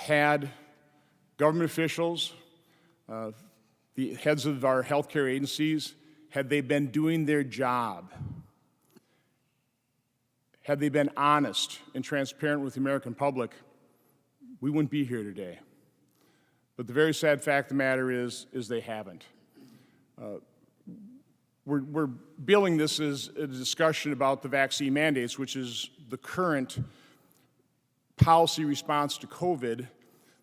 had government officials, the heads of our healthcare agencies, had they been doing their job, had they been honest and transparent with the American public, we wouldn't be here today. But the very sad fact of the matter is they haven't. We're billing this as a discussion about the vaccine mandates, which is the current policy response to COVID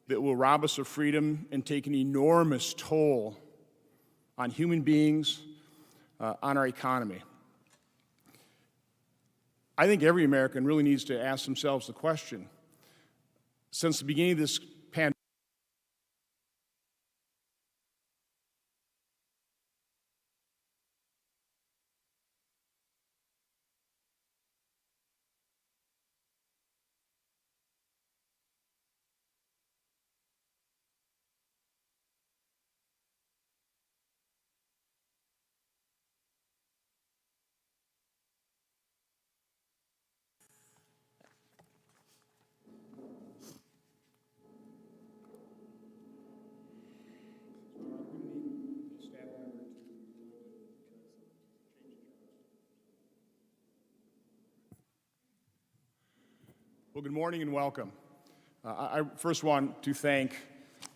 that will rob us of freedom and take an enormous toll on human beings, on our economy. I think every American really needs to ask themselves the question, since the beginning of this pandemic, well, good morning and welcome. I first want to thank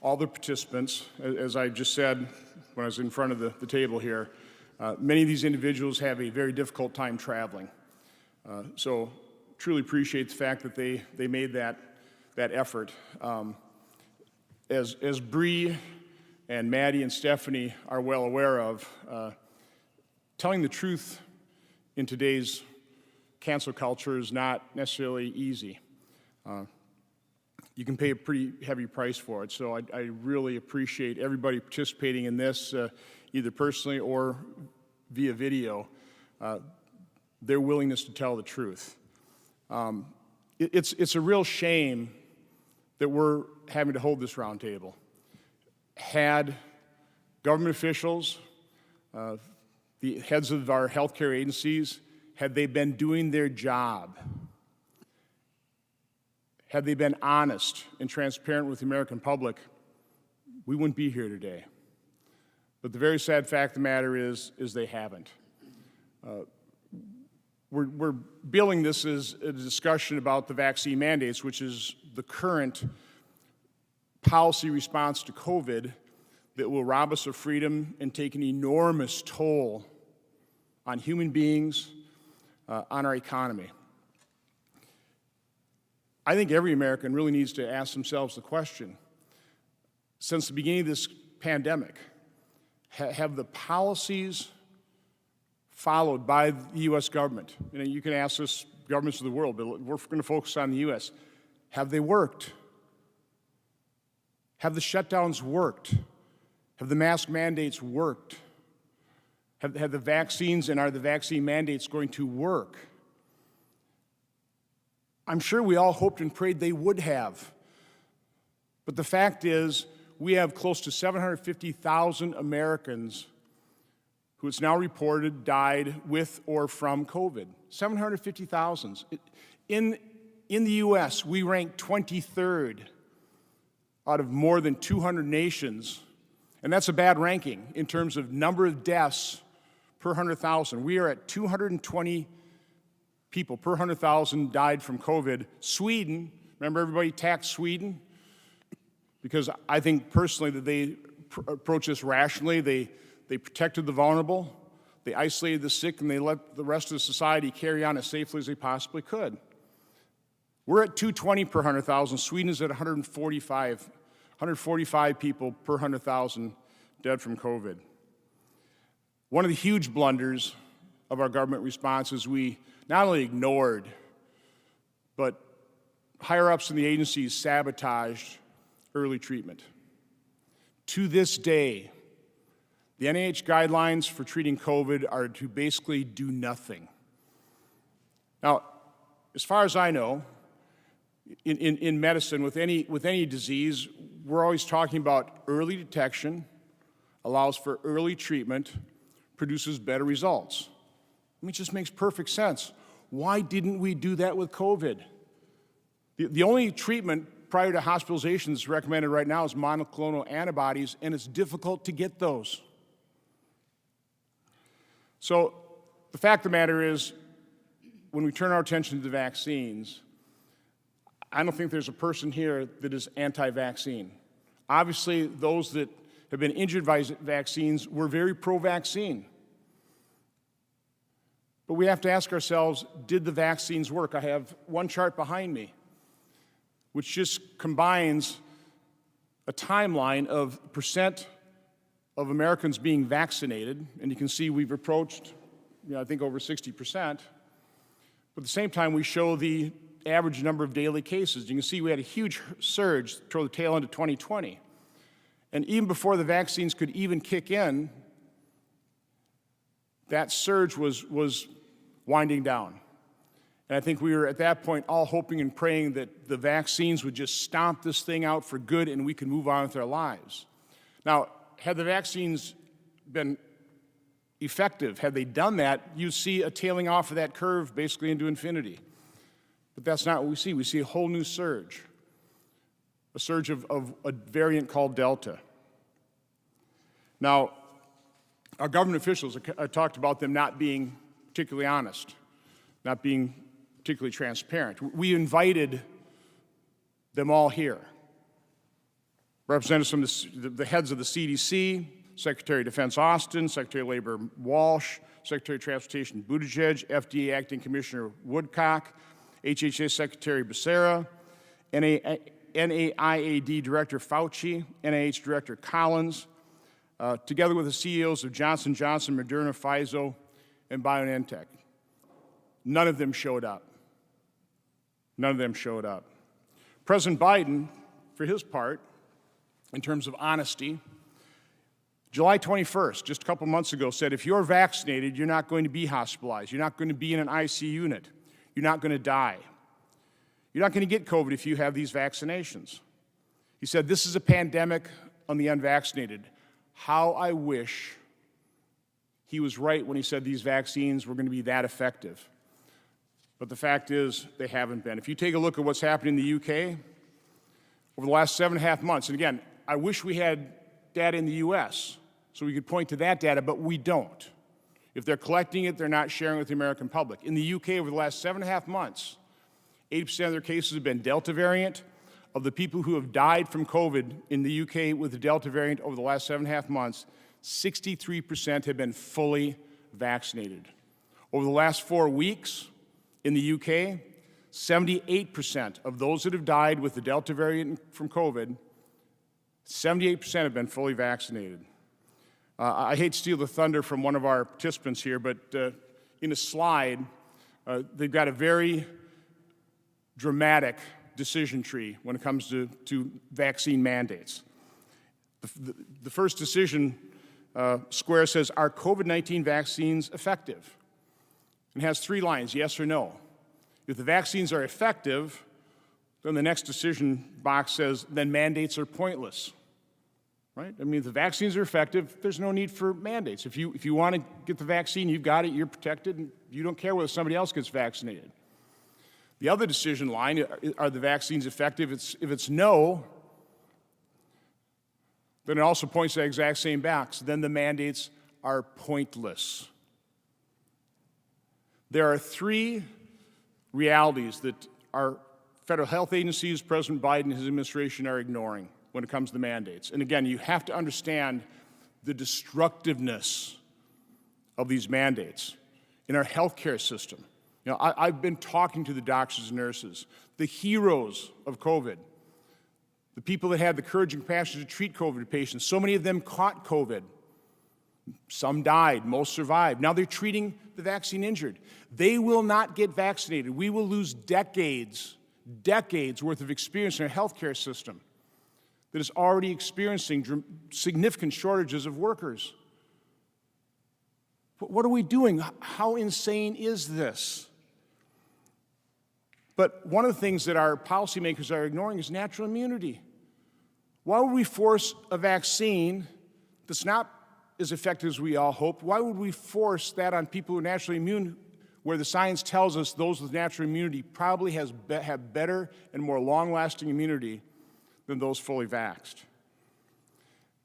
all the participants. As I just said when I was in front of the table here, many of these individuals have a very difficult time traveling. So truly appreciate the fact that they made that effort. As Bree and Maddie and Stephanie are well aware of, telling the truth in today's cancel culture is not necessarily easy. You can pay a pretty heavy price for it. So I really appreciate everybody participating in this, either personally or via video, their willingness to tell the truth. It's a real shame that we're having to hold this roundtable. Had government officials, the heads of our healthcare agencies, had they been doing their job, had they been honest and transparent with the American public, we wouldn't be here today. But the very sad fact of the matter is they haven't. We're billing this as a discussion about the vaccine mandates, which is the current policy response to COVID that will rob us of freedom and take an enormous toll on human beings, on our economy. I think every American really needs to ask themselves the question, since the beginning of this pandemic, have the policies followed by the U.S. government, and you can ask this governments of the world, but we're going to focus on the U.S., have they worked? Have the shutdowns worked? Have the mask mandates worked? Have the vaccines and are the vaccine mandates going to work? I'm sure we all hoped and prayed they would have. But the fact is, we have close to 750,000 Americans who it's now reported died with or from COVID. 750,000. In the U.S., we rank 23rd out of more than 200 nations. And that's a bad ranking in terms of number of deaths per 100,000. We are at 220 people per 100,000 died from COVID. Sweden, remember everybody taxed Sweden? Because I think personally that they approached this rationally. They protected the vulnerable, they isolated the sick, and they let the rest of the society carry on as safely as they possibly could. We're at 220 per 100,000. Sweden is at 145 people per 100,000 dead from COVID. One of the huge blunders of our government response is we not only ignored, but higher-ups in the agencies sabotaged early treatment. To this day, the NIH guidelines for treating COVID are to basically do nothing. Now, as far as I know, in medicine, with any disease, we're always talking about early detection, allows for early treatment, produces better results. I mean, it just makes perfect sense. Why didn't we do that with COVID? The only treatment prior to hospitalizations recommended right now is monoclonal antibodies, and it's difficult to get those. So the fact of the matter is, when we turn our attention to the vaccines, I don't think there's a person here that is anti-vaccine. Obviously, those that have been injured by vaccines were very pro-vaccine. But we have to ask ourselves, did the vaccines work? I have one chart behind me, which just combines a timeline of percent of Americans being vaccinated, and you can see we've approached, I think, over 60%. But at the same time, we show the average number of daily cases. You can see we had a huge surge toward the tail end of 2020. And even before the vaccines could even kick in, that surge was winding down. And I think we were at that point all hoping and praying that the vaccines would just stomp this thing out for good and we could move on with our lives. Now, had the vaccines been effective, had they done that, you'd see a tailing off of that curve basically into infinity. But that's not what we see. We see a whole new surge, a surge of a variant called Delta. Now, our government officials, I talked about them not being particularly honest, not being particularly transparent. We invited them all here. Representatives from the heads of the CDC, Secretary of Defense Austin, Secretary of Labor Walsh, Secretary of Transportation Buttigieg, FDA Acting Commissioner Woodcock, HHS Secretary Becerra, NIAID Director Fauci, NIH Director Collins, together with the CEOs of Johnson & Johnson, Moderna, Pfizer, and BioNTech. None of them showed up. None of them showed up. President Biden, for his part, in terms of honesty, July 21st, just a couple months ago, said if you're vaccinated, you're not going to be hospitalized. You're not going to be in an ICU unit. You're not going to die. You're not going to get COVID if you have these vaccinations. He said, this is a pandemic on the unvaccinated. How I wish he was right when he said these vaccines were going to be that effective. But the fact is, they haven't been. If you take a look at what's happening in the UK, over the last 7.5 months, and again, I wish we had data in the US so we could point to that data, but we don't. If they're collecting it, they're not sharing it with the American public. In the UK, over the last 7.5 months, 80% of their cases have been Delta variant. Of the people who have died from COVID in the UK with the Delta variant over the last 7.5 months, 63% have been fully vaccinated. Over the last 4 weeks in the UK, 78% of those that have died with the Delta variant from COVID, 78% have been fully vaccinated. I hate to steal the thunder from one of our participants here, but in a slide, they've got a very dramatic decision tree when it comes to vaccine mandates. The first decision square says, are COVID-19 vaccines effective? And has 3 lines, yes or no. If the vaccines are effective, then the next decision box says, then mandates are pointless. Right? I mean, if the vaccines are effective, there's no need for mandates. If you want to get the vaccine, you've got it, you're protected, and you don't care whether somebody else gets vaccinated. The other decision line, are the vaccines effective? If it's no, then it also points to that exact same box. Then the mandates are pointless. There are 3 realities that our federal health agencies, President Biden and his administration are ignoring when it comes to the mandates. And again, you have to understand the destructiveness of these mandates in our healthcare system. You know, I've been talking to the doctors and nurses, the heroes of COVID, the people that had the courage and compassion to treat COVID patients. So many of them caught COVID. Some died, most survived. Now they're treating the vaccine injured. They will not get vaccinated. We will lose decades worth of experience in our healthcare system that is already experiencing significant shortages of workers. What are we doing? How insane is this? But one of the things that our policymakers are ignoring is natural immunity. Why would we force a vaccine that's not as effective as we all hope? Why would we force that on people who are naturally immune where the science tells us those with natural immunity probably have better and more long-lasting immunity than those fully vaxxed.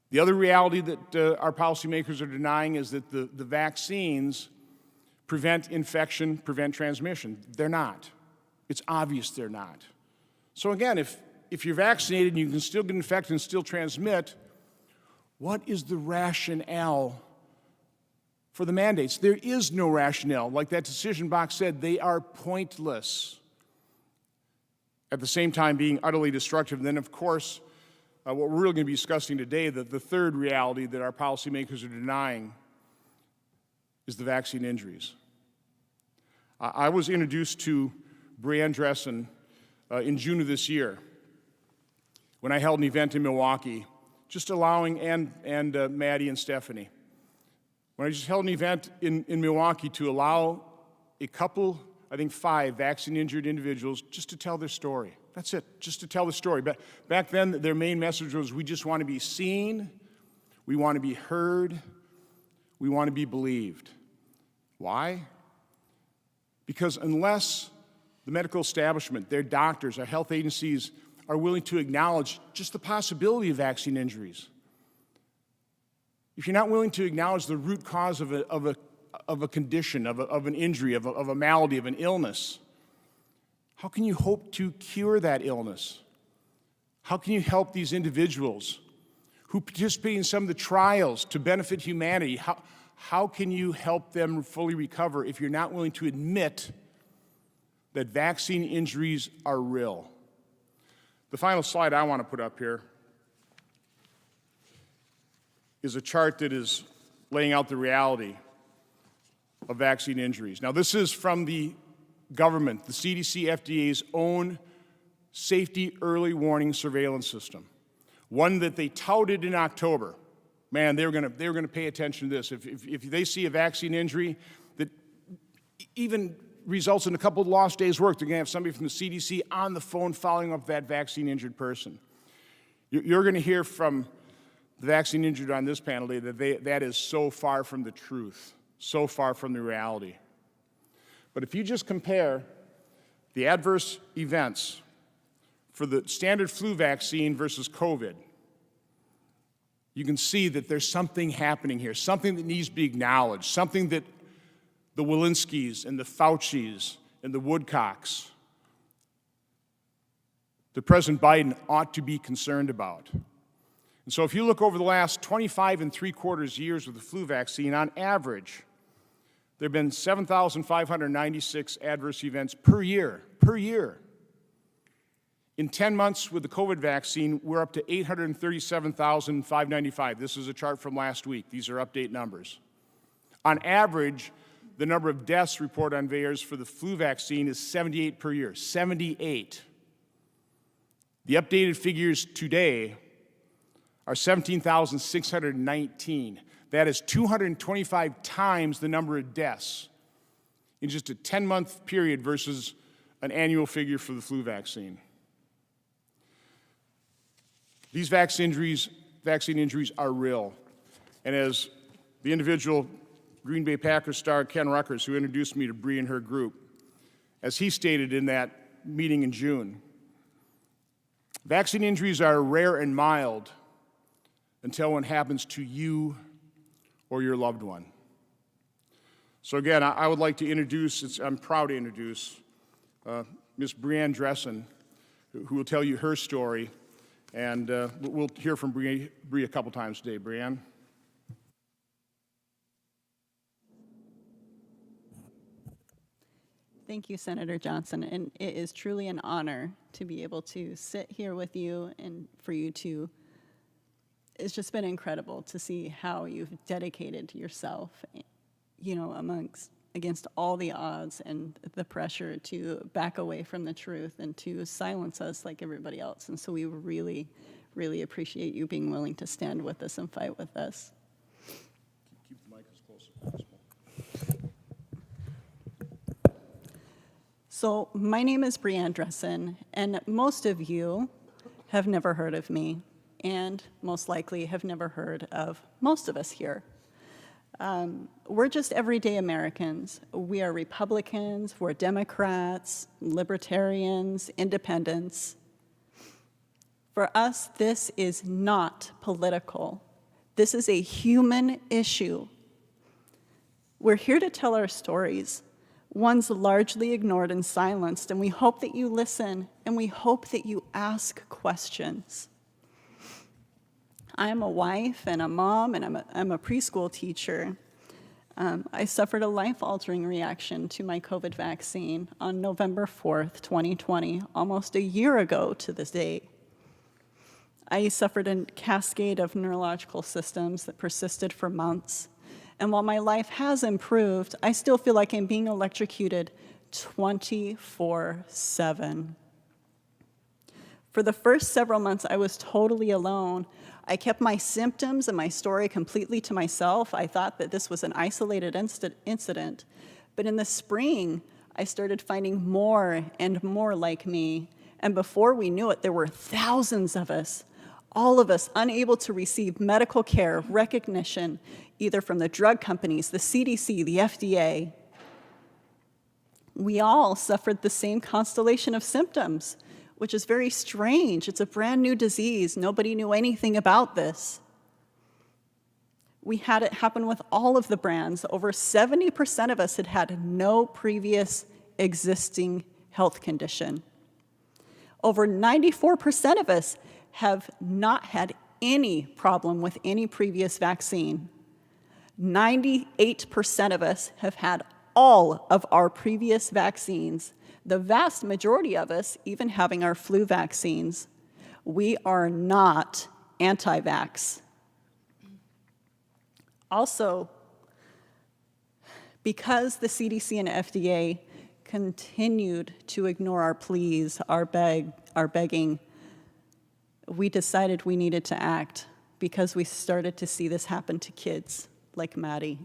The other reality that our policymakers are denying is that the vaccines prevent infection, prevent transmission. They're not. It's obvious they're not. So again, if you're vaccinated and you can still get infected and still transmit, what is the rationale for the mandates? There is no rationale. Like that decision box said, they are pointless. At the same time being utterly destructive. And then, of course, what we're really going to be discussing today, the third reality that our policymakers are denying is the vaccine injuries. I was introduced to Brienne Dressen in June of this year when I held an event in Milwaukee, just allowing, and Maddie and Stephanie, when I just held an event in Milwaukee to allow a couple, I think 5 vaccine-injured individuals just to tell their story. That's it, just to tell the story. But back then, their main message was, we just want to be seen, we want to be heard, we want to be believed. Why? Because unless the medical establishment, their doctors, our health agencies are willing to acknowledge just the possibility of vaccine injuries, if you're not willing to acknowledge the root cause of a condition, of an injury, of a malady, of an illness, how can you hope to cure that illness? How can you help these individuals who participate in some of the trials to benefit humanity? How can you help them fully recover if you're not willing to admit that vaccine injuries are real? The final slide I want to put up here is a chart that is laying out the reality of vaccine injuries. Now, this is from the government, the CDC, FDA's own safety early warning surveillance system, one that they touted in October. Man, they were going to pay attention to this. If they see a vaccine injury that even results in a couple of lost days' work, they're going to have somebody from the CDC on the phone following up that vaccine-injured person. You're going to hear from the vaccine injured on this panel today that is so far from the truth, so far from the reality. But if you just compare the adverse events for the standard flu vaccine versus COVID, you can see that there's something happening here, something that needs to be acknowledged, something that the Walensky's and the Fauci's and the Woodcocks, that President Biden ought to be concerned about. And so if you look over the last 25 3/4 years with the flu vaccine, on average, there have been 7,596 adverse events per year. In 10 months with the COVID vaccine, we're up to 837,595. This is a chart from last week. These are update numbers. On average, the number of deaths reported on VAERS for the flu vaccine is 78 per year, 78. The updated figures today are 17,619. That is 225 times the number of deaths in just a 10-month period versus an annual figure for the flu vaccine. These vaccine injuries are real. And as the individual Green Bay Packers star Ken Ruckers, who introduced me to Bree and her group, as he stated in that meeting in June, vaccine injuries are rare and mild until one happens to you or your loved one. So again, I would like to introduce, I'm proud to introduce Ms. Brienne Dressen, who will tell you her story. And we'll hear from Bree a couple times today. Brienne. Thank you, Senator Johnson. And it is truly an honor to be able to sit here with you and for you to, it's just been incredible to see how you've dedicated yourself, you know, against all the odds and the pressure to back away from the truth and to silence us like everybody else. And so we really, really appreciate you being willing to stand with us and fight with us. Keep the mic as close as possible. So my name is Brienne Dressen, and most of you have never heard of me, and most likely have never heard of most of us here. We're just everyday Americans. We are Republicans, we're Democrats, libertarians, independents. For us, this is not political. This is a human issue. We're here to tell our stories, ones largely ignored and silenced, and we hope that you listen, and we hope that you ask questions. I'm a wife and a mom, and I'm a preschool teacher. I suffered a life-altering reaction to my COVID vaccine on November 4th, 2020, almost a year ago to this day. I suffered a cascade of neurological symptoms that persisted for months. And while my life has improved, I still feel like I'm being electrocuted 24/7. For the first several months, I was totally alone. I kept my symptoms and my story completely to myself. I thought that this was an isolated incident. But in the spring, I started finding more and more like me. And before we knew it, there were thousands of us, all of us unable to receive medical care, recognition, either from the drug companies, the CDC, the FDA. We all suffered the same constellation of symptoms, which is very strange. It's a brand new disease. Nobody knew anything about this. We had it happen with all of the brands. Over 70% of us had had no previous existing health condition. Over 94% of us have not had any problem with any previous vaccine. 98% of us have had all of our previous vaccines. The vast majority of us even having our flu vaccines. We are not anti-vax. Also, because the CDC and FDA continued to ignore our pleas, our begging, we decided we needed to act because we started to see this happen to kids like Maddie.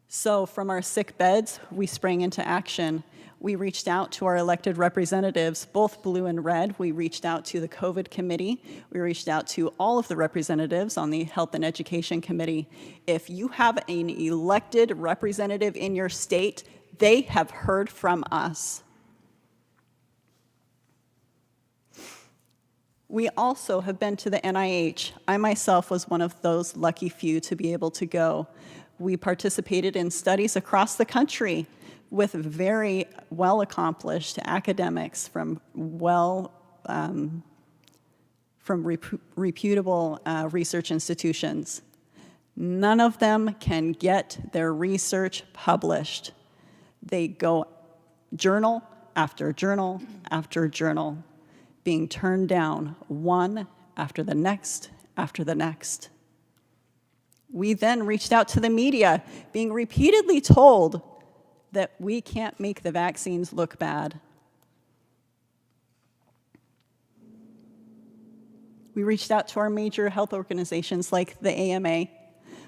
So from our sick beds, we sprang into action. We reached out to our elected representatives, both blue and red. We reached out to the COVID committee. We reached out to all of the representatives on the Health and Education Committee. If you have an elected representative in your state, they have heard from us. We also have been to the NIH. I myself was one of those lucky few to be able to go. We participated in studies across the country with very well-accomplished academics from reputable research institutions. None of them can get their research published. They go journal after journal after journal, being turned down one after the next after the next. We then reached out to the media, being repeatedly told that we can't make the vaccines look bad. We reached out to our major health organizations like the AMA.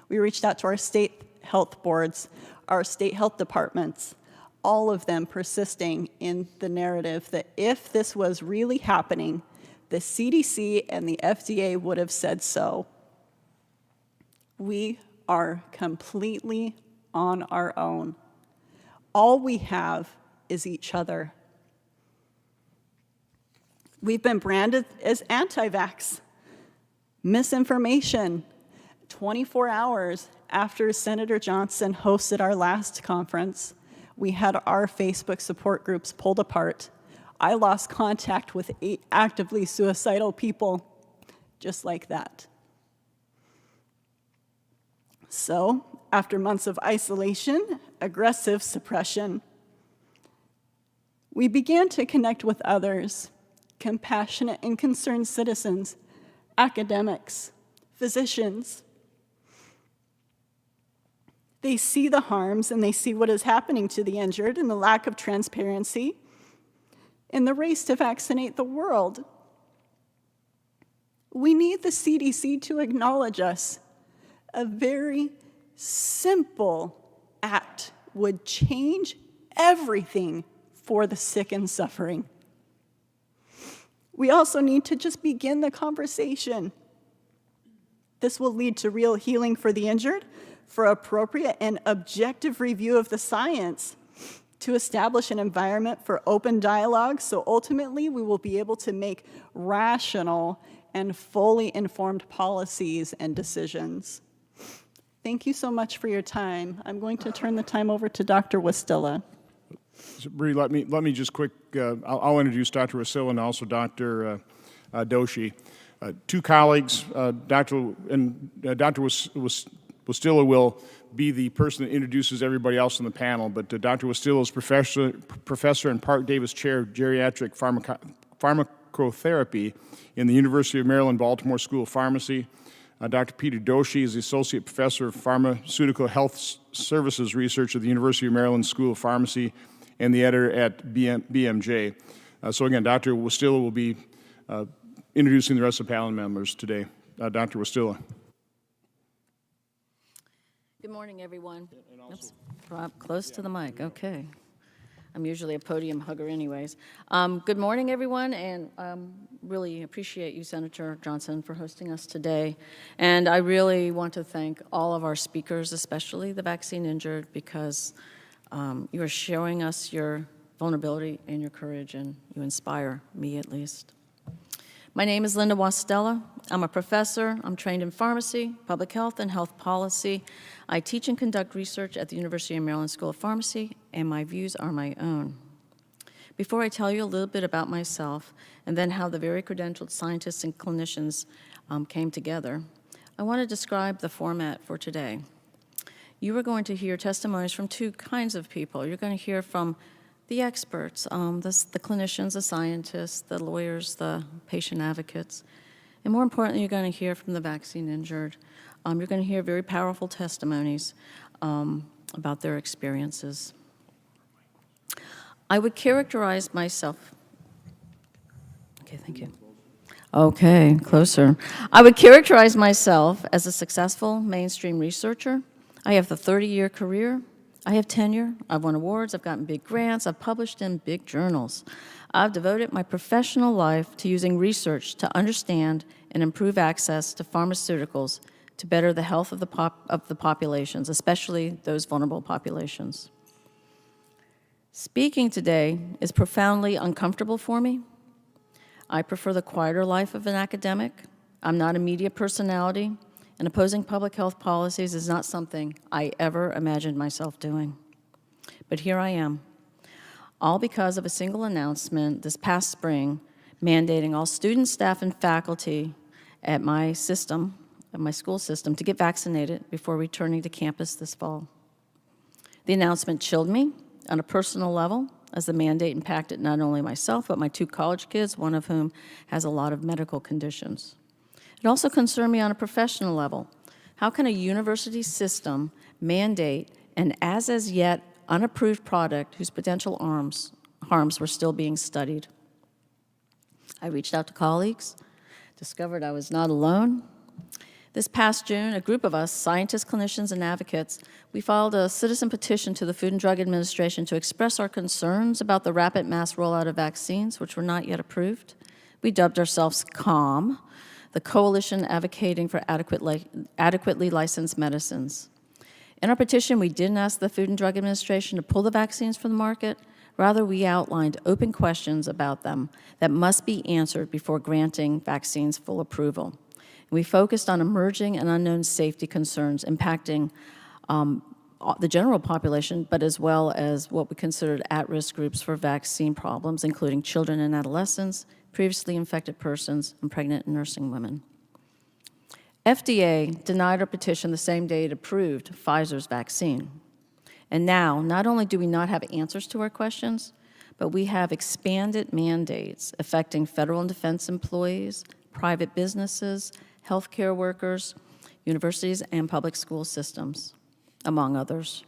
We reached out to our state health boards, our state health departments, all of them persisting in the narrative that if this was really happening, the CDC and the FDA would have said so. We are completely on our own. All we have is each other. We've been branded as anti-vax. Misinformation. 24 hours after Senator Johnson hosted our last conference, we had our Facebook support groups pulled apart. I lost contact with 8 actively suicidal people, just like that. So, after months of isolation, aggressive suppression, we began to connect with others, compassionate and concerned citizens, academics, physicians. They see the harms and they see what is happening to the injured and the lack of transparency in the race to vaccinate the world. We need the CDC to acknowledge us. A very simple act would change everything for the sick and suffering. We also need to just begin the conversation. This will lead to real healing for the injured, for appropriate and objective review of the science, to establish an environment for open dialogue, so ultimately we will be able to make rational and fully informed policies and decisions. Thank you so much for your time. I'm going to turn the time over to Dr. Wastila. So, Bree, let me just quick, I'll introduce Dr. Wastila and also Dr. Doshi. Two colleagues, Dr. Wastila will be the person that introduces everybody else on the panel, but Dr. Wastila is professor and Park Davis Chair of Geriatric Pharmacotherapy in the University of Maryland, Baltimore School of Pharmacy. Dr. Peter Doshi is the Associate Professor of Pharmaceutical Health Services Research at the University of Maryland School of Pharmacy and the editor at BMJ. So again, Dr. Wastila will be introducing the rest of the panel members today. Dr. Wastila. Good morning, everyone. Oops, drop close to the mic, okay. I'm usually a podium hugger anyways. Good morning, everyone, and really appreciate you, Senator Johnson, for hosting us today. And I really want to thank all of our speakers, especially the vaccine injured, because you are showing us your vulnerability and your courage, and you inspire me at least. My name is Linda Wastila. I'm a professor. I'm trained in pharmacy, public health, and health policy. I teach and conduct research at the University of Maryland School of Pharmacy, and my views are my own. Before I tell you a little bit about myself and then how the very credentialed scientists and clinicians came together, I want to describe the format for today. You are going to hear testimonies from two kinds of people. You're going to hear from the experts, the clinicians, the scientists, the lawyers, the patient advocates, and more importantly, you're going to hear from the vaccine injured. You're going to hear very powerful testimonies about their experiences. I would characterize myself. Okay, thank you. Okay, closer. I would characterize myself as a successful mainstream researcher. I have the 30-year career. I have tenure, I've won awards, I've gotten big grants, I've published in big journals. I've devoted my professional life to using research to understand and improve access to pharmaceuticals to better the health of the populations, especially those vulnerable populations. Speaking today is profoundly uncomfortable for me. I prefer the quieter life of an academic. I'm not a media personality, and opposing public health policies is not something I ever imagined myself doing. But here I am, all because of a single announcement this past spring mandating all students, staff, and faculty at my school system, to get vaccinated before returning to campus this fall. The announcement chilled me on a personal level, as the mandate impacted not only myself, but my two college kids, one of whom has a lot of medical conditions. It also concerned me on a professional level. How can a university system mandate an as yet unapproved product whose potential harms were still being studied? I reached out to colleagues, discovered I was not alone. This past June, a group of us, scientists, clinicians, and advocates, we filed a citizen petition to the Food and Drug Administration to express our concerns about the rapid mass rollout of vaccines, which were not yet approved. We dubbed ourselves CALM, the Coalition Advocating for Adequately Licensed Medicines. In our petition, we didn't ask the Food and Drug Administration to pull the vaccines from the market. Rather, we outlined open questions about them that must be answered before granting vaccines full approval. We focused on emerging and unknown safety concerns impacting the general population, but as well as what we considered at-risk groups for vaccine problems, including children and adolescents, previously infected persons, and pregnant and nursing women. FDA denied our petition the same day it approved Pfizer's vaccine. And now, not only do we not have answers to our questions, but we have expanded mandates affecting federal and defense employees, private businesses, healthcare workers, universities, and public school systems, among others.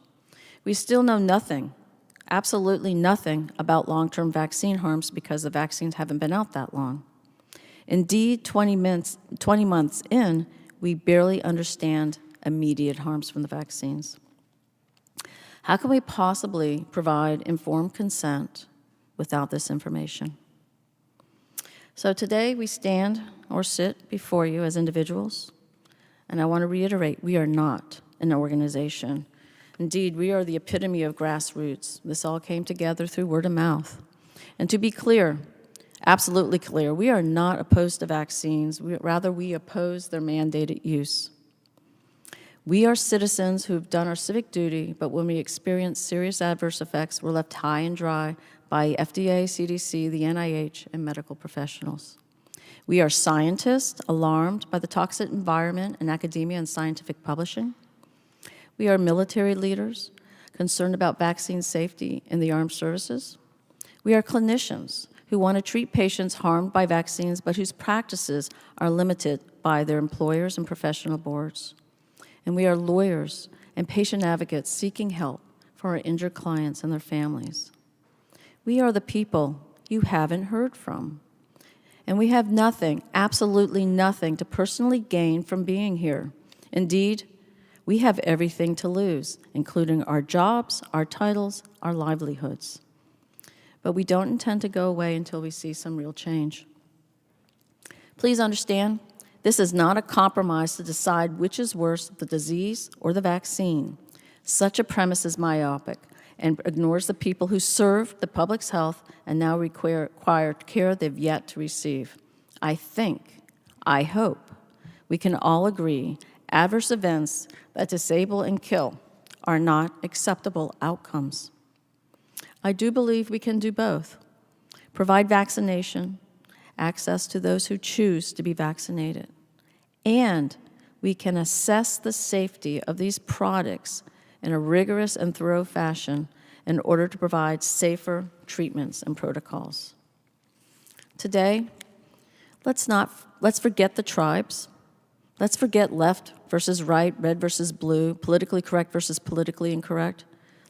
We still know nothing, absolutely nothing, about long-term vaccine harms because the vaccines haven't been out that long. Indeed, 20 months in, we barely understand immediate harms from the vaccines. How can we possibly provide informed consent without this information? So today we stand or sit before you as individuals, and I want to reiterate, we are not an organization. Indeed, we are the epitome of grassroots. This all came together through word of mouth. And to be clear, absolutely clear, we are not opposed to vaccines. Rather, we oppose their mandated use. We are citizens who have done our civic duty, but when we experience serious adverse effects, we're left high and dry by FDA, CDC, the NIH, and medical professionals. We are scientists alarmed by the toxic environment in academia and scientific publishing. We are military leaders concerned about vaccine safety in the armed services. We are clinicians who want to treat patients harmed by vaccines, but whose practices are limited by their employers and professional boards. And we are lawyers and patient advocates seeking help for our injured clients and their families. We are the people you haven't heard from. And we have nothing, absolutely nothing, to personally gain from being here. Indeed, we have everything to lose, including our jobs, our titles, our livelihoods. But we don't intend to go away until we see some real change. Please understand, this is not a compromise to decide which is worse, the disease or the vaccine. Such a premise is myopic and ignores the people who serve the public's health and now require care they've yet to receive. I hope, we can all agree adverse events that disable and kill are not acceptable outcomes. I do believe we can do both. Provide vaccination, access to those who choose to be vaccinated, and we can assess the safety of these products in a rigorous and thorough fashion in order to provide safer treatments and protocols. Today, let's forget the tribes. Let's forget left versus right, red versus blue, politically correct versus politically incorrect.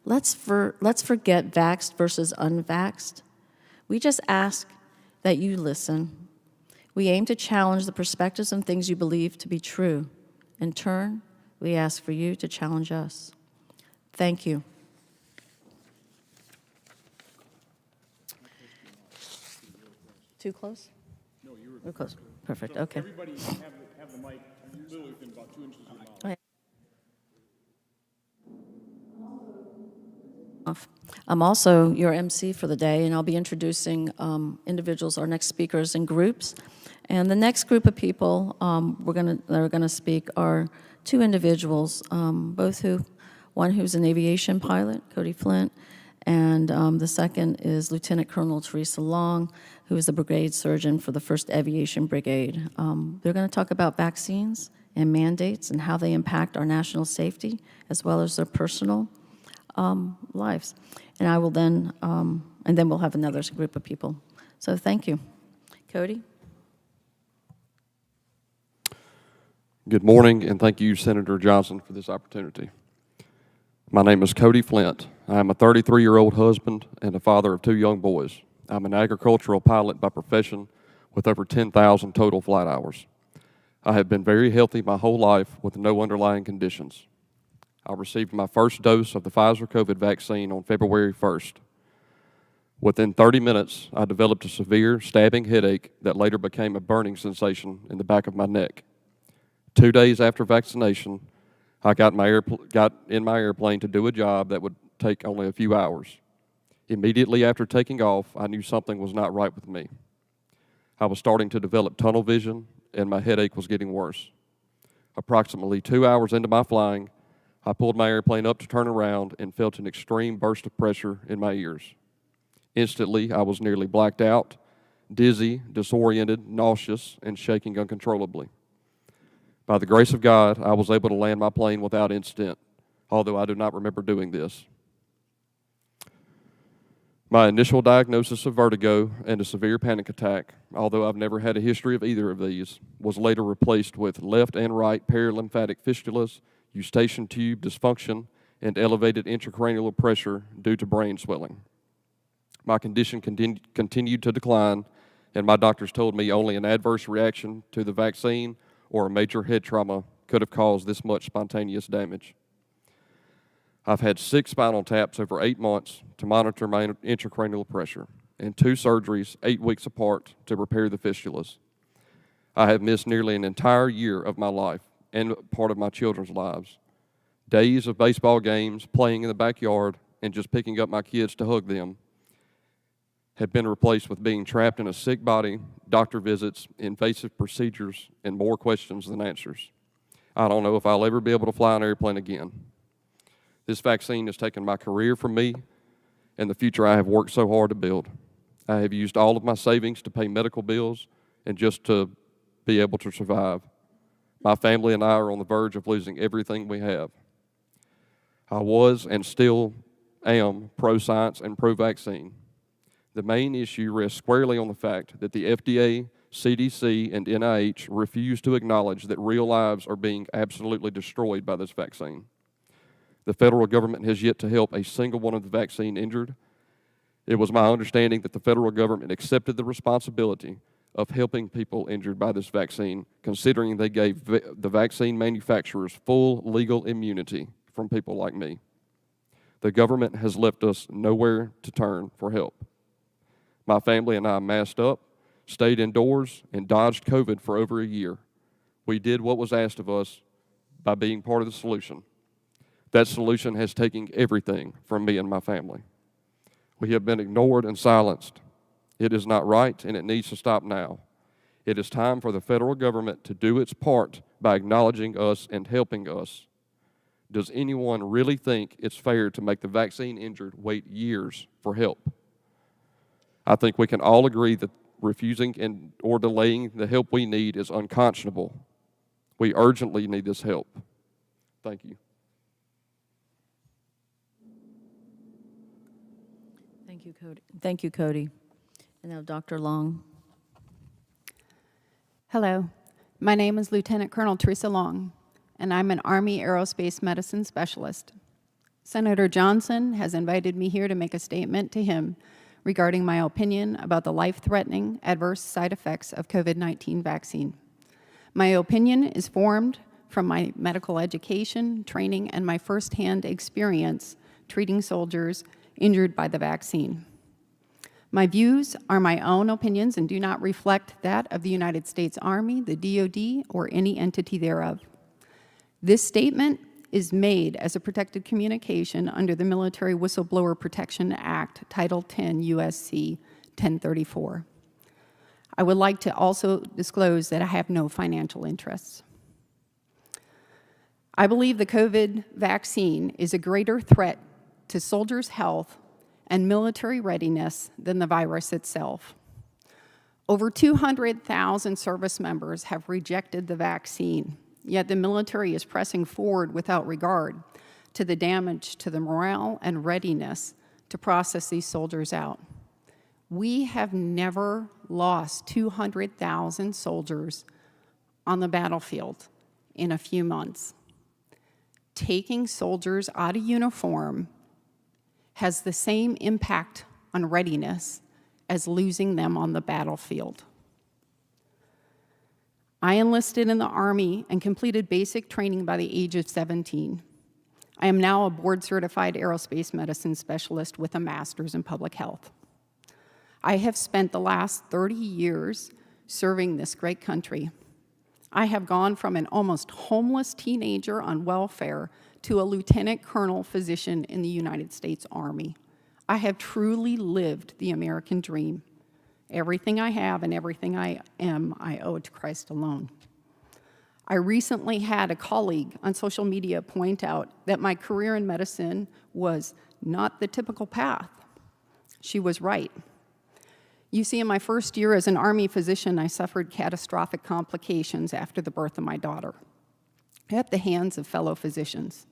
Let's forget vaxxed versus unvaxxed. We just ask that you listen. We aim to challenge the perspectives and things you believe to be true. In turn, we ask for you to challenge us. Thank you. Too close? No, you were We're close. Perfect, okay. Everybody have the mic literally within about 2 inches of your mouth. Okay. I'm also your MC for the day, and I'll be introducing individuals, our next speakers, in groups. And the next group of people that are going to speak are two individuals, one who's an aviation pilot, Cody Flint, and the second is Lieutenant Colonel Teresa Long, who is the brigade surgeon for the 1st Aviation Brigade. They're going to talk about vaccines and mandates and how they impact our national safety, as well as their personal lives. And I will then, and then we'll have another group of people. So thank you. Cody? Good morning, and thank you, Senator Johnson, for this opportunity. My name is Cody Flint. I am a 33-year-old husband and a father of 2 young boys. I'm an agricultural pilot by profession with over 10,000 total flight hours. I have been very healthy my whole life with no underlying conditions. I received my first dose of the Pfizer COVID vaccine on February 1st. Within 30 minutes, I developed a severe stabbing headache that later became a burning sensation in the back of my neck. 2 days after vaccination, I got in my airplane to do a job that would take only a few hours. Immediately after taking off, I knew something was not right with me. I was starting to develop tunnel vision, and my headache was getting worse. Approximately 2 hours into my flying, I pulled my airplane up to turn around and felt an extreme burst of pressure in my ears. Instantly, I was nearly blacked out, dizzy, disoriented, nauseous, and shaking uncontrollably. By the grace of God, I was able to land my plane without incident, although I do not remember doing this. My initial diagnosis of vertigo and a severe panic attack, although I've never had a history of either of these, was later replaced with left and right paralymphatic fistulas, eustachian tube dysfunction, and elevated intracranial pressure due to brain swelling. My condition continued to decline, and my doctors told me only an adverse reaction to the vaccine or a major head trauma could have caused this much spontaneous damage. I've had 6 spinal taps over 8 months to monitor my intracranial pressure, and 2 surgeries 8 weeks apart to repair the fistulas. I have missed nearly an entire year of my life and part of my children's lives. Days of baseball games, playing in the backyard, and just picking up my kids to hug them have been replaced with being trapped in a sick body, doctor visits, invasive procedures, and more questions than answers. I don't know if I'll ever be able to fly an airplane again. This vaccine has taken my career from me and the future I have worked so hard to build. I have used all of my savings to pay medical bills and just to be able to survive. My family and I are on the verge of losing everything we have. I was and still am pro-science and pro-vaccine. The main issue rests squarely on the fact that the FDA, CDC, and NIH refuse to acknowledge that real lives are being absolutely destroyed by this vaccine. The federal government has yet to help a single one of the vaccine injured. It was my understanding that the federal government accepted the responsibility of helping people injured by this vaccine, considering they gave the vaccine manufacturers full legal immunity from people like me. The government has left us nowhere to turn for help. My family and I masked up, stayed indoors, and dodged COVID for over a year. We did what was asked of us by being part of the solution. That solution has taken everything from me and my family. We have been ignored and silenced. It is not right, and it needs to stop now. It is time for the federal government to do its part by acknowledging us and helping us. Does anyone really think it's fair to make the vaccine injured wait years for help? I think we can all agree that refusing or delaying the help we need is unconscionable. We urgently need this help. Thank you. Thank you, Cody. Thank you, Cody. And now Dr. Long. Hello, my name is Lieutenant Colonel Teresa Long, and I'm an Army Aerospace Medicine Specialist. Senator Johnson has invited me here to make a statement to him regarding my opinion about the life-threatening adverse side effects of COVID-19 vaccine. My opinion is formed from my medical education, training, and my firsthand experience treating soldiers injured by the vaccine. My views are my own opinions and do not reflect that of the United States Army, the DoD, or any entity thereof. This statement is made as a protected communication under the Military Whistleblower Protection Act, Title 10 U.S.C. 1034. I would like to also disclose that I have no financial interests. I believe the COVID vaccine is a greater threat to soldiers' health and military readiness than the virus itself. Over 200,000 service members have rejected the vaccine, yet the military is pressing forward without regard to the damage to the morale and readiness to process these soldiers out. We have never lost 200,000 soldiers on the battlefield in a few months. Taking soldiers out of uniform has the same impact on readiness as losing them on the battlefield. I enlisted in the Army and completed basic training by the age of 17. I am now a board-certified aerospace medicine specialist with a master's in public health. I have spent the last 30 years serving this great country. I have gone from an almost homeless teenager on welfare to a lieutenant colonel physician in the United States Army. I have truly lived the American dream. Everything I have and everything I am, I owe to Christ alone. I recently had a colleague on social media point out that my career in medicine was not the typical path. She was right. You see, in my first year as an Army physician, I suffered catastrophic complications after the birth of my daughter at the hands of fellow physicians.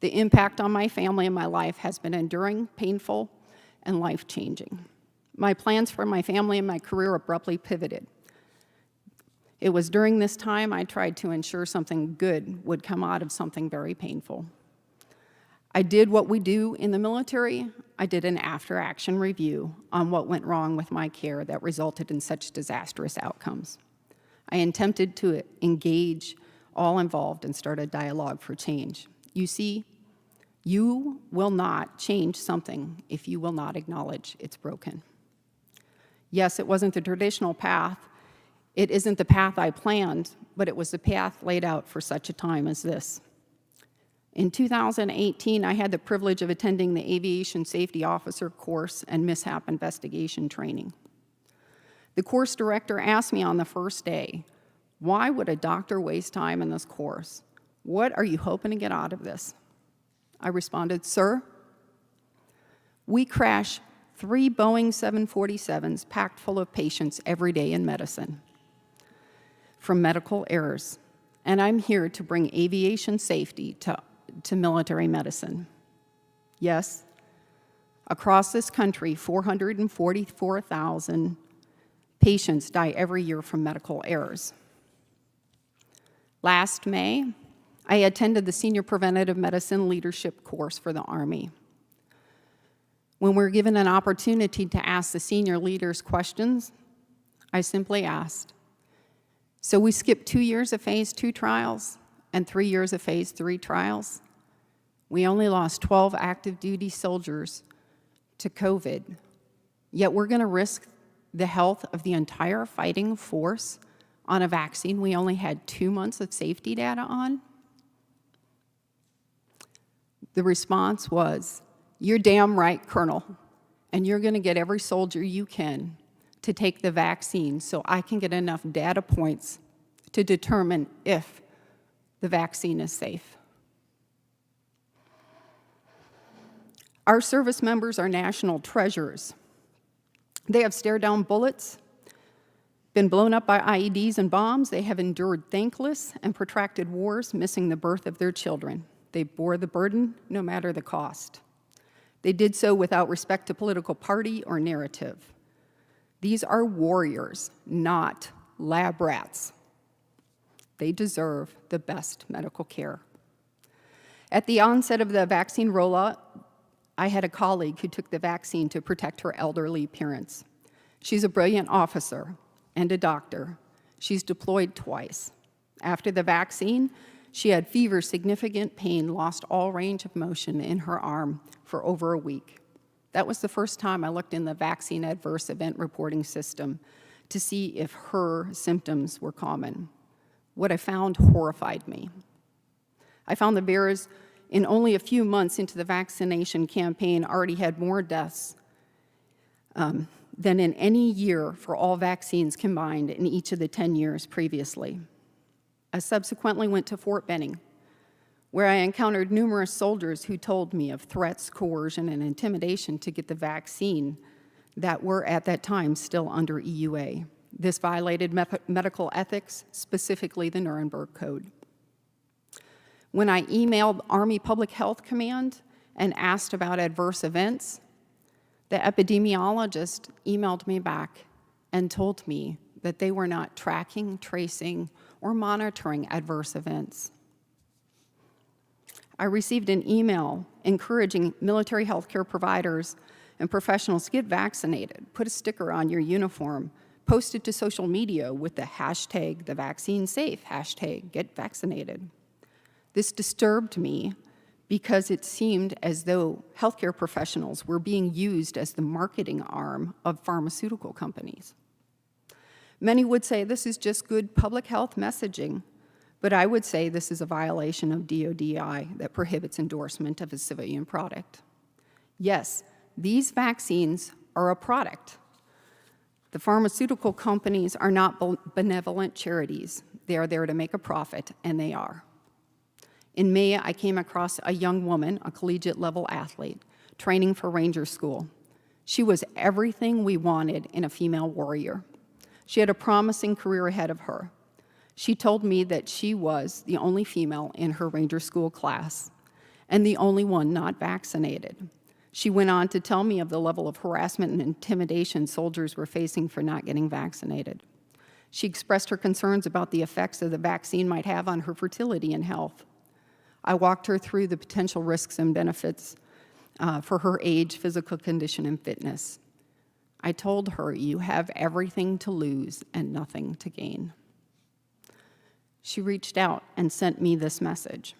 The impact on my family and my life has been enduring, painful, and life-changing. My plans for my family and my career abruptly pivoted. It was during this time I tried to ensure something good would come out of something very painful. I did what we do in the military. I did an after-action review on what went wrong with my care that resulted in such disastrous outcomes. I attempted to engage all involved and start a dialogue for change. You see, you will not change something if you will not acknowledge it's broken. Yes, it wasn't the traditional path. It isn't the path I planned, but it was the path laid out for such a time as this. In 2018, I had the privilege of attending the Aviation Safety Officer course and mishap investigation training. The course director asked me on the first day, "Why would a doctor waste time in this course? What are you hoping to get out of this?" I responded, "Sir, we crash 3 Boeing 747s packed full of patients every day in medicine from medical errors, and I'm here to bring aviation safety to military medicine. Yes, across this country, 444,000 patients die every year from medical errors." Last May, I attended the Senior Preventative Medicine Leadership course for the Army. When we're given an opportunity to ask the senior leaders questions, I simply asked, "So we skipped 2 years of phase 2 trials and 3 years of phase 3 trials. We only lost 12 active duty soldiers to COVID, yet we're going to risk the health of the entire fighting force on a vaccine we only had 2 months of safety data on?" The response was, "You're damn right, Colonel, and you're going to get every soldier you can to take the vaccine so I can get enough data points to determine if the vaccine is safe." Our service members are national treasures. They have stared down bullets, been blown up by IEDs and bombs. They have endured thankless and protracted wars, missing the birth of their children. They bore the burden no matter the cost. They did so without respect to political party or narrative. These are warriors, not lab rats. They deserve the best medical care. At the onset of the vaccine rollout, I had a colleague who took the vaccine to protect her elderly parents. She's a brilliant officer and a doctor. She's deployed twice. After the vaccine, she had fever, significant pain, lost all range of motion in her arm for over a week. That was the first time I looked in the vaccine adverse event reporting system to see if her symptoms were common. What I found horrified me. I found the bearers in only a few months into the vaccination campaign already had more deaths than in any year for all vaccines combined in each of the 10 years previously. I subsequently went to Fort Benning, where I encountered numerous soldiers who told me of threats, coercion, and intimidation to get the vaccine that were at that time still under EUA. This violated medical ethics, specifically the Nuremberg Code. When I emailed Army Public Health Command and asked about adverse events, the epidemiologist emailed me back and told me that they were not tracking, tracing, or monitoring adverse events. I received an email encouraging military healthcare providers and professionals to get vaccinated, put a sticker on your uniform, post it to social media with the hashtag the vaccine safe, hashtag get vaccinated. This disturbed me because it seemed as though healthcare professionals were being used as the marketing arm of pharmaceutical companies. Many would say this is just good public health messaging, but I would say this is a violation of DODI that prohibits endorsement of a civilian product. Yes, these vaccines are a product. The pharmaceutical companies are not benevolent charities. They are there to make a profit, and they are. In May, I came across a young woman, a collegiate-level athlete, training for Ranger School. She was everything we wanted in a female warrior. She had a promising career ahead of her. She told me that she was the only female in her Ranger School class and the only one not vaccinated. She went on to tell me of the level of harassment and intimidation soldiers were facing for not getting vaccinated. She expressed her concerns about the effects of the vaccine might have on her fertility and health. I walked her through the potential risks and benefits for her age, physical condition, and fitness. I told her, you have everything to lose and nothing to gain. She reached out and sent me this message.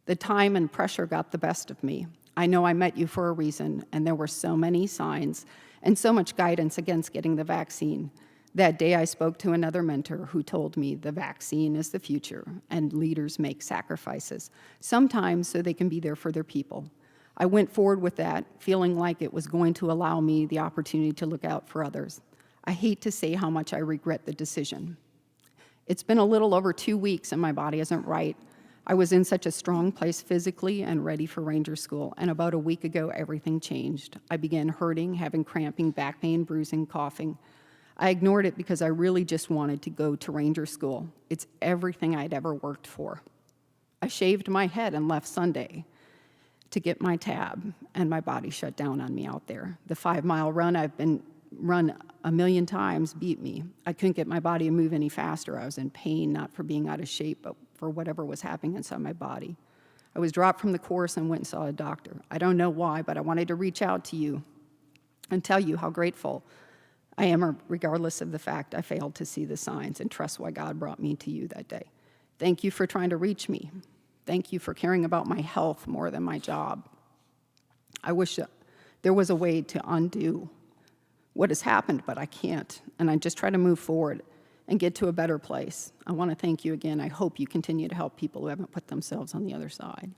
The time and pressure got the best of me. I know I met you for a reason, and there were so many signs and so much guidance against getting the vaccine That day, I spoke to another mentor who told me the vaccine is the future and leaders make sacrifices, sometimes so they can be there for their people. I went forward with that, feeling like it was going to allow me the opportunity to look out for others. I hate to say how much I regret the decision. It's been a little over 2 weeks and my body isn't right. I was in such a strong place physically and ready for Ranger School, and about a week ago, everything changed. I began hurting, having cramping, back pain, bruising, coughing. I ignored it because I really just wanted to go to Ranger School. It's everything I'd ever worked for. I shaved my head and left Sunday to get my tab, and my body shut down on me out there. The 5-mile run I've been run a million times beat me. I couldn't get my body to move any faster. I was in pain, not for being out of shape, but for whatever was happening inside my body. I was dropped from the course and went and saw a doctor. I don't know why, but I wanted to reach out to you and tell you how grateful I am, regardless of the fact I failed to see the signs, and trust why God brought me to you that day. Thank you for trying to reach me. Thank you for caring about my health more than my job. I wish there was a way to undo what has happened, but I can't, and I just try to move forward and get to a better place. I want to thank you again. I hope you continue to help people who haven't put themselves on the other side.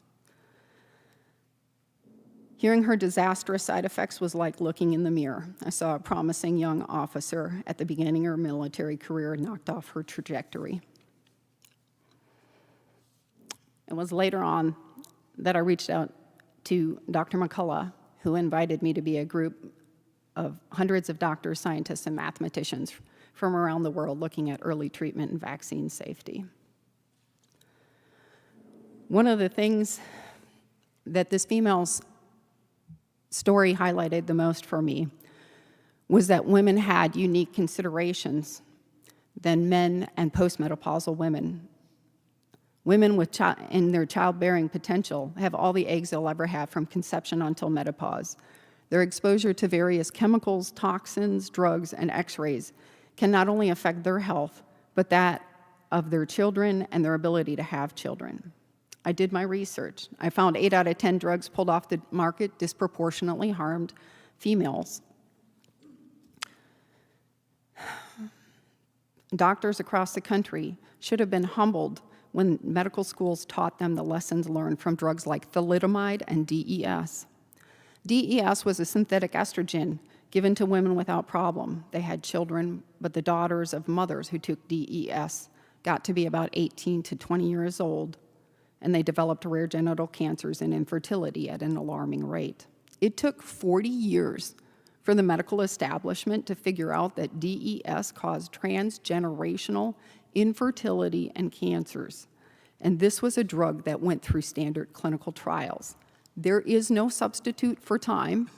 Hearing her disastrous side effects was like looking in the mirror. I saw a promising young officer at the beginning of her military career knocked off her trajectory. It was later on that I reached out to Dr. McCullough, who invited me to be a group of hundreds of doctors, scientists, and mathematicians from around the world looking at early treatment and vaccine safety. One of the things that this female's story highlighted the most for me was that women had unique considerations than men and postmenopausal women. Women in their childbearing potential have all the eggs they'll ever have from conception until menopause. Their exposure to various chemicals, toxins, drugs, and x-rays can not only affect their health, but that of their children and their ability to have children. I did my research. I found 8 out of 10 drugs pulled off the market disproportionately harmed females. Doctors across the country should have been humbled when medical schools taught them the lessons learned from drugs like thalidomide and DES. DES was a synthetic estrogen given to women without problem. They had children, but the daughters of mothers who took DES got to be about 18 to 20 years old, and they developed rare genital cancers and infertility at an alarming rate. It took 40 years for the medical establishment to figure out that DES caused transgenerational infertility and cancers. And this was a drug that went through standard clinical trials. There is no substitute for time.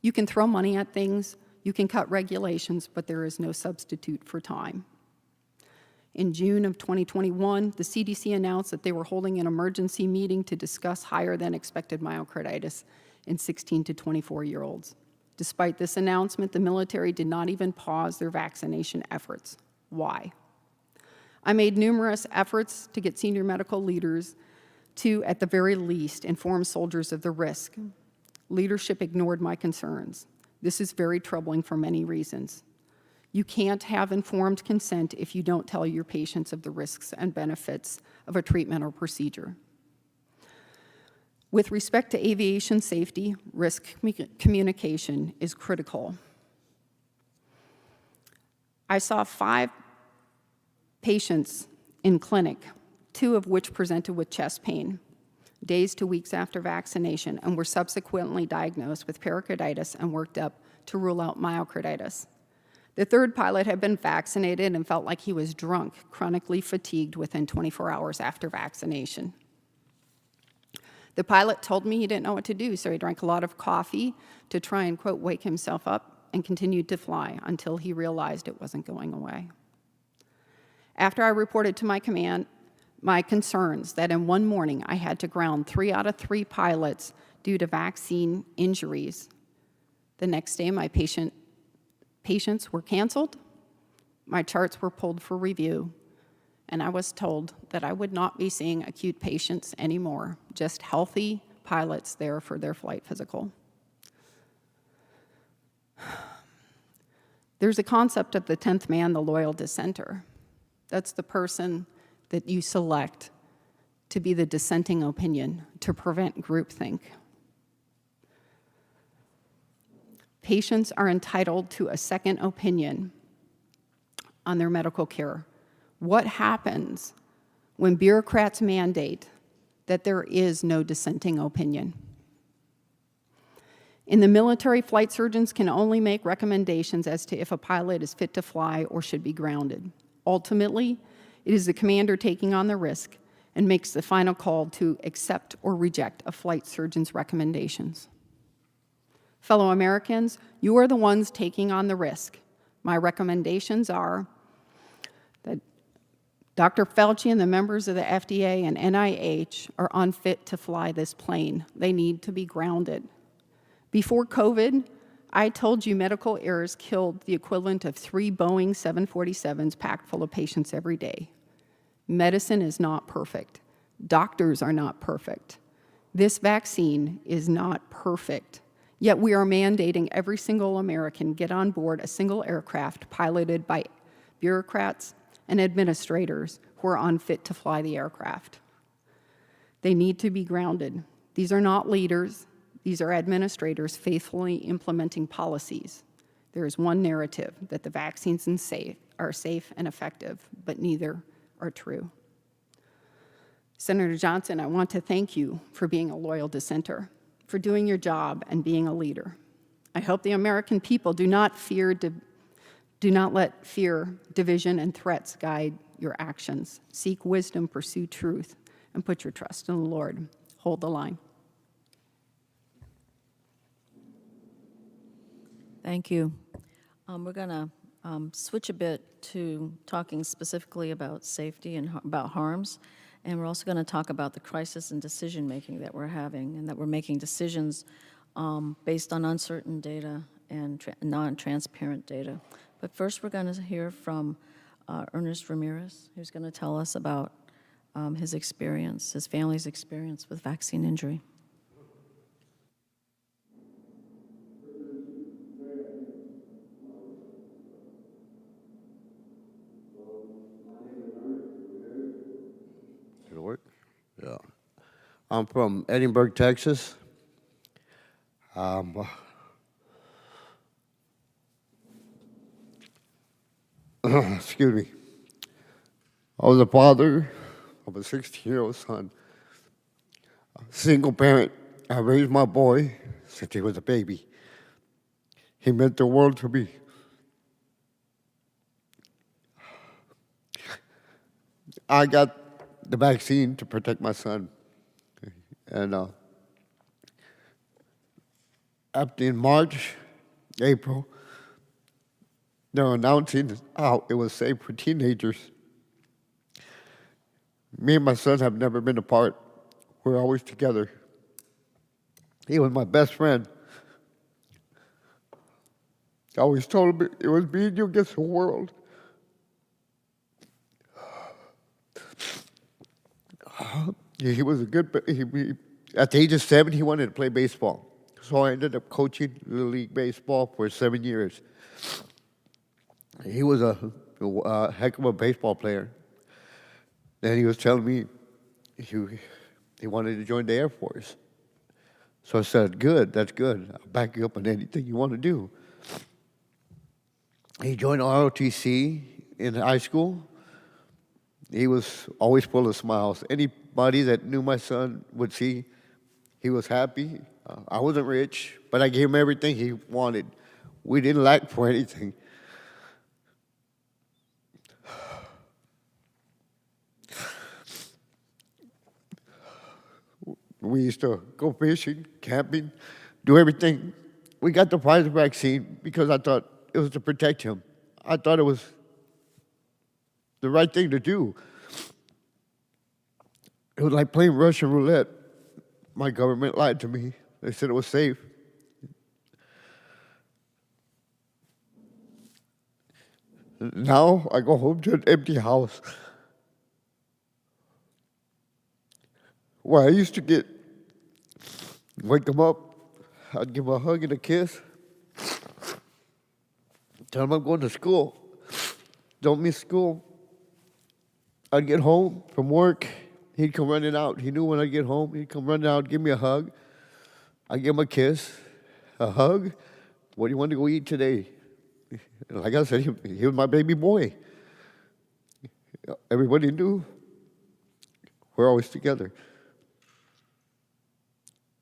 You can throw money at things, you can cut regulations, but there is no substitute for time. In June of 2021, the CDC announced that they were holding an emergency meeting to discuss higher than expected myocarditis in 16 to 24-year-olds. Despite this announcement, the military did not even pause their vaccination efforts. Why? I made numerous efforts to get senior medical leaders to, at the very least, inform soldiers of the risk. Leadership ignored my concerns. This is very troubling for many reasons. You can't have informed consent if you don't tell your patients of the risks and benefits of a treatment or procedure. With respect to aviation safety, risk communication is critical. I saw 5 patients in clinic, 2 of which presented with chest pain, days to weeks after vaccination, and were subsequently diagnosed with pericarditis and worked up to rule out myocarditis. The 3rd pilot had been vaccinated and felt like he was drunk, chronically fatigued within 24 hours after vaccination. The pilot told me he didn't know what to do, so he drank a lot of coffee to try and, quote, wake himself up, and continued to fly until he realized it wasn't going away. After I reported to my command my concerns that in one morning I had to ground 3 out of 3 pilots due to vaccine injuries, the next day my patients were canceled, my charts were pulled for review, and I was told that I would not be seeing acute patients anymore, just healthy pilots there for their flight physical. There's a concept of the 10th man, the loyal dissenter. That's the person that you select to be the dissenting opinion, to prevent groupthink. Patients are entitled to a second opinion on their medical care. What happens when bureaucrats mandate that there is no dissenting opinion? In the military, flight surgeons can only make recommendations as to if a pilot is fit to fly or should be grounded. Ultimately, it is the commander taking on the risk and makes the final call to accept or reject a flight surgeon's recommendations. Fellow Americans, you are the ones taking on the risk. My recommendations are that Dr. Fauci and the members of the FDA and NIH are unfit to fly this plane. They need to be grounded. Before COVID, I told you medical errors killed the equivalent of 3 Boeing 747s packed full of patients every day. Medicine is not perfect. Doctors are not perfect. This vaccine is not perfect. Yet we are mandating every single American get on board a single aircraft piloted by bureaucrats and administrators who are unfit to fly the aircraft. They need to be grounded. These are not leaders. These are administrators faithfully implementing policies. There is one narrative, that the vaccines are safe and effective, but neither are true. Senator Johnson, I want to thank you for being a loyal dissenter, for doing your job and being a leader. I hope the American people do not let fear, division, and threats guide your actions. Seek wisdom, pursue truth, and put your trust in the Lord. Hold the line. Thank you. We're going to switch a bit to talking specifically about safety and about harms, and we're also going to talk about the crisis in decision-making that we're having, and that we're making decisions based on uncertain data and non-transparent data. But first, we're going to hear from Ernest Ramirez, who's going to tell us about his experience, his family's experience with vaccine injury. It'll work? Yeah. I'm from Edinburgh, Texas. Excuse me. I was a father of a 16-year-old son. A single parent. I raised my boy since he was a baby. He meant the world to me. I got the vaccine to protect my son. And after in March, April, they're announcing how it was safe for teenagers. Me and my son have never been apart. We're always together. He was my best friend. I always told him it was me and you against the world. He was a good, at the age of 7, he wanted to play baseball. So I ended up coaching Little League Baseball for 7 years. He was a heck of a baseball player. Then he was telling me he wanted to join the Air Force. So I said, good, that's good. I'll back you up on anything you want to do. He joined ROTC in high school. He was always full of smiles. Anybody that knew my son would see he was happy. I wasn't rich, but I gave him everything he wanted. We didn't lack for anything. We used to go fishing, camping, do everything. We got the Pfizer vaccine because I thought it was to protect him. I thought it was the right thing to do. It was like playing Russian roulette. My government lied to me. They said it was safe. Now I go home to an empty house where I used to wake them up, I'd give them a hug and a kiss. Tell him I'm going to school. Don't miss school. I'd get home from work. He'd come running out. He knew when I'd get home, he'd come running out, give me a hug. I'd give him a kiss, a hug. What do you want to go eat today? Like I said, he was my baby boy. Everybody knew we're always together.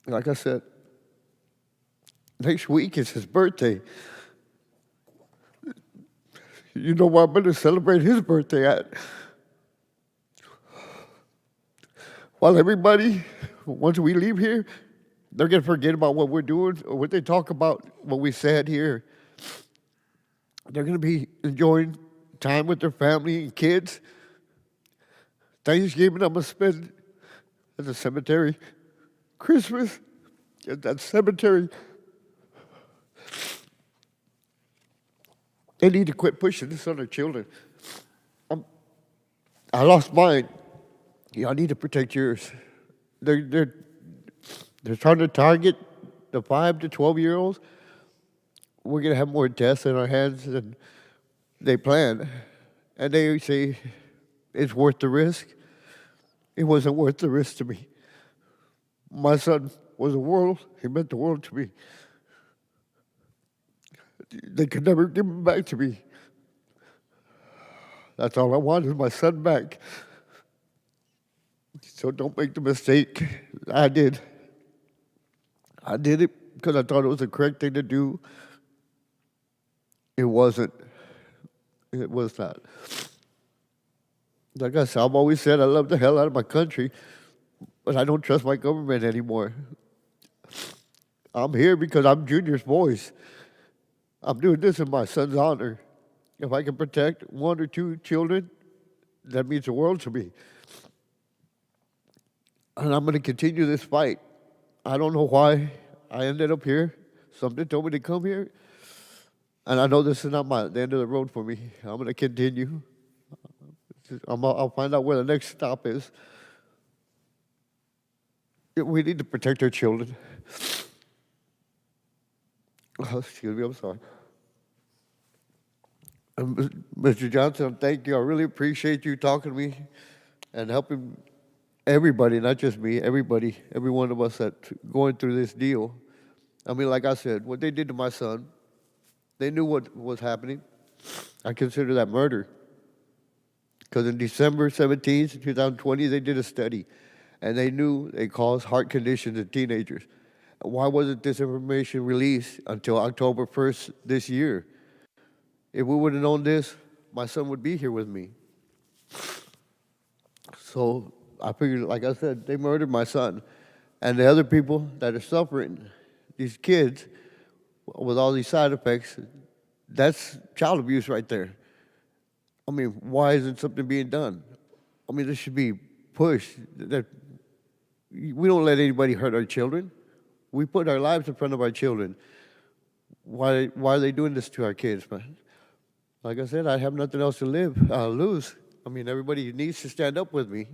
Like I said, next week is his birthday. You know where I'm going to celebrate his birthday at? While everybody, once we leave here, they're going to forget about what we're doing or what they talk about, what we said here. They're going to be enjoying time with their family and kids. Thanksgiving, I'm going to spend at the cemetery. Christmas at that cemetery. They need to quit pushing this on their children. I lost mine. Y'all need to protect yours. They're trying to target the 5 to 12-year-olds. We're going to have more deaths in our hands than they plan. And they say it's worth the risk. It wasn't worth the risk to me. My son was the world. He meant the world to me. They could never give him back to me. That's all I want is my son back. So don't make the mistake I did. I did it because I thought it was the correct thing to do. It wasn't. It was not. Like I said, I've always said I love the hell out of my country, but I don't trust my government anymore. I'm here because I'm Junior's voice. I'm doing this in my son's honor. If I can protect 1 or 2 children, that means the world to me. And I'm going to continue this fight. I don't know why I ended up here. Something told me to come here. And I know this is not the end of the road for me. I'm going to continue. I'll find out where the next stop is. We need to protect our children. Oh, excuse me, I'm sorry. Mr. Johnson, thank you. I really appreciate you talking to me and helping everybody, not just me, everybody, every one of us that's going through this deal. I mean, like I said, what they did to my son, they knew what was happening. I consider that murder. Because in December 17th, 2020, they did a study, and they knew they caused heart conditions in teenagers. Why wasn't this information released until October 1st this year? If we would have known this, my son would be here with me. So I figured, like I said, they murdered my son. And the other people that are suffering, these kids, with all these side effects, that's child abuse right there. I mean, why isn't something being done? I mean, this should be pushed. We don't let anybody hurt our children. We put our lives in front of our children. Why are they doing this to our kids, man? Like I said, I have nothing else to lose. I mean, everybody needs to stand up with me.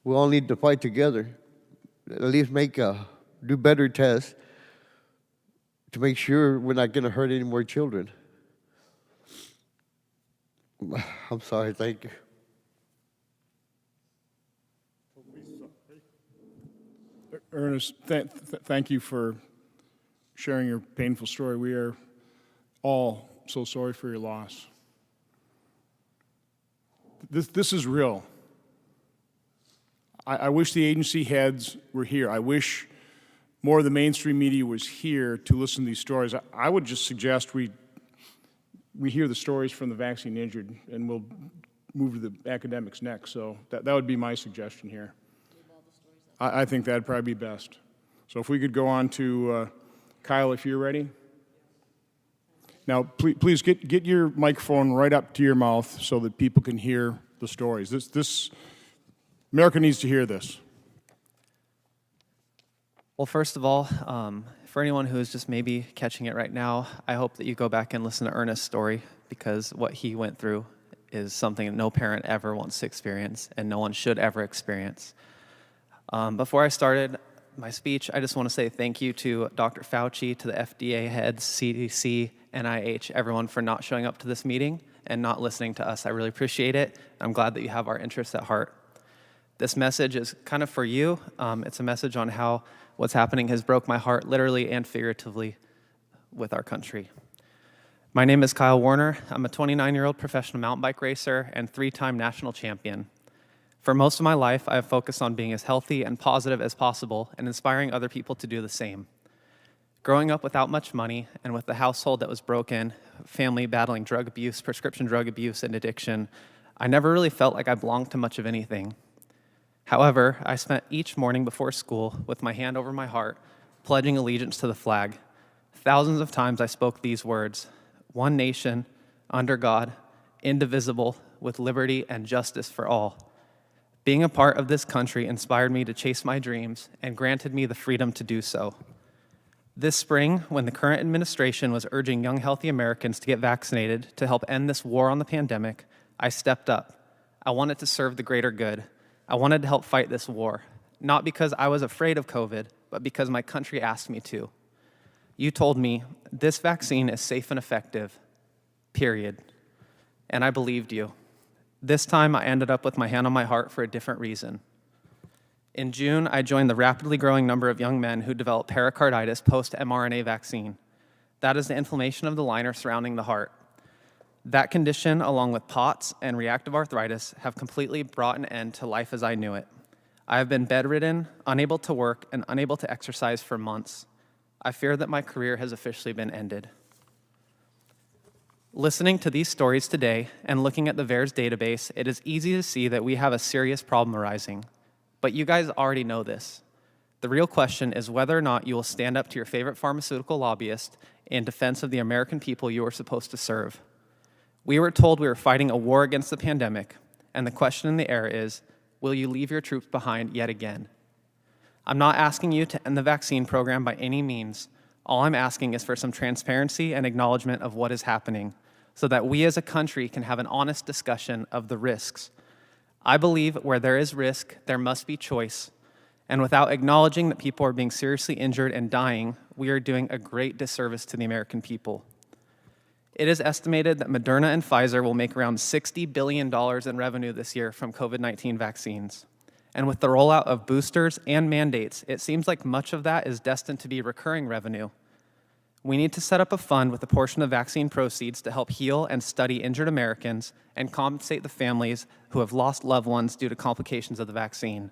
We all need to fight together. At least do better tests to make sure we're not going to hurt any more children. I'm sorry, thank you. Ernest, thank you for sharing your painful story. We are all so sorry for your loss. This is real. I wish the agency heads were here. I wish more of the mainstream media was here to listen to these stories. I would just suggest we hear the stories from the vaccine injured, and we'll move to the academics next. So that would be my suggestion here. I think that'd probably be best. So if we could go on to Kyle, if you're ready. Now, please get your microphone right up to your mouth so that people can hear the stories. This America needs to hear this. Well, first of all, for anyone who is just maybe catching it right now, I hope that you go back and listen to Ernest's story, because what he went through is something that no parent ever wants to experience and no one should ever experience. Before I started, my speech, I just want to say thank you to Dr. Fauci, to the FDA heads, CDC, NIH, everyone for not showing up to this meeting and not listening to us. I really appreciate it. I'm glad that you have our interests at heart. This message is kind of for you. It's a message on how what's happening has broke my heart literally and figuratively with our country. My name is Kyle Warner. I'm a 29-year-old professional mountain bike racer and 3-time national champion. For most of my life, I have focused on being as healthy and positive as possible and inspiring other people to do the same. Growing up without much money and with a household that was broken, family battling drug abuse, prescription drug abuse, and addiction, I never really felt like I belonged to much of anything. However, I spent each morning before school with my hand over my heart, pledging allegiance to the flag. Thousands of times I spoke these words: one nation, under God, indivisible, with liberty and justice for all. Being a part of this country inspired me to chase my dreams and granted me the freedom to do so. This spring, when the current administration was urging young, healthy Americans to get vaccinated to help end this war on the pandemic, I stepped up. I wanted to serve the greater good. I wanted to help fight this war, not because I was afraid of COVID, but because my country asked me to. You told me, this vaccine is safe and effective, period. And I believed you. This time, I ended up with my hand on my heart for a different reason. In June, I joined the rapidly growing number of young men who develop pericarditis post-mRNA vaccine. That is the inflammation of the liner surrounding the heart. That condition, along with POTS and reactive arthritis, have completely brought an end to life as I knew it. I have been bedridden, unable to work, and unable to exercise for months. I fear that my career has officially been ended. Listening to these stories today and looking at the VAERS database, it is easy to see that we have a serious problem arising. But you guys already know this. The real question is whether or not you will stand up to your favorite pharmaceutical lobbyist in defense of the American people you are supposed to serve. We were told we were fighting a war against the pandemic, and the question in the air is, will you leave your troops behind yet again? I'm not asking you to end the vaccine program by any means. All I'm asking is for some transparency and acknowledgement of what is happening, so that we as a country can have an honest discussion of the risks. I believe where there is risk, there must be choice. And without acknowledging that people are being seriously injured and dying, we are doing a great disservice to the American people. It is estimated that Moderna and Pfizer will make around $60 billion in revenue this year from COVID-19 vaccines. And with the rollout of boosters and mandates, it seems like much of that is destined to be recurring revenue. We need to set up a fund with a portion of vaccine proceeds to help heal and study injured Americans and compensate the families who have lost loved ones due to complications of the vaccine.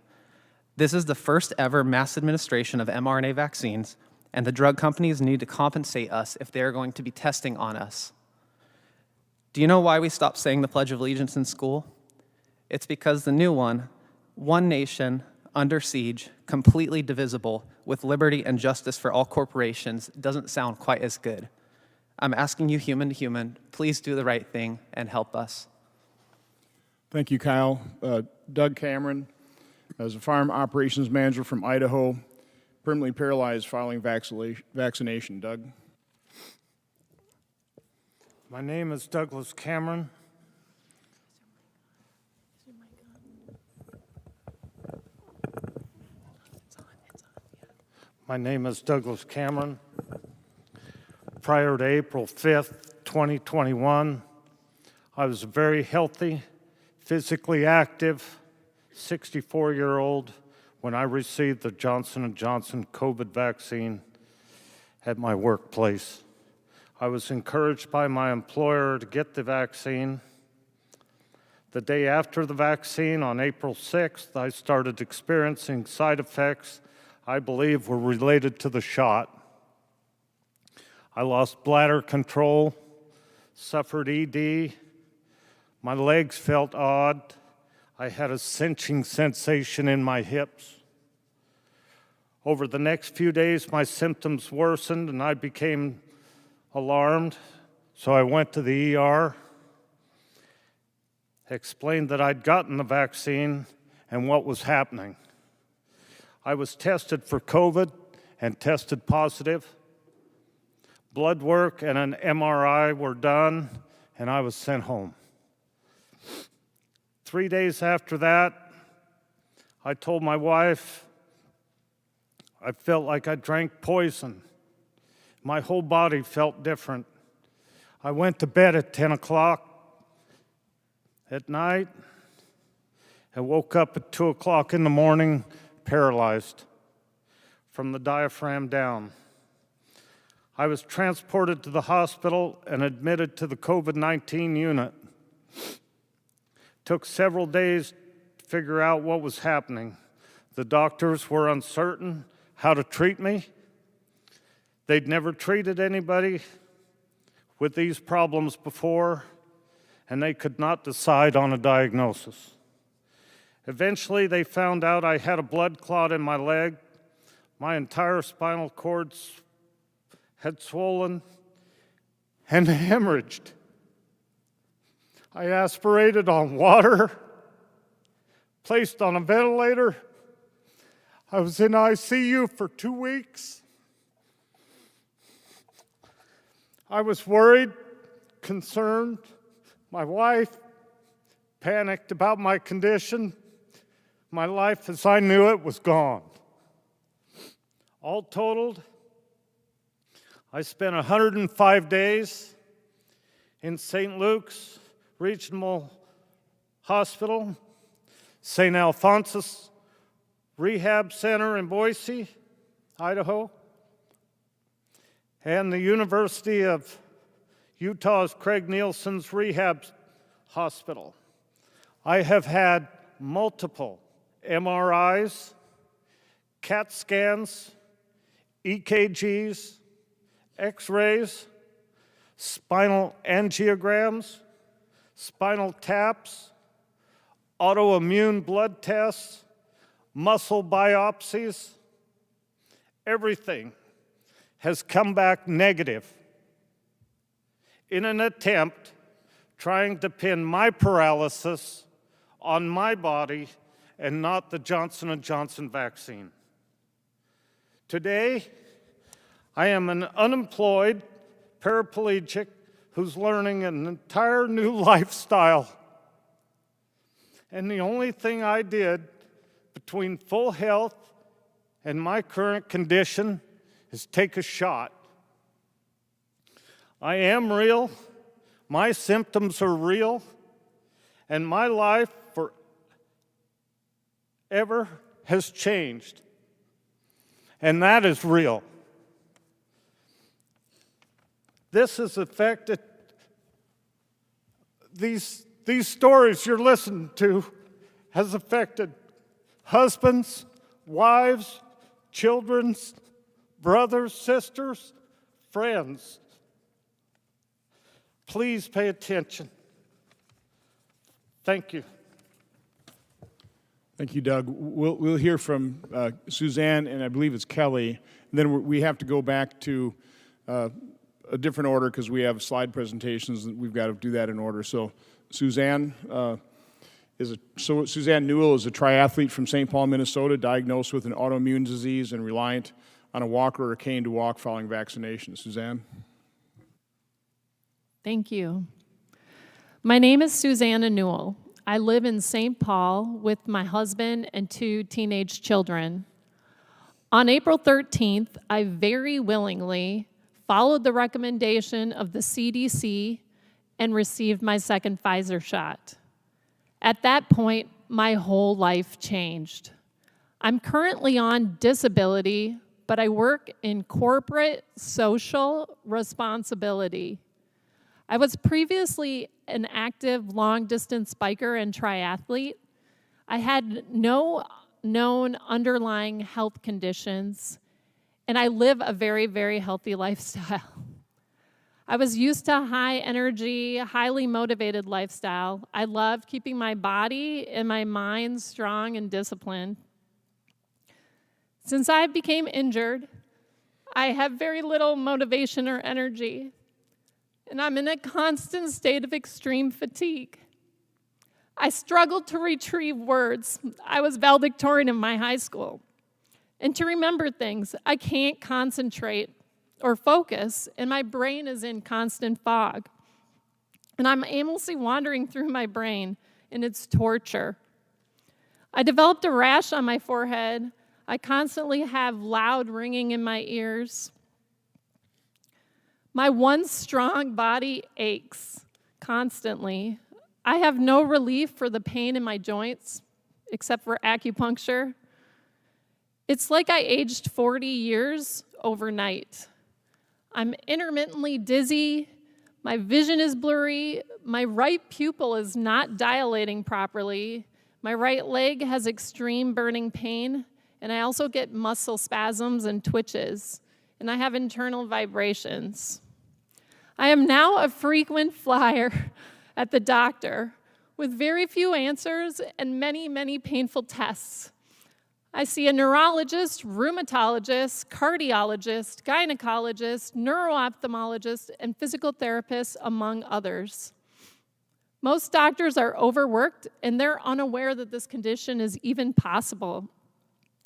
This is the first ever mass administration of mRNA vaccines, and the drug companies need to compensate us if they are going to be testing on us. Do you know why we stopped saying the Pledge of Allegiance in school? It's because the new one nation, under siege, completely divisible, with liberty and justice for all corporations, doesn't sound quite as good. I'm asking you human to human, please do the right thing and help us. Thank you, Kyle. Doug Cameron, as a farm operations manager from Idaho, permanently paralyzed following vaccination. Doug? My name is Douglas Cameron. My name is Douglas Cameron. Prior to April 5th, 2021, I was a very healthy, physically active, 64-year-old when I received the Johnson & Johnson COVID vaccine at my workplace. I was encouraged by my employer to get the vaccine. The day after the vaccine, on April 6th, I started experiencing side effects I believe were related to the shot. I lost bladder control, suffered ED, my legs felt odd, I had a cinching sensation in my hips. Over the next few days, my symptoms worsened and I became alarmed, so I went to the ER, explained that I'd gotten the vaccine and what was happening. I was tested for COVID and tested positive. Blood work and an MRI were done, and I was sent home. 3 days after that, I told my wife I felt like I drank poison. My whole body felt different. I went to bed at 10 o'clock at night and woke up at 2 o'clock in the morning paralyzed from the diaphragm down. I was transported to the hospital and admitted to the COVID-19 unit. Took several days to figure out what was happening. The doctors were uncertain how to treat me. They'd never treated anybody with these problems before, and they could not decide on a diagnosis. Eventually, they found out I had a blood clot in my leg. My entire spinal cord had swollen and hemorrhaged. I aspirated on water, placed on a ventilator. I was in ICU for 2 weeks. I was worried, concerned. My wife panicked about my condition. My life as I knew it was gone. All totaled, I spent 105 days in St. Luke's Regional Hospital, St. Alphonsus Rehab Center in Boise, Idaho, and the University of Utah's Craig Nielsen's Rehab Hospital. I have had multiple MRIs, CAT scans, EKGs, X-rays, spinal angiograms, spinal taps, autoimmune blood tests, muscle biopsies. Everything has come back negative in an attempt trying to pin my paralysis on my body and not the Johnson & Johnson vaccine. Today, I am an unemployed paraplegic who's learning an entire new lifestyle. And the only thing I did between full health and my current condition is take a shot. I am real, my symptoms are real, and my life forever has changed. And that is real. This has affected, these stories you're listening to has affected husbands, wives, children, brothers, sisters, friends. Please pay attention. Thank you. Thank you, Doug. We'll hear from Suzanne, and I believe it's Kelly. And then we have to go back to a different order because we have slide presentations, and we've got to do that in order. So Suzanne Suzanne Newell is a triathlete from St. Paul, Minnesota, diagnosed with an autoimmune disease and reliant on a walker or a cane to walk following vaccination. Suzanne? Thank you. My name is Susanna Newell. I live in St. Paul with my husband and 2 teenage children. On April 13th, I very willingly followed the recommendation of the CDC and received my second Pfizer shot. At that point, my whole life changed. I'm currently on disability, but I work in corporate social responsibility. I was previously an active long-distance biker and triathlete. I had no known underlying health conditions, and I live a very, very healthy lifestyle. I was used to high energy, highly motivated lifestyle. I loved keeping my body and my mind strong and disciplined. Since I became injured, I have very little motivation or energy, and I'm in a constant state of extreme fatigue. I struggled to retrieve words. I was valedictorian in my high school. And to remember things, I can't concentrate or focus, and my brain is in constant fog. And I'm aimlessly wandering through my brain, and it's torture. I developed a rash on my forehead. I constantly have loud ringing in my ears. My once strong body aches constantly. I have no relief for the pain in my joints, except for acupuncture. It's like I aged 40 years overnight. I'm intermittently dizzy, my vision is blurry, my right pupil is not dilating properly, my right leg has extreme burning pain, and I also get muscle spasms and twitches, and I have internal vibrations. I am now a frequent flyer at the doctor with very few answers and many, many painful tests. I see a neurologist, rheumatologist, cardiologist, gynecologist, neuro-ophthalmologist, and physical therapist, among others. Most doctors are overworked, and they're unaware that this condition is even possible.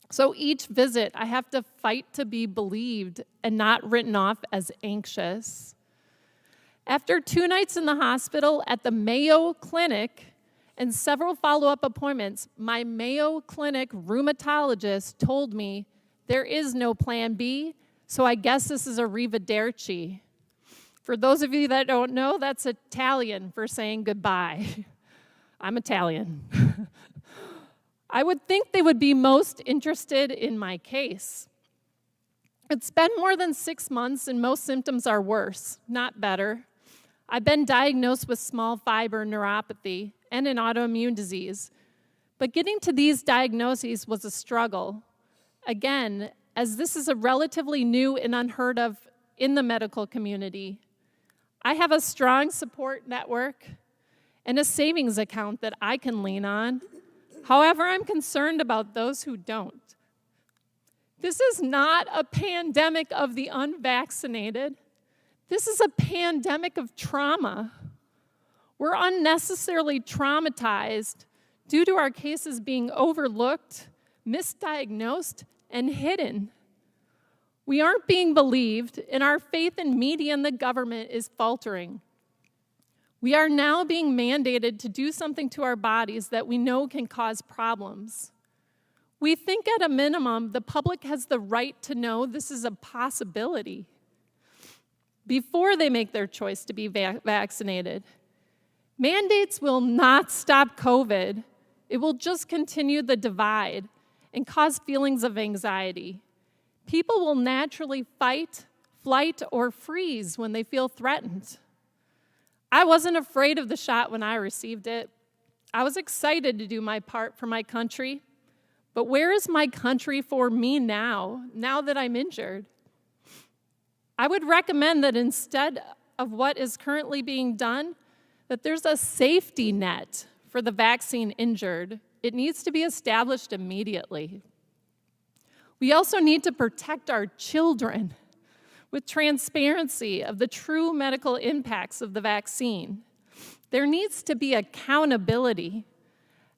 So each visit, I have to fight to be believed and not written off as anxious. After 2 nights in the hospital at the Mayo Clinic, and several follow-up appointments, my Mayo Clinic rheumatologist told me there is no plan B, so I guess this is a arrivederci. For those of you that don't know, that's Italian for saying goodbye. I'm Italian. I would think they would be most interested in my case. It's been more than 6 months and most symptoms are worse, not better. I've been diagnosed with small fiber neuropathy and an autoimmune disease. But getting to these diagnoses was a struggle. Again, as this is a relatively new and unheard of in the medical community. I have a strong support network and a savings account that I can lean on. However, I'm concerned about those who don't. This is not a pandemic of the unvaccinated. This is a pandemic of trauma. We're unnecessarily traumatized due to our cases being overlooked, misdiagnosed, and hidden. We aren't being believed, and our faith in media and the government is faltering. We are now being mandated to do something to our bodies that we know can cause problems. We think at a minimum the public has the right to know this is a possibility before they make their choice to be vaccinated. Mandates will not stop COVID. It will just continue the divide and cause feelings of anxiety. People will naturally fight, flight, or freeze when they feel threatened. I wasn't afraid of the shot when I received it. I was excited to do my part for my country. But where is my country for me now that I'm injured? I would recommend that instead of what is currently being done, that there's a safety net for the vaccine injured. It needs to be established immediately. We also need to protect our children with transparency of the true medical impacts of the vaccine. There needs to be accountability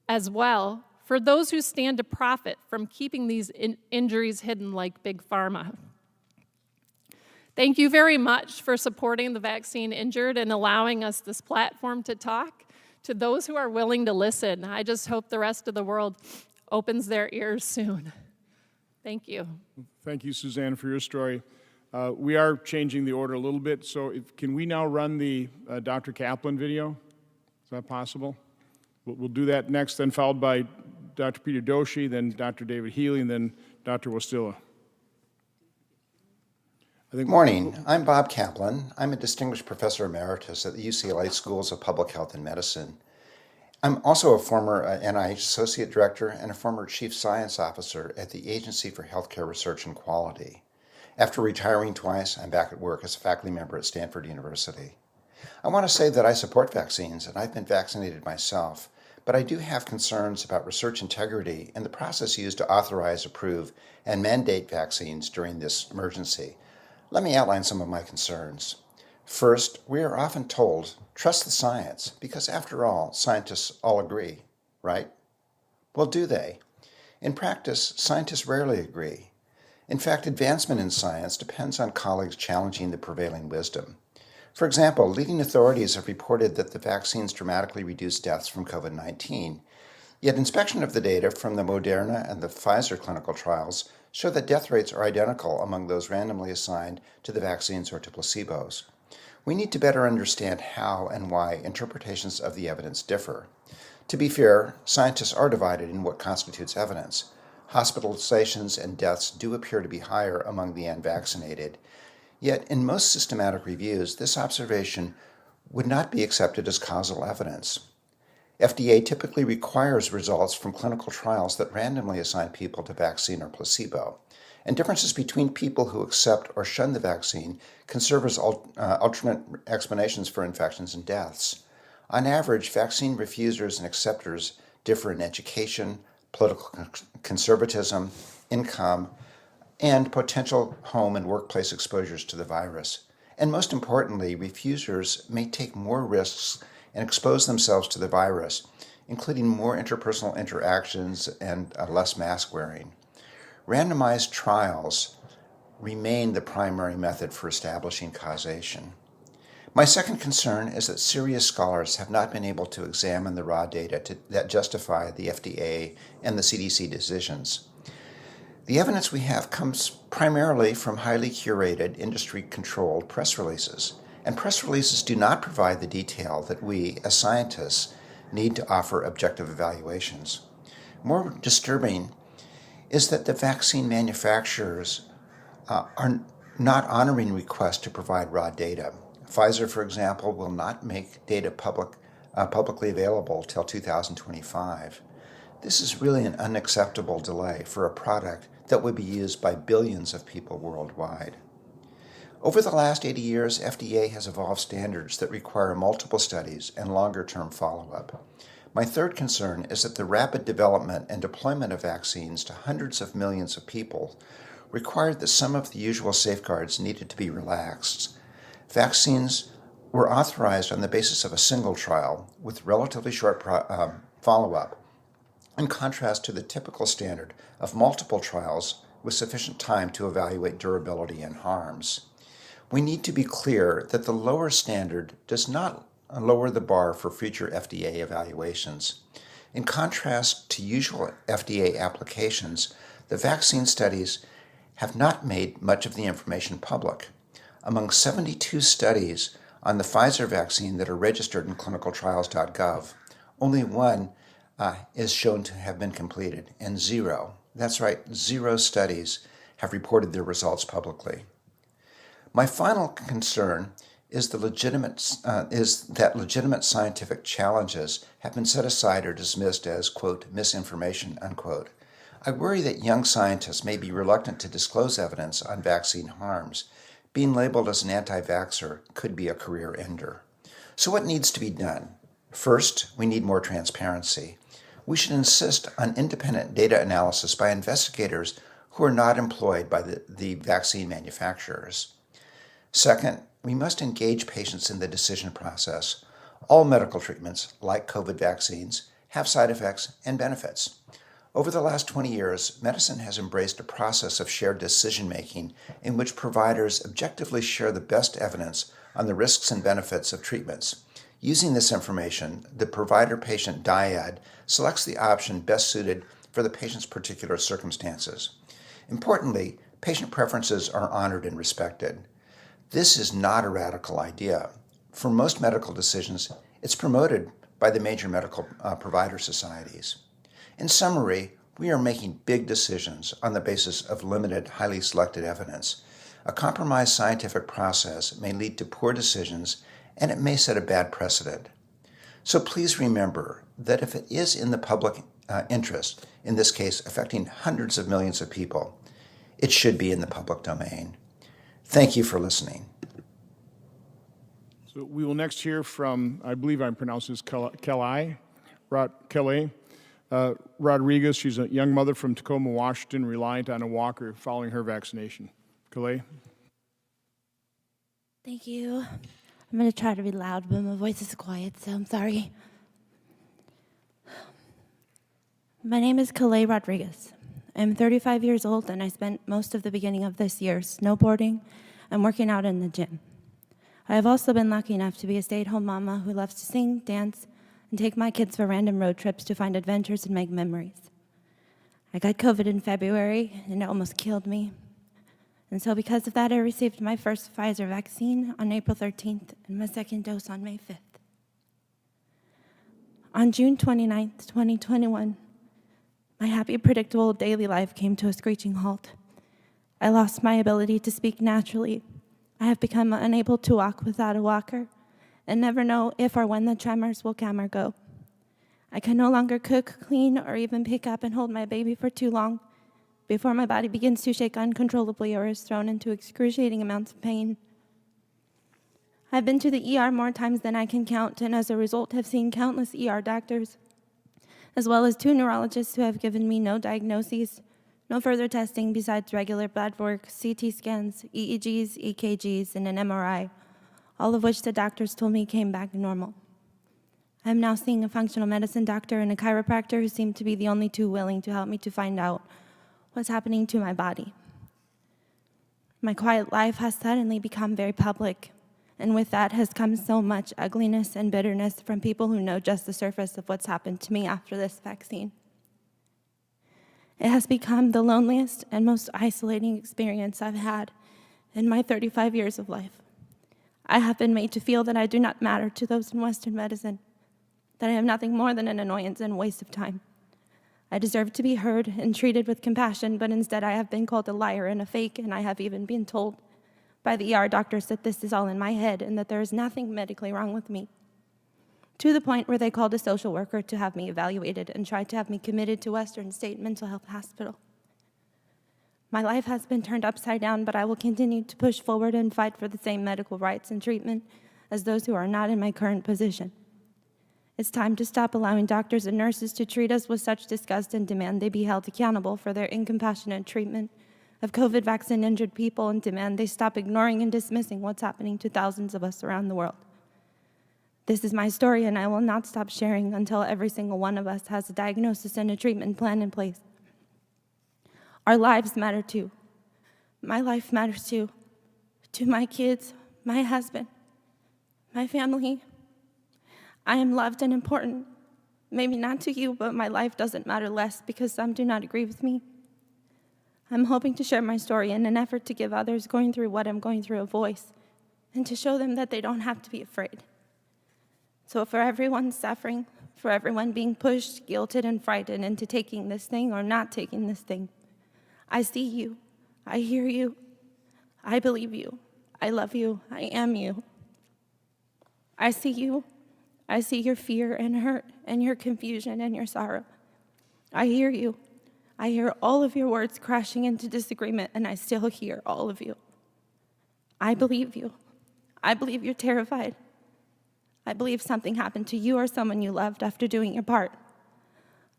as well for those who stand to profit from keeping these injuries hidden like Big Pharma. Thank you very much for supporting the vaccine injured and allowing us this platform to talk to those who are willing to listen. I just hope the rest of the world opens their ears soon. Thank you. Thank you, Suzanne, for your story. We are changing the order a little bit, so can we now run the Dr. Kaplan video? Is that possible? We'll do that next, then followed by Dr. Peter Doshi, then Dr. David Healy, and then Dr. Wostilla. Good morning. I'm Bob Kaplan. I'm a distinguished professor emeritus at the UCLA Schools of Public Health and Medicine. I'm also a former NIH Associate Director and a former Chief Science Officer at the Agency for Healthcare Research and Quality. After retiring twice, I'm back at work as a faculty member at Stanford University. I want to say that I support vaccines, and I've been vaccinated myself, but I do have concerns about research integrity and the process used to authorize, approve, and mandate vaccines during this emergency. Let me outline some of my concerns. First, we are often told, trust the science, because after all, scientists all agree, right? Well, do they? In practice, scientists rarely agree. In fact, advancement in science depends on colleagues challenging the prevailing wisdom. For example, leading authorities have reported that the vaccines dramatically reduce deaths from COVID-19. Yet inspection of the data from the Moderna and the Pfizer clinical trials show that death rates are identical among those randomly assigned to the vaccines or to placebos. We need to better understand how and why interpretations of the evidence differ. To be fair, scientists are divided in what constitutes evidence. Hospitalizations and deaths do appear to be higher among the unvaccinated. Yet, in most systematic reviews, this observation would not be accepted as causal evidence. FDA typically requires results from clinical trials that randomly assign people to vaccine or placebo, and differences between people who accept or shun the vaccine can serve as alternate explanations for infections and deaths. On average, vaccine refusers and acceptors differ in education, political conservatism, income, and potential home and workplace exposures to the virus. And most importantly, refusers may take more risks and expose themselves to the virus, including more interpersonal interactions and less mask wearing. Randomized trials remain the primary method for establishing causation. My second concern is that serious scholars have not been able to examine the raw data that justify the FDA and the CDC decisions. The evidence we have comes primarily from highly curated, industry-controlled press releases, and press releases do not provide the detail that we, as scientists, need to offer objective evaluations. More disturbing is that the vaccine manufacturers are not honoring requests to provide raw data. Pfizer, for example, will not make data publicly available till 2025. This is really an unacceptable delay for a product that would be used by billions of people worldwide. Over the last 80 years, FDA has evolved standards that require multiple studies and longer-term follow-up. My third concern is that the rapid development and deployment of vaccines to hundreds of millions of people required that some of the usual safeguards needed to be relaxed. Vaccines were authorized on the basis of a single trial with relatively short follow-up, in contrast to the typical standard of multiple trials with sufficient time to evaluate durability and harms. We need to be clear that the lower standard does not lower the bar for future FDA evaluations. In contrast to usual FDA applications, the vaccine studies have not made much of the information public. Among 72 studies on the Pfizer vaccine that are registered in clinicaltrials.gov, only one is shown to have been completed, and zero, that's right, 0 studies have reported their results publicly. My final concern is that legitimate scientific challenges have been set aside or dismissed as, quote, misinformation, unquote. I worry that young scientists may be reluctant to disclose evidence on vaccine harms. Being labeled as an anti-vaxxer could be a career ender. So what needs to be done? First, we need more transparency. We should insist on independent data analysis by investigators who are not employed by the vaccine manufacturers. Second, we must engage patients in the decision process. All medical treatments, like COVID vaccines, have side effects and benefits. Over the last 20 years, medicine has embraced a process of shared decision-making in which providers objectively share the best evidence on the risks and benefits of treatments. Using this information, the provider-patient dyad selects the option best suited for the patient's particular circumstances. Importantly, patient preferences are honored and respected. This is not a radical idea. For most medical decisions, it's promoted by the major medical provider societies. In summary, we are making big decisions on the basis of limited, highly selected evidence. A compromised scientific process may lead to poor decisions, and it may set a bad precedent. So please remember that if it is in the public interest, in this case affecting hundreds of millions of people, it should be in the public domain. Thank you for listening. So we will next hear from, I believe I'm pronouncing this Kalei Rodriguez. She's a young mother from Tacoma, Washington, reliant on a walker following her vaccination. Kalei? Thank you. I'm going to try to be loud, but my voice is quiet, so I'm sorry. My name is Kalei Rodriguez. I'm 35 years old, and I spent most of the beginning of this year snowboarding and working out in the gym. I have also been lucky enough to be a stay-at-home mama who loves to sing, dance, and take my kids for random road trips to find adventures and make memories. I got COVID in February, and it almost killed me. And so because of that, I received my first Pfizer vaccine on April 13th and my second dose on May 5th. On June 29th, 2021, my happy, predictable daily life came to a screeching halt. I lost my ability to speak naturally. I have become unable to walk without a walker and never know if or when the tremors will come or go. I can no longer cook, clean, or even pick up and hold my baby for too long before my body begins to shake uncontrollably or is thrown into excruciating amounts of pain. I've been to the ER more times than I can count, and as a result have seen countless ER doctors, as well as 2 neurologists who have given me no diagnoses, no further testing besides regular blood work, CT scans, EEGs, EKGs, and an MRI, all of which the doctors told me came back normal. I am now seeing a functional medicine doctor and a chiropractor who seem to be the only 2 willing to help me to find out what's happening to my body. My quiet life has suddenly become very public, and with that has come so much ugliness and bitterness from people who know just the surface of what's happened to me after this vaccine. It has become the loneliest and most isolating experience I've had in my 35 years of life. I have been made to feel that I do not matter to those in Western medicine, that I am nothing more than an annoyance and waste of time. I deserve to be heard and treated with compassion, but instead I have been called a liar and a fake, and I have even been told by the ER doctors that this is all in my head and that there is nothing medically wrong with me, to the point where they called a social worker to have me evaluated and tried to have me committed to Western State Mental Health Hospital. My life has been turned upside down, but I will continue to push forward and fight for the same medical rights and treatment as those who are not in my current position. It's time to stop allowing doctors and nurses to treat us with such disgust and demand they be held accountable for their incompassionate treatment of COVID vaccine-injured people, and demand they stop ignoring and dismissing what's happening to thousands of us around the world. This is my story, and I will not stop sharing until every single one of us has a diagnosis and a treatment plan in place. Our lives matter too. My life matters too. To my kids, my husband, my family. I am loved and important. Maybe not to you, but my life doesn't matter less because some do not agree with me. I'm hoping to share my story in an effort to give others going through what I'm going through a voice and to show them that they don't have to be afraid. So for everyone suffering, for everyone being pushed, guilted, and frightened into taking this thing or not taking this thing, I see you, I hear you, I believe you, I love you, I am you. I see you, I see your fear and hurt and your confusion and your sorrow. I hear you. I hear all of your words crashing into disagreement, and I still hear all of you. I believe you. I believe you're terrified. I believe something happened to you or someone you loved after doing your part.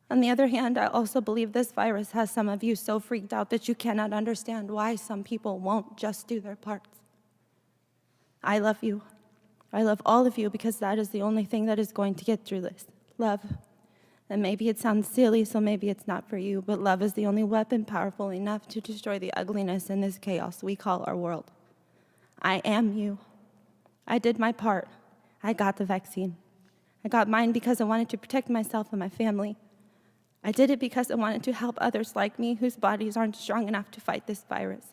On the other hand, I also believe this virus has some of you so freaked out that you cannot understand why some people won't just do their parts. I love you. I love all of you because that is the only thing that is going to get through this. Love. And maybe it sounds silly, so maybe it's not for you, but love is the only weapon powerful enough to destroy the ugliness in this chaos we call our world. I am you. I did my part. I got the vaccine. I got mine because I wanted to protect myself and my family. I did it because I wanted to help others like me whose bodies aren't strong enough to fight this virus.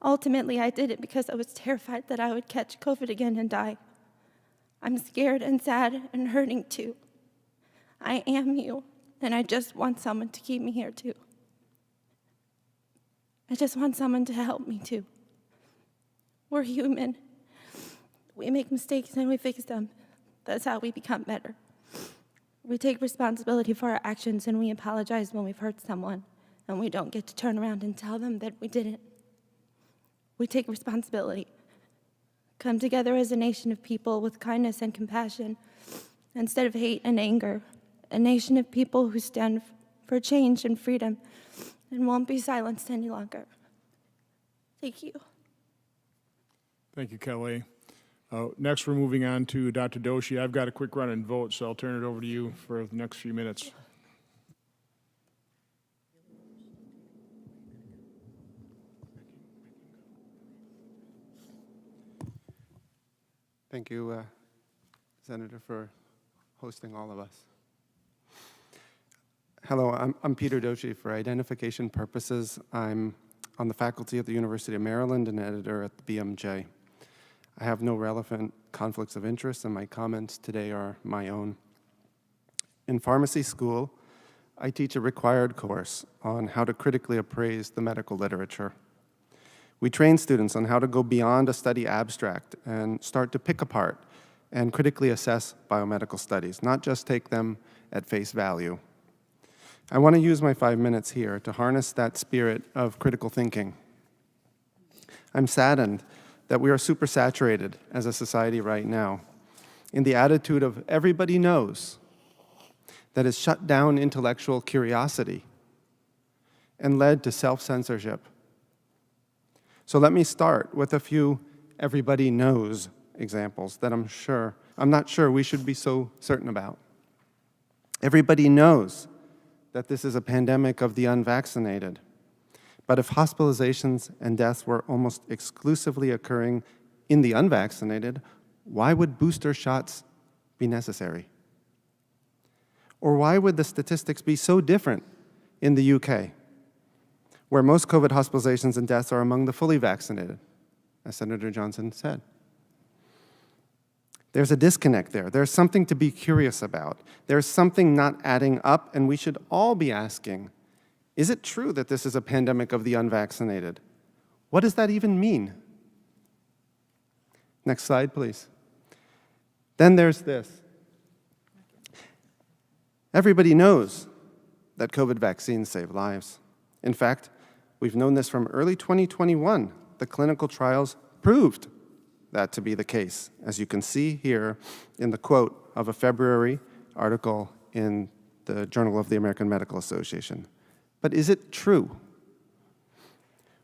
Ultimately, I did it because I was terrified that I would catch COVID again and die. I'm scared and sad and hurting too. I am you, and I just want someone to keep me here too. I just want someone to help me too. We're human. We make mistakes and we fix them. That's how we become better. We take responsibility for our actions and we apologize when we've hurt someone, and we don't get to turn around and tell them that we didn't. We take responsibility. Come together as a nation of people with kindness and compassion instead of hate and anger. A nation of people who stand for change and freedom and won't be silenced any longer. Thank you. Thank you, Kalei. Next, we're moving on to Dr. Doshi. I've got a quick run and vote, so I'll turn it over to you for the next few minutes. Thank you, Senator, for hosting all of us. Hello, I'm Peter Doshi. For identification purposes, I'm on the faculty at the University of Maryland and editor at the BMJ. I have no relevant conflicts of interest, and my comments today are my own. In pharmacy school, I teach a required course on how to critically appraise the medical literature. We train students on how to go beyond a study abstract and start to pick apart and critically assess biomedical studies, not just take them at face value. I want to use my 5 minutes here to harness that spirit of critical thinking. I'm saddened that we are supersaturated as a society right now in the attitude of everybody knows that has shut down intellectual curiosity and led to self-censorship. So let me start with a few everybody knows examples that I'm not sure we should be so certain about. Everybody knows that this is a pandemic of the unvaccinated. But if hospitalizations and deaths were almost exclusively occurring in the unvaccinated, why would booster shots be necessary? Or why would the statistics be so different in the UK, where most COVID hospitalizations and deaths are among the fully vaccinated, as Senator Johnson said? There's a disconnect there. There's something to be curious about. There's something not adding up, and we should all be asking, is it true that this is a pandemic of the unvaccinated? What does that even mean? Next slide, please. Then there's this. Everybody knows that COVID vaccines save lives. In fact, we've known this from early 2021. The clinical trials proved that to be the case, as you can see here in the quote of a February article in the Journal of the American Medical Association. But is it true?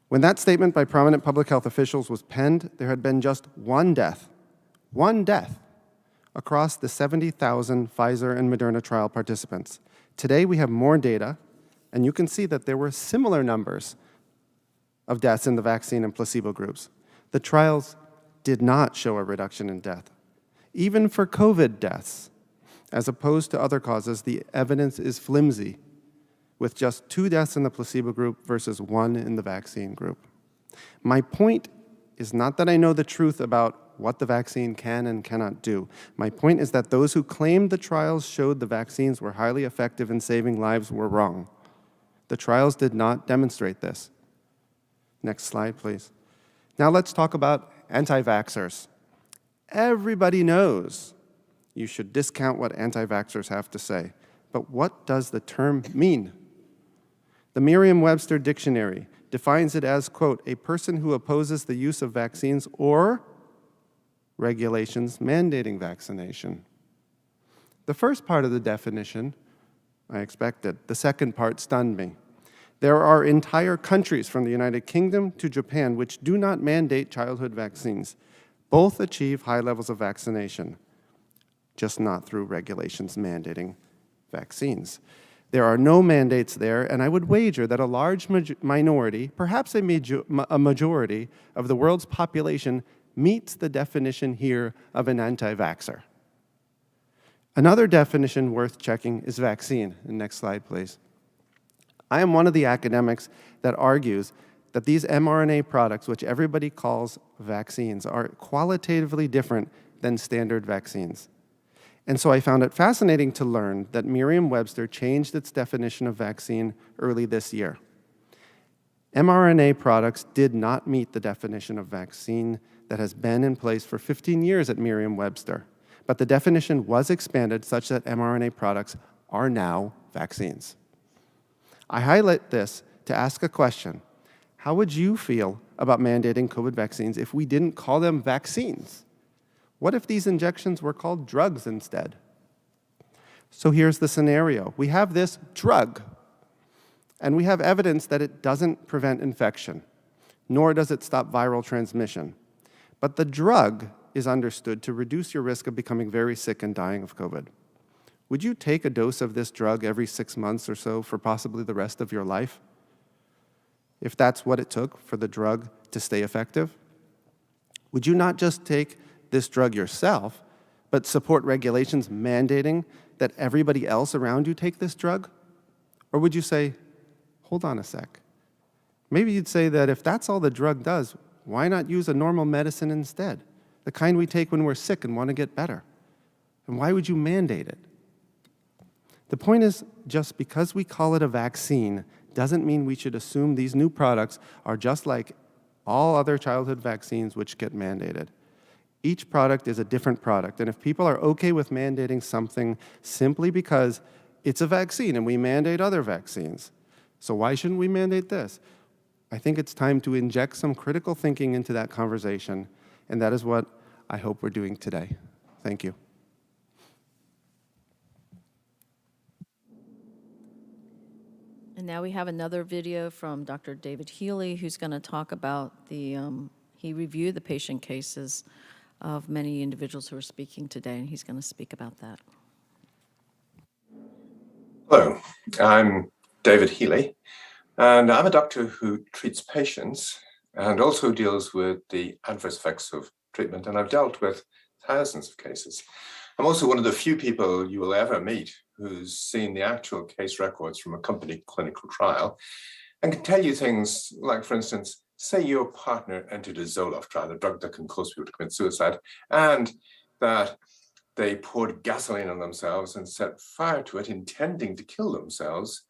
When that statement by prominent public health officials was penned, there had been just one death across the 70,000 Pfizer and Moderna trial participants. Today we have more data, and you can see that there were similar numbers of deaths in the vaccine and placebo groups. The trials did not show a reduction in death. Even for COVID deaths, as opposed to other causes, the evidence is flimsy, with just 2 deaths in the placebo group versus 1 in the vaccine group. My point is not that I know the truth about what the vaccine can and cannot do. My point is that those who claimed the trials showed the vaccines were highly effective in saving lives were wrong. The trials did not demonstrate this. Next slide, please. Now let's talk about anti-vaxxers. Everybody knows you should discount what anti-vaxxers have to say. But what does the term mean? The Merriam-Webster dictionary defines it as, quote, a person who opposes the use of vaccines or regulations mandating vaccination. The first part of the definition, I expected. The second part stunned me. There are entire countries from the United Kingdom to Japan which do not mandate childhood vaccines. Both achieve high levels of vaccination, just not through regulations mandating vaccines. There are no mandates there, and I would wager that a large minority, perhaps a majority of the world's population meets the definition here of an anti-vaxxer. Another definition worth checking is vaccine. Next slide, please. I am one of the academics that argues that these mRNA products, which everybody calls vaccines, are qualitatively different than standard vaccines. And so I found it fascinating to learn that Merriam-Webster changed its definition of vaccine early this year. mRNA products did not meet the definition of vaccine that has been in place for 15 years at Merriam-Webster, but the definition was expanded such that mRNA products are now vaccines. I highlight this to ask a question. How would you feel about mandating COVID vaccines if we didn't call them vaccines? What if these injections were called drugs instead? So here's the scenario. We have this drug, and we have evidence that it doesn't prevent infection, nor does it stop viral transmission. But the drug is understood to reduce your risk of becoming very sick and dying of COVID. Would you take a dose of this drug every 6 months or so for possibly the rest of your life? If that's what it took for the drug to stay effective? Would you not just take this drug yourself, but support regulations mandating that everybody else around you take this drug? Or would you say, hold on a sec. Maybe you'd say that if that's all the drug does, why not use a normal medicine instead? The kind we take when we're sick and want to get better. And why would you mandate it? The point is, just because we call it a vaccine doesn't mean we should assume these new products are just like all other childhood vaccines which get mandated. Each product is a different product, and if people are okay with mandating something simply because it's a vaccine and we mandate other vaccines, so why shouldn't we mandate this? I think it's time to inject some critical thinking into that conversation, and that is what I hope we're doing today. Thank you. And now we have another video from Dr. David Healy, who's going to talk about he reviewed the patient cases of many individuals who are speaking today, and he's going to speak about that. Hello, I'm David Healy, and I'm a doctor who treats patients and also deals with the adverse effects of treatment, and I've dealt with thousands of cases. I'm also one of the few people you will ever meet who's seen the actual case records from a company clinical trial and can tell you things like, for instance, say your partner entered a Zoloft trial, a drug that can cause people to commit suicide, and that they poured gasoline on themselves and set fire to it, intending to kill themselves,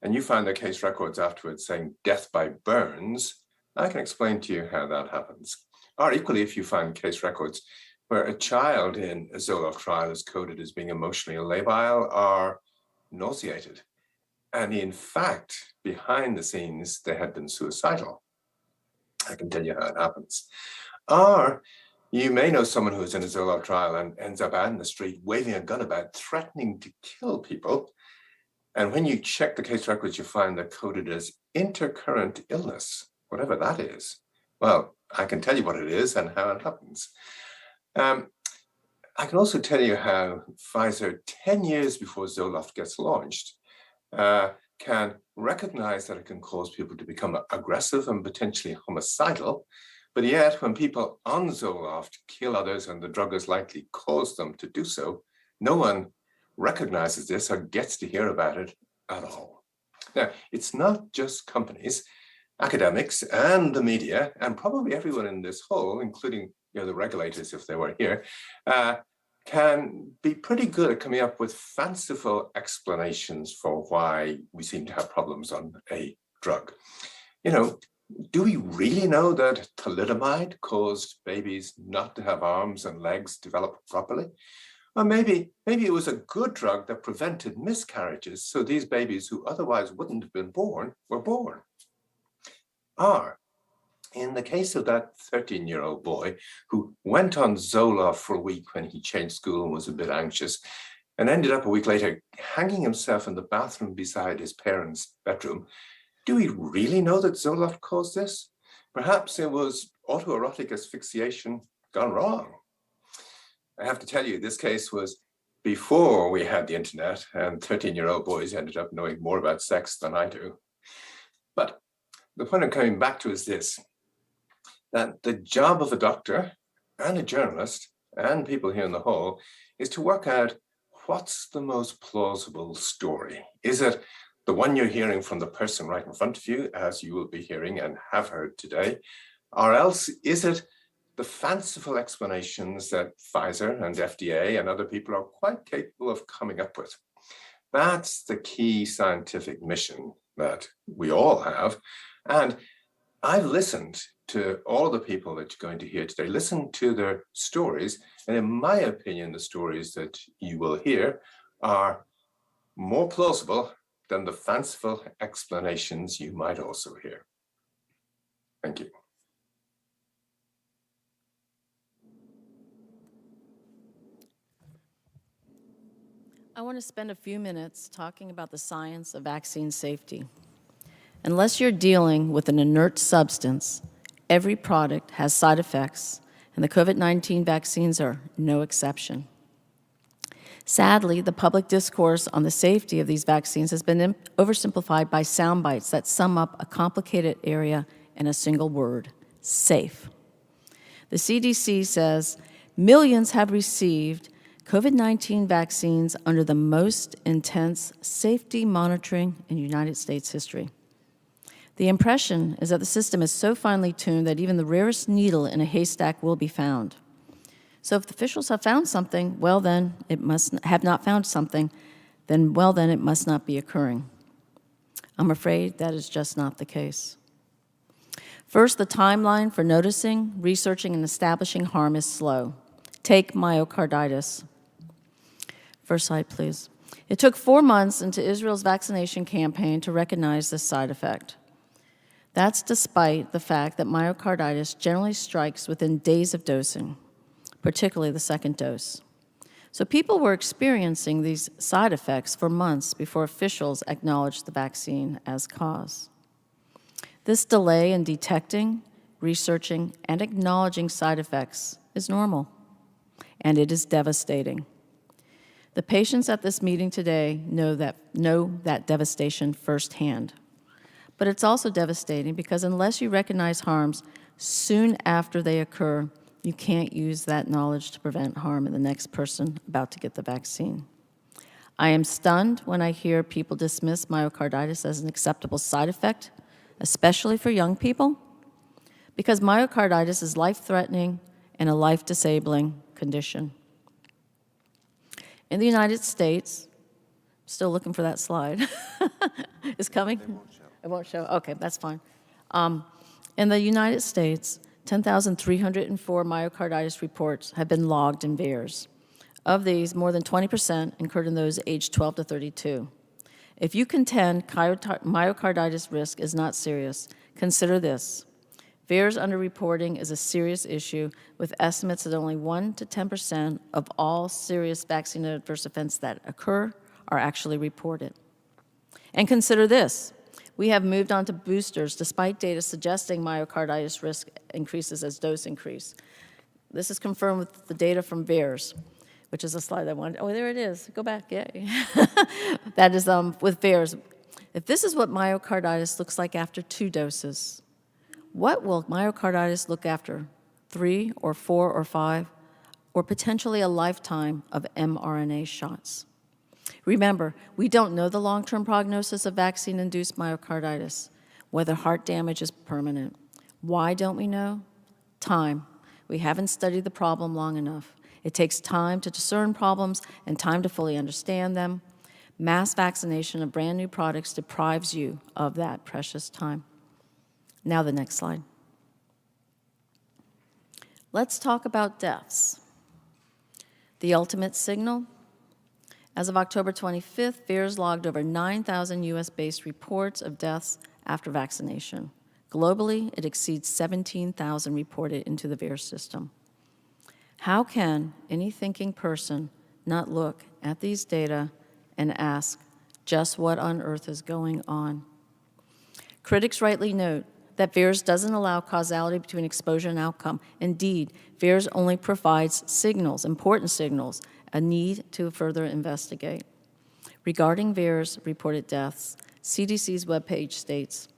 and you find their case records afterwards saying death by burns. I can explain to you how that happens. Or equally, if you find case records where a child in a Zoloft trial is coded as being emotionally labile or nauseated, and in fact, behind the scenes, they had been suicidal. I can tell you how it happens. Or you may know someone who's in a Zoloft trial and ends up out in the street waving a gun about, threatening to kill people. And when you check the case records, you find they're coded as intercurrent illness, whatever that is. Well, I can tell you what it is and how it happens. I can also tell you how Pfizer, 10 years before Zoloft gets launched, can recognize that it can cause people to become aggressive and potentially homicidal. But yet, when people on Zoloft kill others and the drug has likely caused them to do so, no one recognizes this or gets to hear about it at all. Now, it's not just companies, academics and the media, and probably everyone in this hall, including the regulators if they were here, can be pretty good at coming up with fanciful explanations for why we seem to have problems on a drug. Do we really know that thalidomide caused babies not to have arms and legs develop properly? Or maybe it was a good drug that prevented miscarriages, so these babies who otherwise wouldn't have been born were born. Or, in the case of that 13-year-old boy who went on Zoloft for a week when he changed school and was a bit anxious, and ended up a week later hanging himself in the bathroom beside his parents' bedroom, do we really know that Zoloft caused this? Perhaps it was autoerotic asphyxiation gone wrong. I have to tell you, this case was before we had the internet, and 13-year-old boys ended up knowing more about sex than I do. But the point I'm coming back to is this, that the job of a doctor and a journalist and people here in the hall is to work out what's the most plausible story. Is it the one you're hearing from the person right in front of you, as you will be hearing and have heard today, or else is it the fanciful explanations that Pfizer and FDA and other people are quite capable of coming up with? That's the key scientific mission that we all have. And I've listened to all the people that you're going to hear today, listen to their stories. And in my opinion, the stories that you will hear are more plausible than the fanciful explanations you might also hear. Thank you. I want to spend a few minutes talking about the science of vaccine safety. Unless you're dealing with an inert substance, every product has side effects, and the COVID-19 vaccines are no exception. Sadly, the public discourse on the safety of these vaccines has been oversimplified by sound bites that sum up a complicated area in a single word: safe. The CDC says millions have received COVID-19 vaccines under the most intense safety monitoring in United States history. The impression is that the system is so finely tuned that even the rarest needle in a haystack will be found. So if the officials have found something, well then, it must have not found something, then well then it must not be occurring. I'm afraid that is just not the case. First, the timeline for noticing, researching, and establishing harm is slow. Take myocarditis. First slide, please. It took 4 months into Israel's vaccination campaign to recognize this side effect. That's despite the fact that myocarditis generally strikes within days of dosing, particularly the second dose. So people were experiencing these side effects for months before officials acknowledged the vaccine as cause. This delay in detecting, researching, and acknowledging side effects is normal, and it is devastating. The patients at this meeting today know that devastation firsthand. But it's also devastating because unless you recognize harms soon after they occur, you can't use that knowledge to prevent harm in the next person about to get the vaccine. I am stunned when I hear people dismiss myocarditis as an acceptable side effect, especially for young people, because myocarditis is life-threatening and a life-disabling condition. In the United States, still looking for that slide. It's coming? It won't show. Okay, that's fine. In the United States, 10,304 myocarditis reports have been logged in VAERS. Of these, more than 20% occurred in those aged 12 to 32. If you contend myocarditis risk is not serious, consider this. VAERS underreporting is a serious issue with estimates that only 1 to 10% of all serious vaccine adverse events that occur are actually reported. And consider this. We have moved on to boosters despite data suggesting myocarditis risk increases as dose increase. This is confirmed with the data from VAERS, which is a slide I wanted. Oh, there it is. Go back. Yay. That is with VAERS. If this is what myocarditis looks like after 2 doses, what will myocarditis look after 3 or 4 or 5, or potentially a lifetime of mRNA shots? Remember, we don't know the long-term prognosis of vaccine-induced myocarditis, whether heart damage is permanent. Why don't we know? Time. We haven't studied the problem long enough. It takes time to discern problems and time to fully understand them. Mass vaccination of brand new products deprives you of that precious time. Now the next slide. Let's talk about deaths. The ultimate signal. As of October 25th, VAERS logged over 9,000 US-based reports of deaths after vaccination. Globally, it exceeds 17,000 reported into the VAERS system. How can any thinking person not look at these data and ask, just what on earth is going on? Critics rightly note that VAERS doesn't allow causality between exposure and outcome. Indeed, VAERS only provides signals, important signals, a need to further investigate. Regarding VAERS reported deaths, CDC's webpage states,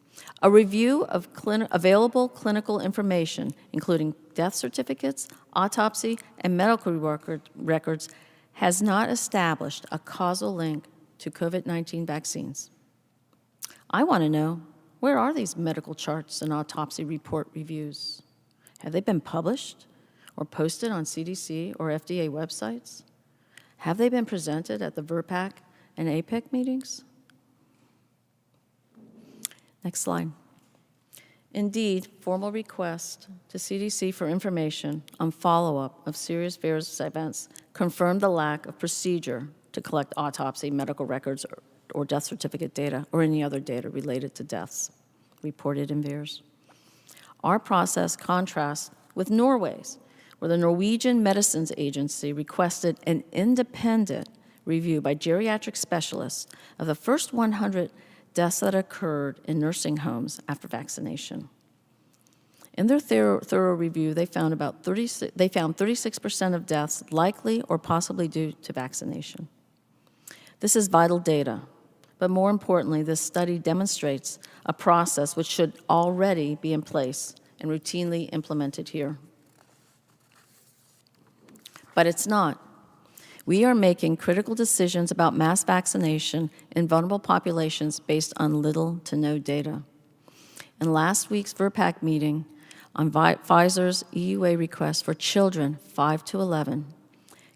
a review of available clinical information, including death certificates, autopsy, and medical records, has not established a causal link to COVID-19 vaccines. I want to know, where are these medical charts and autopsy report reviews? Have they been published or posted on CDC or FDA websites? Have they been presented at the VRPAC and APEC meetings? Next slide. Indeed, formal request to CDC for information on follow-up of serious VAERS events confirmed the lack of procedure to collect autopsy, medical records, or death certificate data, or any other data related to deaths reported in VAERS. Our process contrasts with Norway's, where the Norwegian Medicines Agency requested an independent review by geriatric specialists of the first 100 deaths that occurred in nursing homes after vaccination. In their thorough review, they found 36% of deaths likely or possibly due to vaccination. This is vital data, but more importantly, this study demonstrates a process which should already be in place and routinely implemented here. But it's not. We are making critical decisions about mass vaccination in vulnerable populations based on little to no data. In last week's VRPAC meeting on Pfizer's EUA request for children 5 to 11,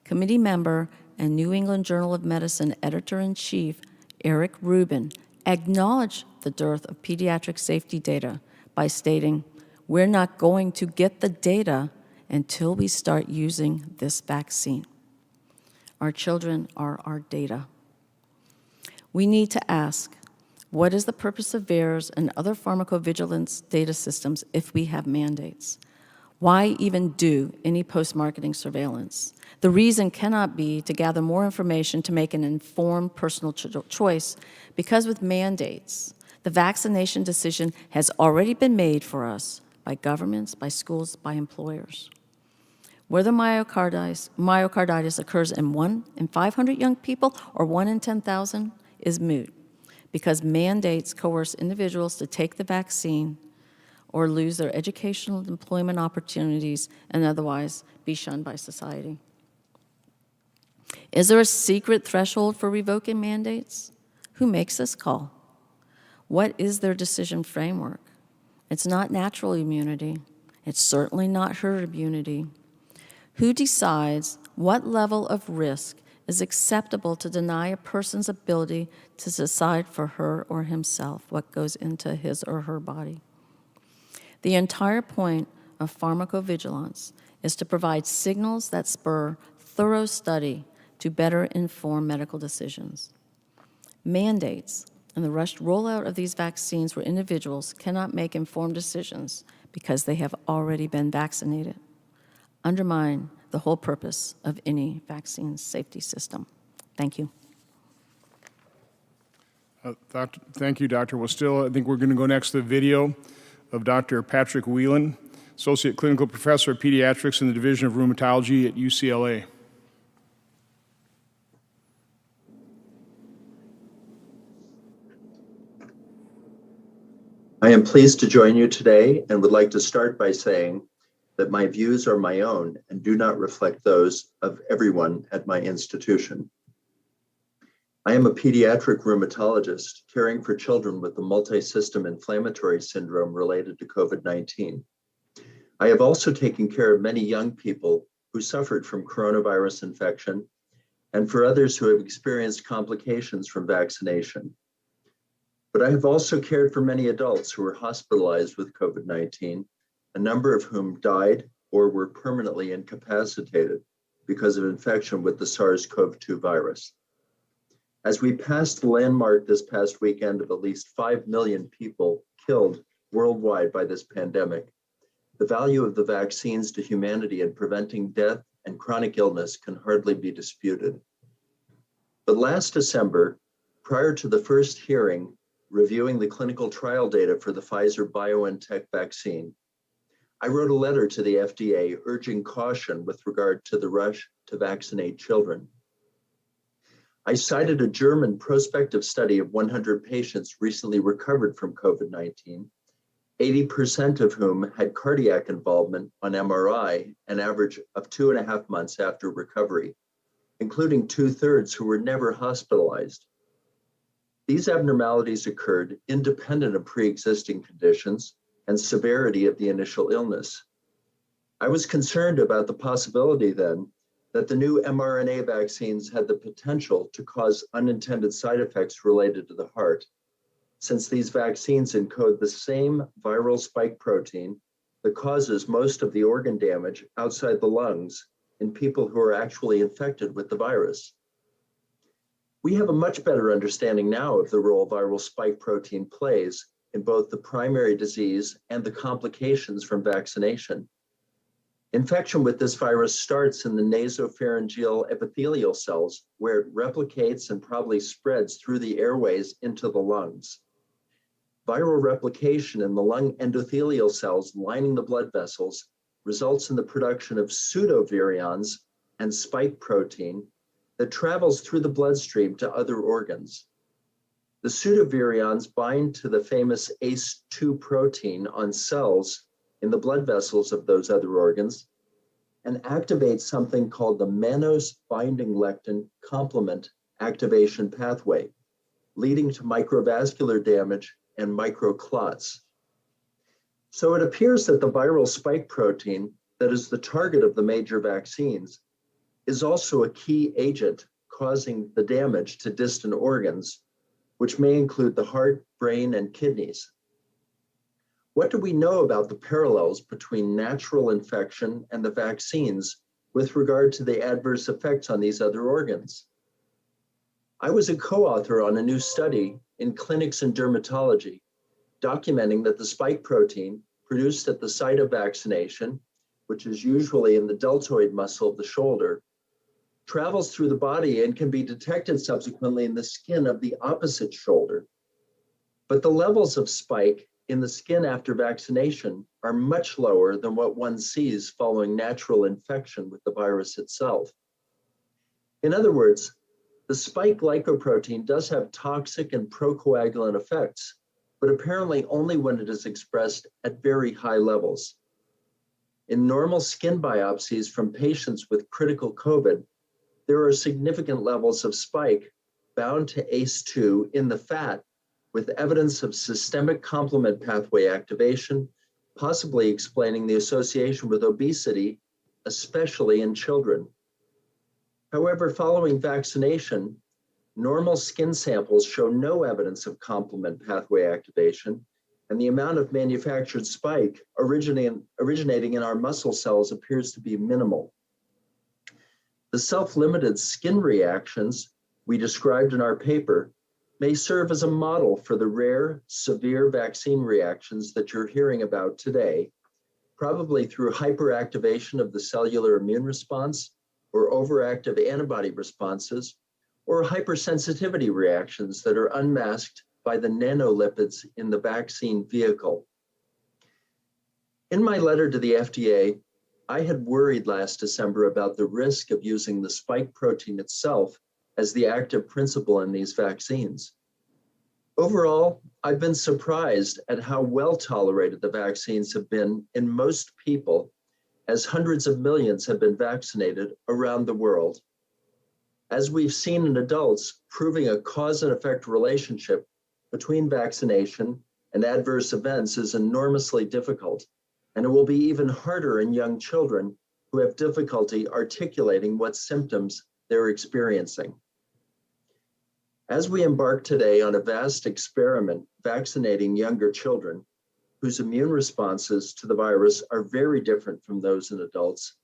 committee member and New England Journal of Medicine editor-in-chief Eric Rubin acknowledged the dearth of pediatric safety data by stating, "We're not going to get the data until we start using this vaccine." Our children are our data. We need to ask, what is the purpose of VAERS and other pharmacovigilance data systems if we have mandates? Why even do any post-marketing surveillance? The reason cannot be to gather more information to make an informed personal choice, because with mandates, the vaccination decision has already been made for us by governments, by schools, by employers. Whether myocarditis occurs in 1 in 500 young people or 1 in 10,000 is moot, because mandates coerce individuals to take the vaccine or lose their educational and employment opportunities and otherwise be shunned by society. Is there a secret threshold for revoking mandates? Who makes this call? What is their decision framework? It's not natural immunity. It's certainly not herd immunity. Who decides what level of risk is acceptable to deny a person's ability to decide for her or himself what goes into his or her body? The entire point of pharmacovigilance is to provide signals that spur thorough study to better inform medical decisions. Mandates and the rushed rollout of these vaccines where individuals cannot make informed decisions because they have already been vaccinated undermine the whole purpose of any vaccine safety system. Thank you. Thank you, Dr. Wastil. I think we're going to go next to the video of Dr. Patrick Whelan, Associate Clinical Professor of Pediatrics in the Division of Rheumatology at UCLA. I am pleased to join you today and would like to start by saying that my views are my own and do not reflect those of everyone at my institution. I am a pediatric rheumatologist caring for children with the multi-system inflammatory syndrome related to COVID-19. I have also taken care of many young people who suffered from coronavirus infection and for others who have experienced complications from vaccination. But I have also cared for many adults who were hospitalized with COVID-19, a number of whom died or were permanently incapacitated because of infection with the SARS-CoV-2 virus. As we passed the landmark this past weekend of at least 5 million people killed worldwide by this pandemic, the value of the vaccines to humanity in preventing death and chronic illness can hardly be disputed. But last December, prior to the first hearing reviewing the clinical trial data for the Pfizer-BioNTech vaccine, I wrote a letter to the FDA urging caution with regard to the rush to vaccinate children. I cited a German prospective study of 100 patients recently recovered from COVID-19, 80% of whom had cardiac involvement on MRI, an average of 2.5 months after recovery, including 2/3 who were never hospitalized. These abnormalities occurred independent of pre-existing conditions and severity of the initial illness. I was concerned about the possibility then that the new mRNA vaccines had the potential to cause unintended side effects related to the heart, since these vaccines encode the same viral spike protein that causes most of the organ damage outside the lungs in people who are actually infected with the virus. We have a much better understanding now of the role viral spike protein plays in both the primary disease and the complications from vaccination. Infection with this virus starts in the nasopharyngeal epithelial cells, where it replicates and probably spreads through the airways into the lungs. Viral replication in the lung endothelial cells lining the blood vessels results in the production of pseudovirions and spike protein that travels through the bloodstream to other organs. The pseudovirions bind to the famous ACE2 protein on cells in the blood vessels of those other organs, and activates something called the mannose binding lectin complement activation pathway, leading to microvascular damage and microclots. So it appears that the viral spike protein that is the target of the major vaccines is also a key agent causing the damage to distant organs, which may include the heart, brain, and kidneys. What do we know about the parallels between natural infection and the vaccines with regard to the adverse effects on these other organs? I was a co-author on a new study in Clinics in Dermatology, documenting that the spike protein produced at the site of vaccination, which is usually in the deltoid muscle of the shoulder, travels through the body and can be detected subsequently in the skin of the opposite shoulder. But the levels of spike in the skin after vaccination are much lower than what one sees following natural infection with the virus itself. In other words, the spike glycoprotein does have toxic and procoagulant effects, but apparently only when it is expressed at very high levels. In normal skin biopsies from patients with critical COVID, there are significant levels of spike bound to ACE2 in the fat, with evidence of systemic complement pathway activation, possibly explaining the association with obesity, especially in children. However, following vaccination, normal skin samples show no evidence of complement pathway activation, and the amount of manufactured spike originating in our muscle cells appears to be minimal. The self-limited skin reactions we described in our paper may serve as a model for the rare, severe vaccine reactions that you're hearing about today, probably through hyperactivation of the cellular immune response or overactive antibody responses, or hypersensitivity reactions that are unmasked by the nanolipids in the vaccine vehicle. In my letter to the FDA, I had worried last December about the risk of using the spike protein itself as the active principle in these vaccines. Overall, I've been surprised at how well tolerated the vaccines have been in most people, as hundreds of millions have been vaccinated around the world. As we've seen in adults, proving a cause and effect relationship between vaccination and adverse events is enormously difficult, and it will be even harder in young children who have difficulty articulating what symptoms they're experiencing. As we embark today on a vast experiment vaccinating younger children whose immune responses to the virus are very different from those in adults,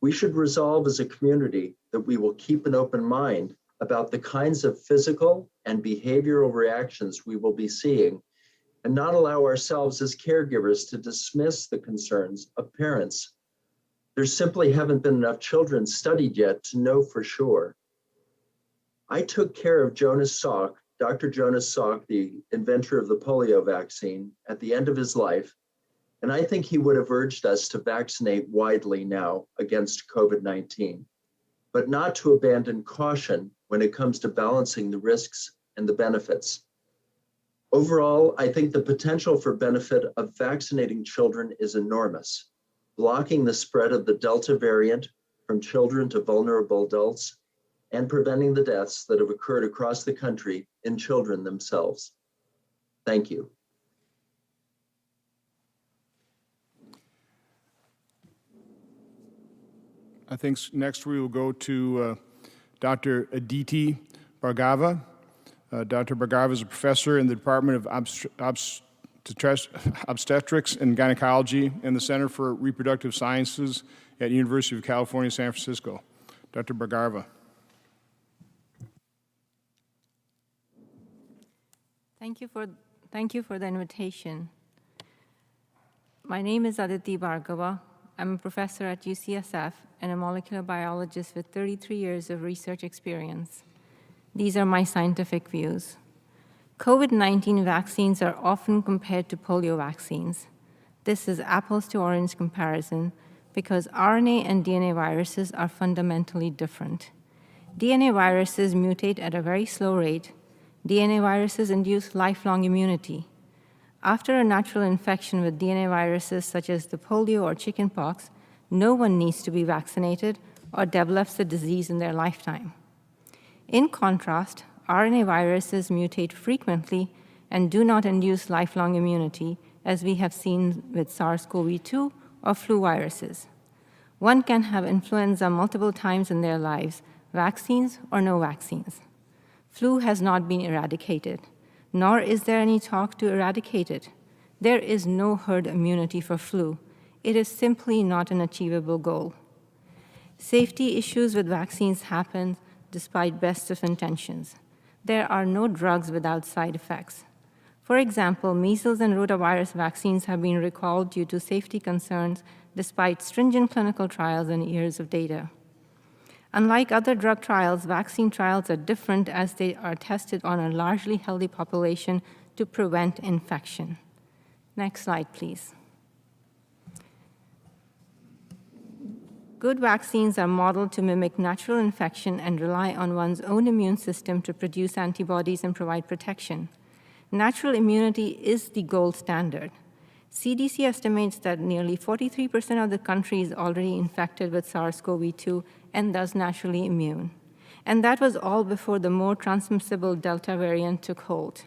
we should resolve as a community that we will keep an open mind about the kinds of physical and behavioral reactions we will be seeing, and not allow ourselves as caregivers to dismiss the concerns of parents. There simply haven't been enough children studied yet to know for sure. I took care of Jonas Salk, Dr. Jonas Salk, the inventor of the polio vaccine, at the end of his life, and I think he would have urged us to vaccinate widely now against COVID-19, but not to abandon caution when it comes to balancing the risks and the benefits. Overall, I think the potential for benefit of vaccinating children is enormous, blocking the spread of the Delta variant from children to vulnerable adults, and preventing the deaths that have occurred across the country in children themselves. Thank you. I think next we will go to Dr. Aditi Bhargava. Dr. Bhargava is a professor in the Department of Obstetrics and Gynecology and the Center for Reproductive Sciences at University of California, San Francisco. Dr. Bhargava. Thank you for the invitation. My name is Aditi Bhargava. I'm a professor at UCSF and a molecular biologist with 33 years of research experience. These are my scientific views. COVID-19 vaccines are often compared to polio vaccines. This is apples to orange comparison because RNA and DNA viruses are fundamentally different. DNA viruses mutate at a very slow rate. DNA viruses induce lifelong immunity. After a natural infection with DNA viruses such as the polio or chickenpox, No one needs to be vaccinated or develops the disease in their lifetime. In contrast, RNA viruses mutate frequently and do not induce lifelong immunity, as we have seen with SARS-CoV-2 or flu viruses. One can have influenza multiple times in their lives, vaccines or no vaccines. Flu has not been eradicated, nor is there any talk to eradicate it. There is no herd immunity for flu. It is simply not an achievable goal. Safety issues with vaccines happen despite best of intentions. There are no drugs without side effects. For example, measles and rotavirus vaccines have been recalled due to safety concerns despite stringent clinical trials and years of data. Unlike other drug trials, vaccine trials are different as they are tested on a largely healthy population to prevent infection. Next slide, please. Good vaccines are modeled to mimic natural infection and rely on one's own immune system to produce antibodies and provide protection. Natural immunity is the gold standard. CDC estimates that nearly 43% of the country is already infected with SARS-CoV-2 and thus naturally immune. And that was all before the more transmissible Delta variant took hold.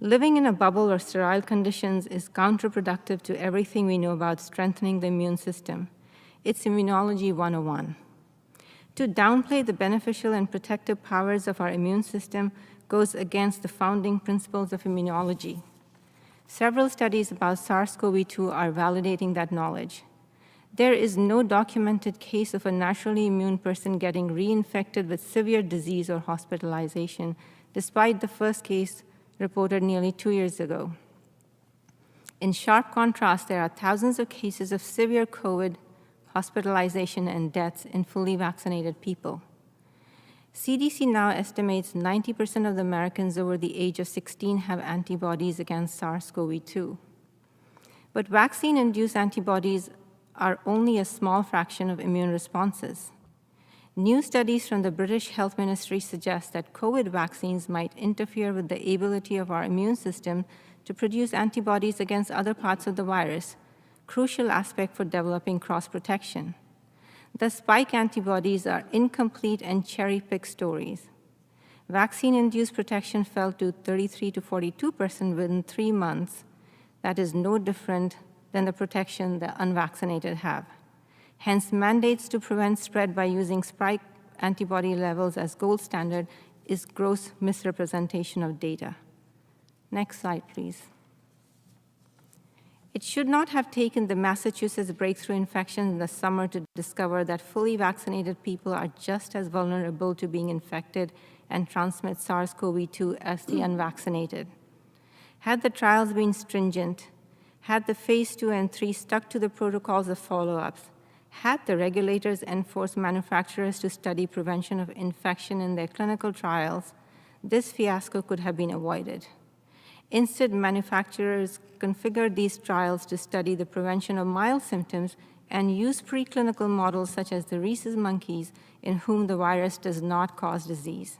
Living in a bubble or sterile conditions is counterproductive to everything we know about strengthening the immune system. It's Immunology 101. To downplay the beneficial and protective powers of our immune system goes against the founding principles of immunology. Several studies about SARS-CoV-2 are validating that knowledge. There is no documented case of a naturally immune person getting reinfected with severe disease or hospitalization, despite the first case reported nearly 2 years ago. In sharp contrast, there are thousands of cases of severe COVID, hospitalization, and deaths in fully vaccinated people. CDC now estimates 90% of the Americans over the age of 16 have antibodies against SARS-CoV-2. But vaccine-induced antibodies are only a small fraction of immune responses. New studies from the British Health Ministry suggest that COVID vaccines might interfere with the ability of our immune system to produce antibodies against other parts of the virus, crucial aspect for developing cross-protection. The spike antibodies are incomplete and cherry-picked stories. Vaccine-induced protection fell to 33 to 42% within 3 months. That is no different than the protection the unvaccinated have. Hence, mandates to prevent spread by using spike antibody levels as gold standard is gross misrepresentation of data. Next slide, please. It should not have taken the Massachusetts breakthrough infection in the summer to discover that fully vaccinated people are just as vulnerable to being infected and transmit SARS-CoV-2 as the unvaccinated. Had the trials been stringent, had the phase 2 and 3 stuck to the protocols of follow-ups, had the regulators enforced manufacturers to study prevention of infection in their clinical trials, this fiasco could have been avoided. Instead, manufacturers configured these trials to study the prevention of mild symptoms and use preclinical models such as the rhesus monkeys in whom the virus does not cause disease.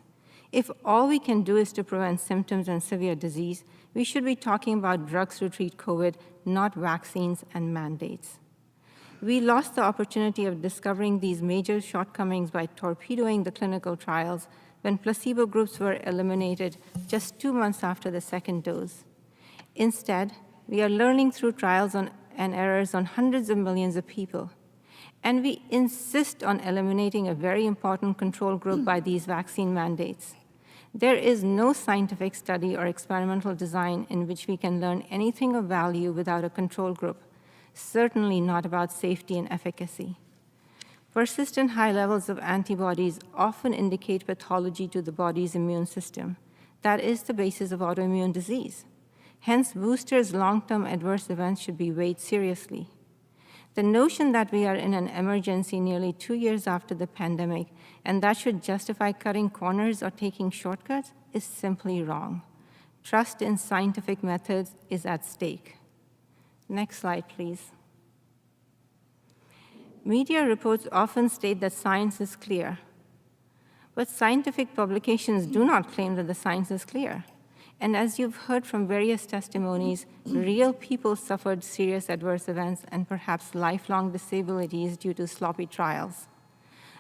If all we can do is to prevent symptoms and severe disease, we should be talking about drugs to treat COVID, not vaccines and mandates. We lost the opportunity of discovering these major shortcomings by torpedoing the clinical trials when placebo groups were eliminated just 2 months after the second dose. Instead, we are learning through trials and errors on hundreds of millions of people. And we insist on eliminating a very important control group by these vaccine mandates. There is no scientific study or experimental design in which we can learn anything of value without a control group, certainly not about safety and efficacy. Persistent high levels of antibodies often indicate pathology to the body's immune system. That is the basis of autoimmune disease. Hence, boosters' long-term adverse events should be weighed seriously. The notion that we are in an emergency nearly 2 years after the pandemic and that should justify cutting corners or taking shortcuts is simply wrong. Trust in scientific methods is at stake. Next slide, please. Media reports often state that science is clear, but scientific publications do not claim that the science is clear. And as you've heard from various testimonies, real people suffered serious adverse events and perhaps lifelong disabilities due to sloppy trials.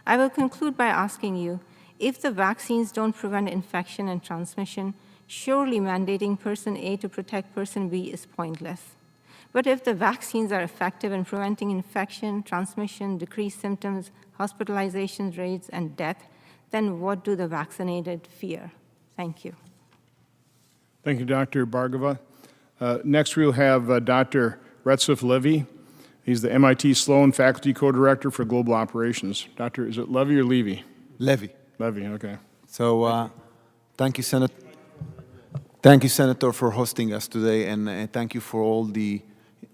I will conclude by asking you, if the vaccines don't prevent infection and transmission, surely mandating person A to protect person B is pointless. But if the vaccines are effective in preventing infection, transmission, decreased symptoms, hospitalization rates, and death, then what do the vaccinated fear? Thank you. Thank you, Dr. Bhargava. Next, we'll have Dr. Retzef Levy. He's the MIT Sloan Faculty Co-Director for Global Operations. Doctor, is it Levy or Levy? Levy. Levy, okay. So thank you, Senator. Thank you, Senator, for hosting us today, and thank you for all the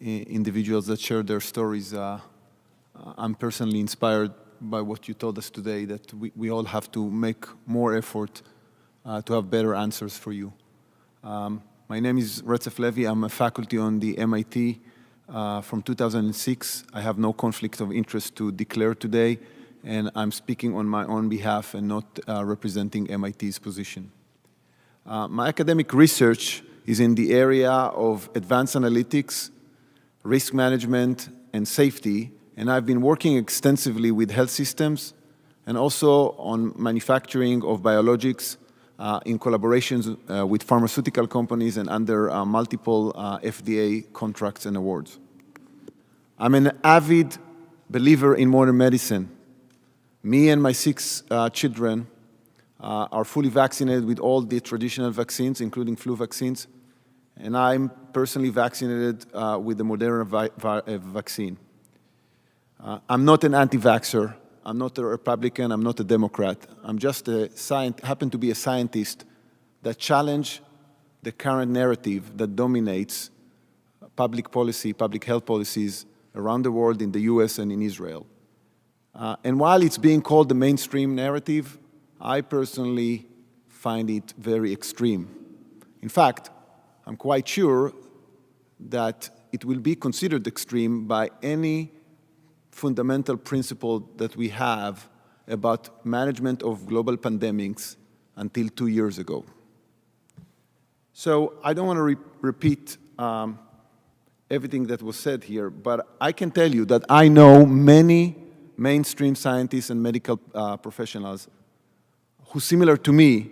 individuals that shared their stories. I'm personally inspired by what you told us today, that we all have to make more effort to have better answers for you. My name is Retzef Levy. I'm a faculty on the MIT from 2006. I have no conflict of interest to declare today, and I'm speaking on my own behalf and not representing MIT's position. My academic research is in the area of advanced analytics, risk management, and safety, and I've been working extensively with health systems and also on manufacturing of biologics in collaborations with pharmaceutical companies and under multiple FDA contracts and awards. I'm an avid believer in modern medicine. Me and my 6 children are fully vaccinated with all the traditional vaccines, including flu vaccines, and I'm personally vaccinated with the Moderna vaccine. I'm not an anti-vaxxer. I'm not a Republican. I'm not a Democrat. I'm just happen to be a scientist that challenge the current narrative that dominates public policy, public health policies around the world, in the US and in Israel. And while it's being called the mainstream narrative, I personally find it very extreme. In fact, I'm quite sure that it will be considered extreme by any fundamental principle that we have about management of global pandemics until 2 years ago. So I don't want to repeat everything that was said here, but I can tell you that I know many mainstream scientists and medical professionals who, similar to me,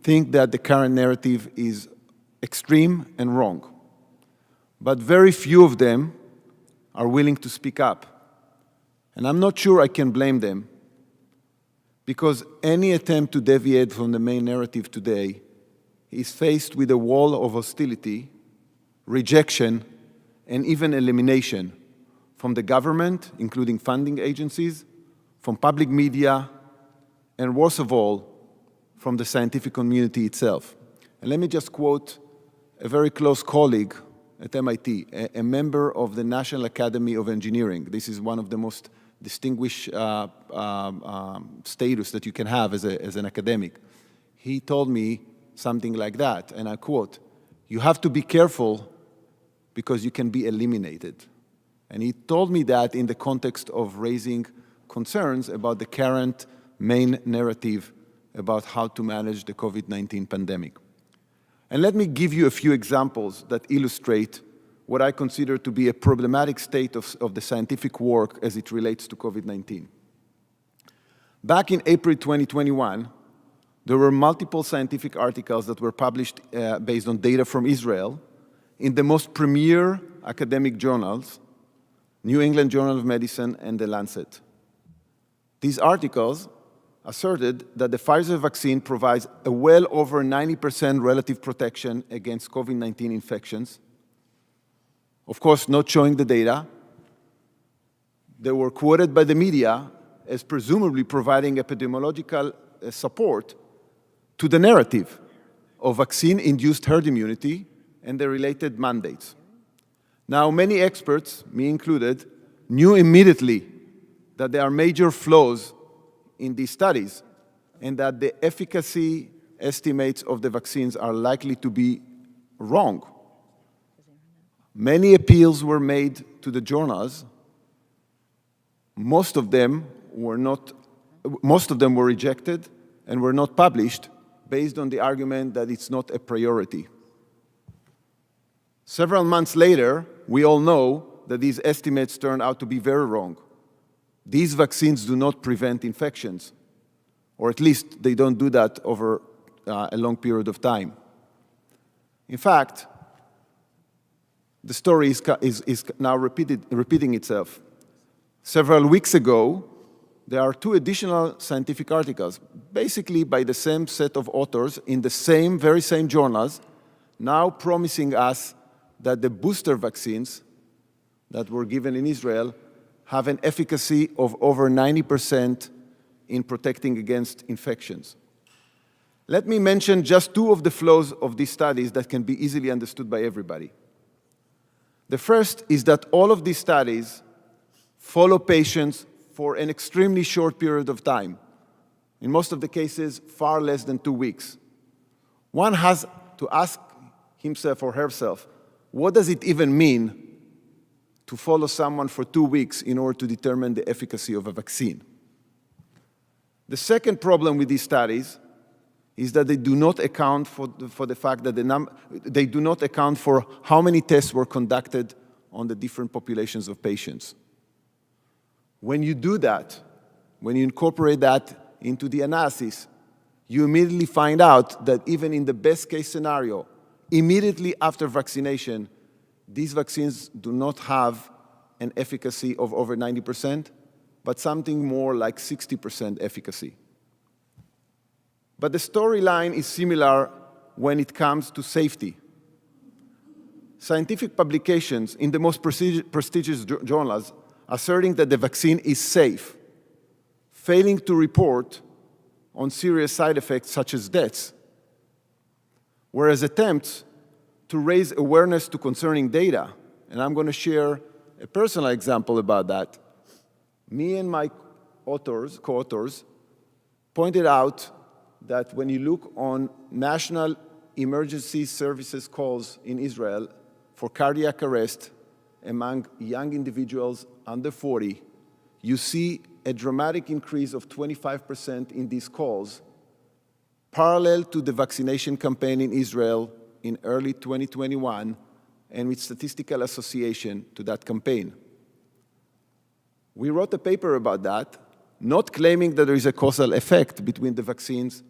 think that the current narrative is extreme and wrong. But very few of them are willing to speak up. And I'm not sure I can blame them, because any attempt to deviate from the main narrative today is faced with a wall of hostility, rejection, and even elimination from the government, including funding agencies, from public media, and worst of all, from the scientific community itself. And let me just quote a very close colleague at MIT, a member of the National Academy of Engineering. This is one of the most distinguished status that you can have as an academic. He told me something like that, and I quote, "You have to be careful because you can be eliminated." And he told me that in the context of raising concerns about the current main narrative about how to manage the COVID-19 pandemic. And let me give you a few examples that illustrate what I consider to be a problematic state of the scientific work as it relates to COVID-19. Back in April 2021, there were multiple scientific articles that were published based on data from Israel in the most premier academic journals, New England Journal of Medicine and The Lancet. These articles asserted that the Pfizer vaccine provides a well over 90% relative protection against COVID-19 infections. Of course, not showing the data. They were quoted by the media as presumably providing epidemiological support to the narrative of vaccine-induced herd immunity and the related mandates. Now, many experts, me included, knew immediately that there are major flaws in these studies and that the efficacy estimates of the vaccines are likely to be wrong. Many appeals were made to the journals. Most of them were rejected and were not published based on the argument that it's not a priority. Several months later, we all know that these estimates turned out to be very wrong. These vaccines do not prevent infections, or at least they don't do that over a long period of time. In fact, the story is now repeating itself. Several weeks ago, there are 2 additional scientific articles, basically by the same set of authors in the very same journals, now promising us that the booster vaccines that were given in Israel have an efficacy of over 90% in protecting against infections. Let me mention just 2 of the flaws of these studies that can be easily understood by everybody. The first is that all of these studies follow patients for an extremely short period of time. In most of the cases, far less than 2 weeks. One has to ask himself or herself, what does it even mean to follow someone for 2 weeks in order to determine the efficacy of a vaccine? The second problem with these studies is that they do not account for the fact that they do not account for how many tests were conducted on the different populations of patients. When you do that, when you incorporate that into the analysis, you immediately find out that even in the best case scenario, immediately after vaccination, these vaccines do not have an efficacy of over 90%, but something more like 60% efficacy. But the storyline is similar when it comes to safety. Scientific publications in the most prestigious journals asserting that the vaccine is safe, failing to report on serious side effects such as deaths, whereas attempts to raise awareness to concerning data, and I'm going to share a personal example about that. Me and my co-authors pointed out that when you look on national emergency services calls in Israel for cardiac arrest among young individuals under 40, you see a dramatic increase of 25% in these calls, parallel to the vaccination campaign in Israel in early 2021 and with statistical association to that campaign. We wrote a paper about that, not claiming that there is a causal effect between the vaccines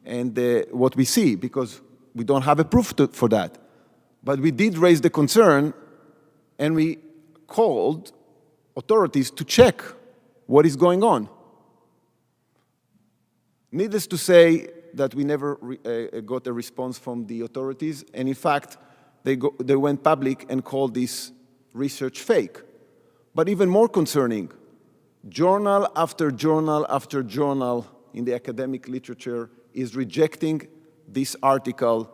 and what we see, because we don't have a proof for that. But we did raise the concern, and we called authorities to check what is going on. Needless to say that we never got a response from the authorities, and in fact, they went public and called this research fake. But even more concerning, journal after journal after journal in the academic literature is rejecting this article,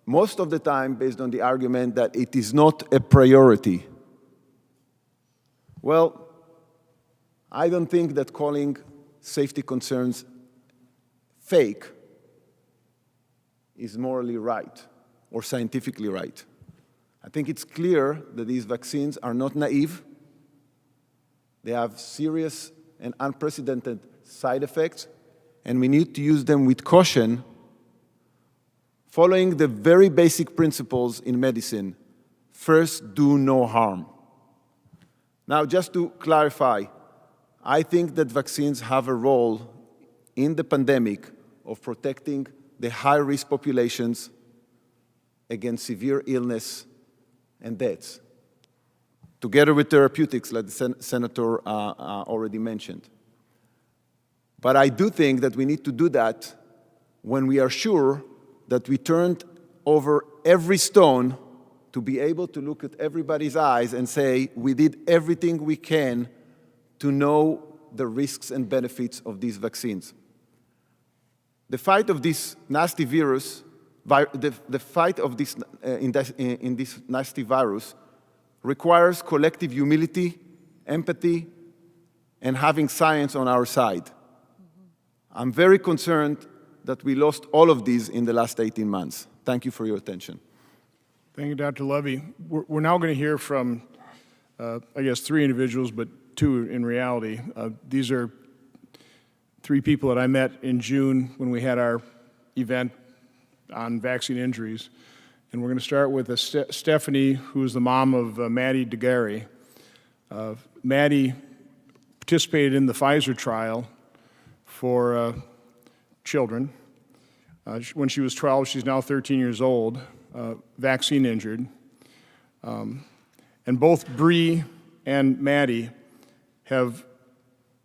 most of the time based on the argument that it is not a priority. Well, I don't think that calling safety concerns fake is morally right or scientifically right. I think it's clear that these vaccines are not naive. They have serious and unprecedented side effects, and we need to use them with caution, following the very basic principles in medicine. First, do no harm. Now, just to clarify, I think that vaccines have a role in the pandemic of protecting the high-risk populations against severe illness and deaths, together with therapeutics, like the senator already mentioned. But I do think that we need to do that when we are sure that we turned over every stone to be able to look at everybody's eyes and say, we did everything we can to know the risks and benefits of these vaccines. The fight of this nasty virus, the fight of this, in this nasty virus requires collective humility, empathy, and having science on our side. I'm very concerned that we lost all of these in the last 18 months. Thank you for your attention. Thank you, Dr. Levy. We're now going to hear from, I guess, 3 individuals, but 2 in reality. These are 3 people that I met in June when we had our event on vaccine injuries. And we're going to start with Stephanie, who is the mom of Maddie DeGarry. Maddie participated in the Pfizer trial for children. When she was 12, she's now 13 years old, vaccine injured. And both Bree and Maddie have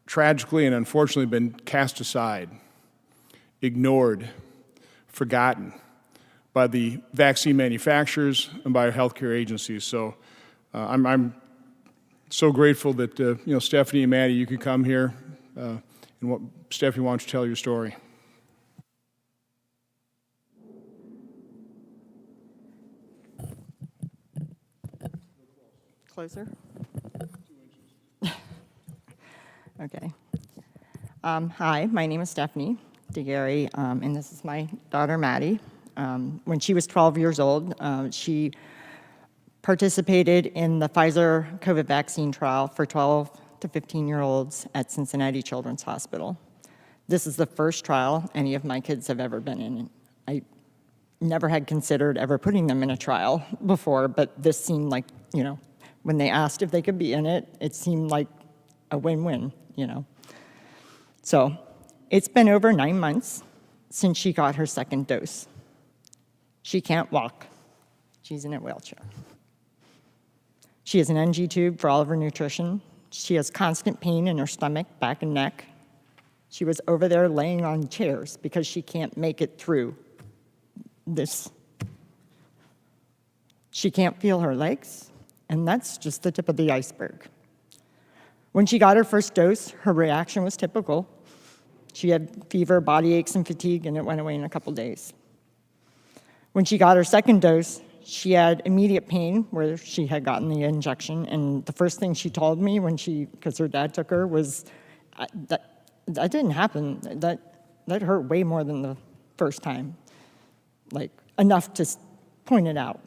tragically and unfortunately been cast aside, ignored, forgotten by the vaccine manufacturers and by our healthcare agencies. So I'm so grateful that Stephanie and Maddie, you could come here. Stephanie, why don't you tell your story? Closer? Okay. Hi, my name is Stephanie DeGarry, and this is my daughter, Maddie. When she was 12 years old, she participated in the Pfizer COVID vaccine trial for 12 to 15-year-olds at Cincinnati Children's Hospital. This is the first trial any of my kids have ever been in. I never had considered ever putting them in a trial before, but this seemed like, when they asked if they could be in it, it seemed like a win-win, So it's been over 9 months since she got her second dose. She can't walk. She's in a wheelchair. She has an NG tube for all of her nutrition. She has constant pain in her stomach, back, and neck. She was over there laying on chairs because she can't make it through this. She can't feel her legs, and that's just the tip of the iceberg. When she got her first dose, her reaction was typical. She had fever, body aches, and fatigue, and it went away in a couple days. When she got her second dose, she had immediate pain where she had gotten the injection, and the first thing she told me because her dad took her, was that didn't happen. That hurt way more than the first time, like enough to point it out.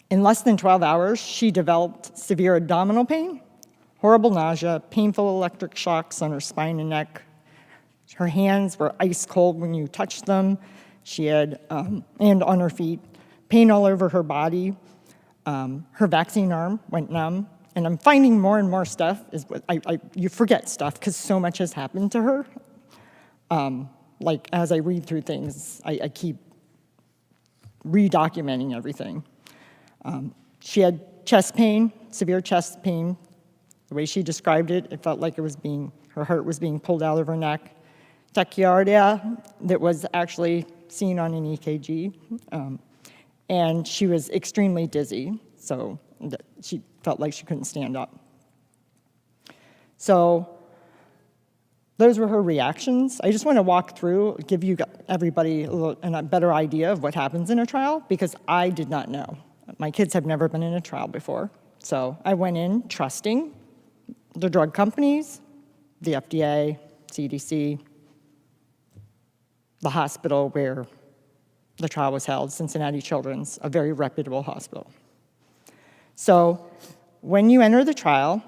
In less than 12 hours, she developed severe abdominal pain, horrible nausea, painful electric shocks on her spine and neck. Her hands were ice cold when you touched them. She had, and on her feet, pain all over her body. Her vaccine arm went numb. And I'm finding more and more stuff. You forget stuff because so much has happened to her. Like as I read through things, I keep redocumenting everything. She had chest pain, severe chest pain. The way she described it, it felt like her heart was being pulled out of her neck. Tachycardia that was actually seen on an EKG. And she was extremely dizzy, so she felt like she couldn't stand up. So those were her reactions. I just want to walk through, give you everybody a better idea of what happens in a trial, because I did not know. My kids have never been in a trial before. So I went in trusting the drug companies, the FDA, CDC, the hospital where the trial was held, Cincinnati Children's, a very reputable hospital. So when you enter the trial,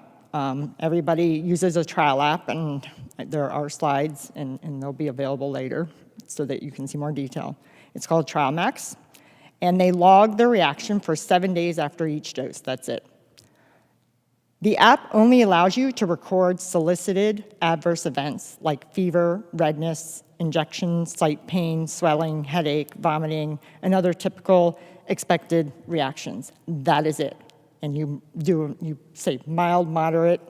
everybody uses a trial app, and there are slides, and they'll be available later so that you can see more detail. It's called TrialMax, and they log their reaction for 7 days after each dose. That's it. The app only allows you to record solicited adverse events like fever, redness, injection site pain, swelling, headache, vomiting, and other typical expected reactions. That is it. And you say mild, moderate,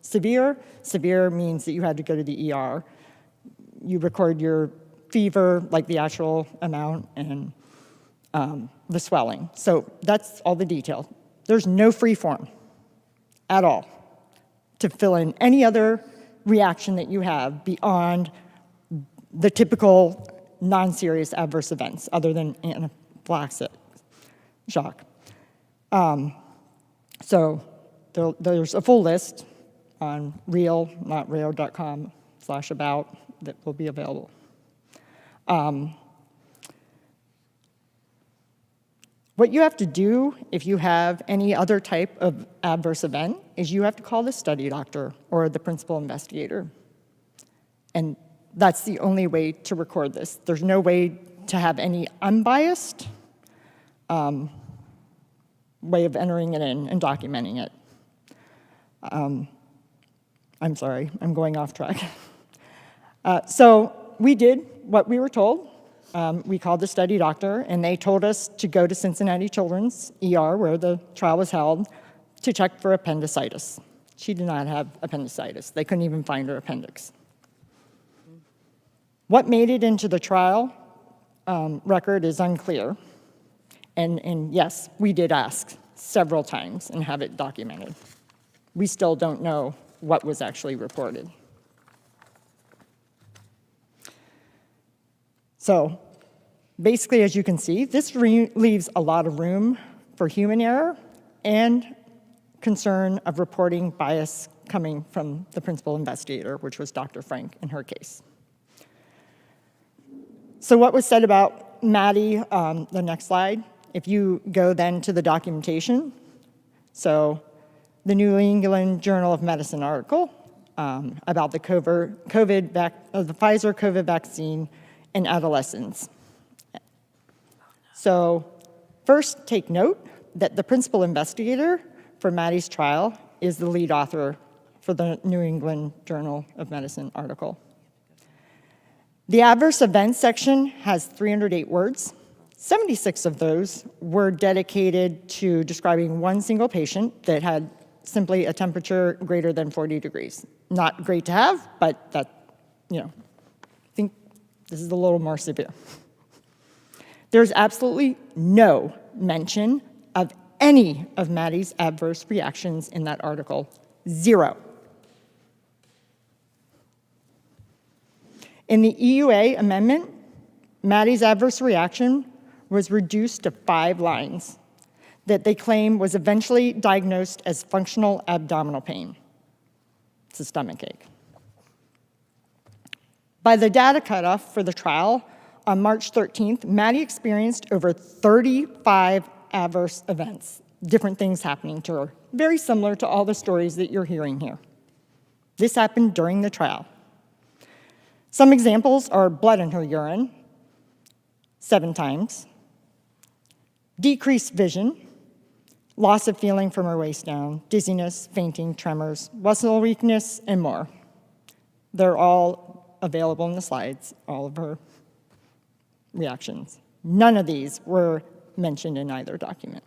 severe. Severe means that you had to go to the ER. You record your fever, like the actual amount, and the swelling. So that's all the detail. There's no free form at all to fill in any other reaction that you have beyond the typical non-serious adverse events other than anaphylactic shock. So there's a full list on real.com/about that will be available. What you have to do if you have any other type of adverse event is you have to call the study doctor or the principal investigator. And that's the only way to record this. There's no way to have any unbiased way of entering it in and documenting it. I'm sorry, I'm going off track. So we did what we were told. We called the study doctor, and they told us to go to Cincinnati Children's ER, where the trial was held, to check for appendicitis. She did not have appendicitis. They couldn't even find her appendix. What made it into the trial record is unclear. And yes, we did ask several times and have it documented. We still don't know what was actually reported. So basically, as you can see, this leaves a lot of room for human error and concern of reporting bias coming from the principal investigator, which was Dr. Frank in her case. So what was said about Maddie, the next slide, if you go then to the documentation, so the New England Journal of Medicine article about the Pfizer COVID vaccine in adolescents. So first, take note that the principal investigator for Maddie's trial is the lead author for the New England Journal of Medicine article. The adverse events section has 308 words. 76 of those were dedicated to describing one single patient that had simply a temperature greater than 40 degrees. Not great to have, but that, I think this is a little more severe. There's absolutely no mention of any of Maddie's adverse reactions in that article. 0. In the EUA amendment, Maddie's adverse reaction was reduced to 5 lines that they claim was eventually diagnosed as functional abdominal pain. It's a stomach ache. By the data cutoff for the trial on March 13th, Maddie experienced over 35 adverse events, different things happening to her, very similar to all the stories that you're hearing here. This happened during the trial. Some examples are blood in her urine, 7 times, decreased vision, loss of feeling from her waist down, dizziness, fainting, tremors, muscle weakness, and more. They're all available in the slides, all of her reactions. None of these were mentioned in either document.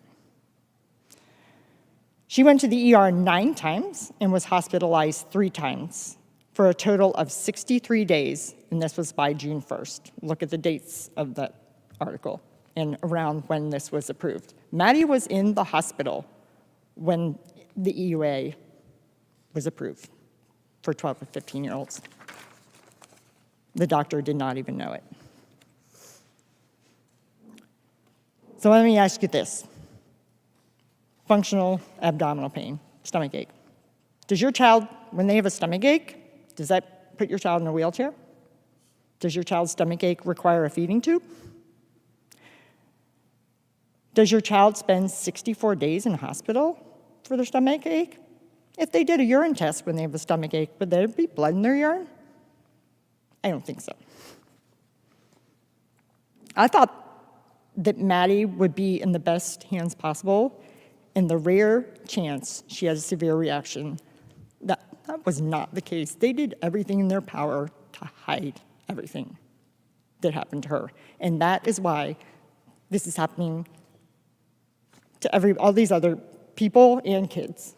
She went to the ER 9 times and was hospitalized 3 times for a total of 63 days, and this was by June 1st. Look at the dates of that article and around when this was approved. Maddie was in the hospital when the EUA was approved for 12 to 15-year-olds. The doctor did not even know it. So let me ask you this. Functional abdominal pain, stomach ache. Does your child, when they have a stomach ache, does that put your child in a wheelchair? Does your child's stomach ache require a feeding tube? Does your child spend 64 days in hospital for their stomach ache? If they did a urine test when they have a stomach ache, would there be blood in their urine? I don't think so. I thought that Maddie would be in the best hands possible, and the rare chance she has a severe reaction, that was not the case. They did everything in their power to hide everything that happened to her. And that is why this is happening to all these other people and kids.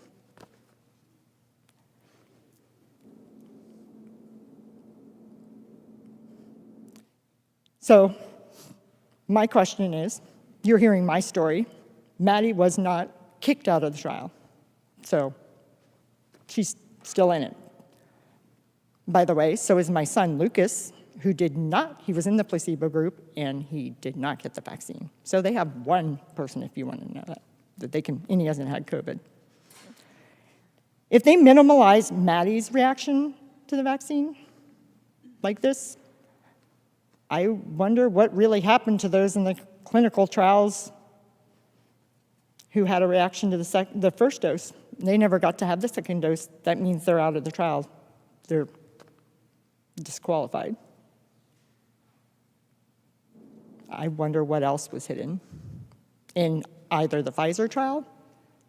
So my question is, you're hearing my story. Maddie was not kicked out of the trial. So she's still in it. By the way, so is my son, Lucas, who he was in the placebo group, and he did not get the vaccine. So they have one person, if you want to know that they can, and he hasn't had COVID. If they minimalize Maddie's reaction to the vaccine like this, I wonder what really happened to those in the clinical trials who had a reaction to the first dose. They never got to have the second dose. That means they're out of the trial. They're disqualified. I wonder what else was hidden. in either the Pfizer trial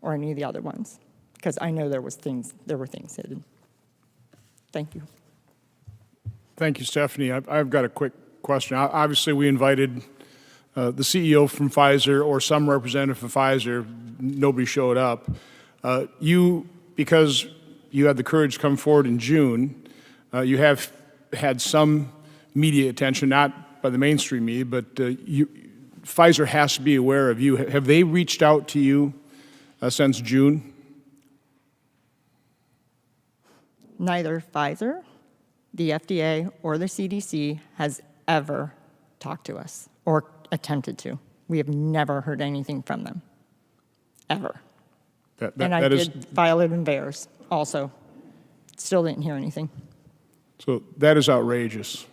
or any of the other ones, because I know there were things hidden. Thank you. Thank you, Stephanie. I've got a quick question. Obviously, we invited the CEO from Pfizer or some representative from Pfizer. Nobody showed up. Because you had the courage to come forward in June, you have had some media attention, not by the mainstream media, but Pfizer has to be aware of you. Have they reached out to you since June? Neither Pfizer, the FDA, or the CDC has ever talked to us or attempted to. We have never heard anything from them, ever. And I did file it in VAERS also. Still didn't hear anything. So that is outrageous.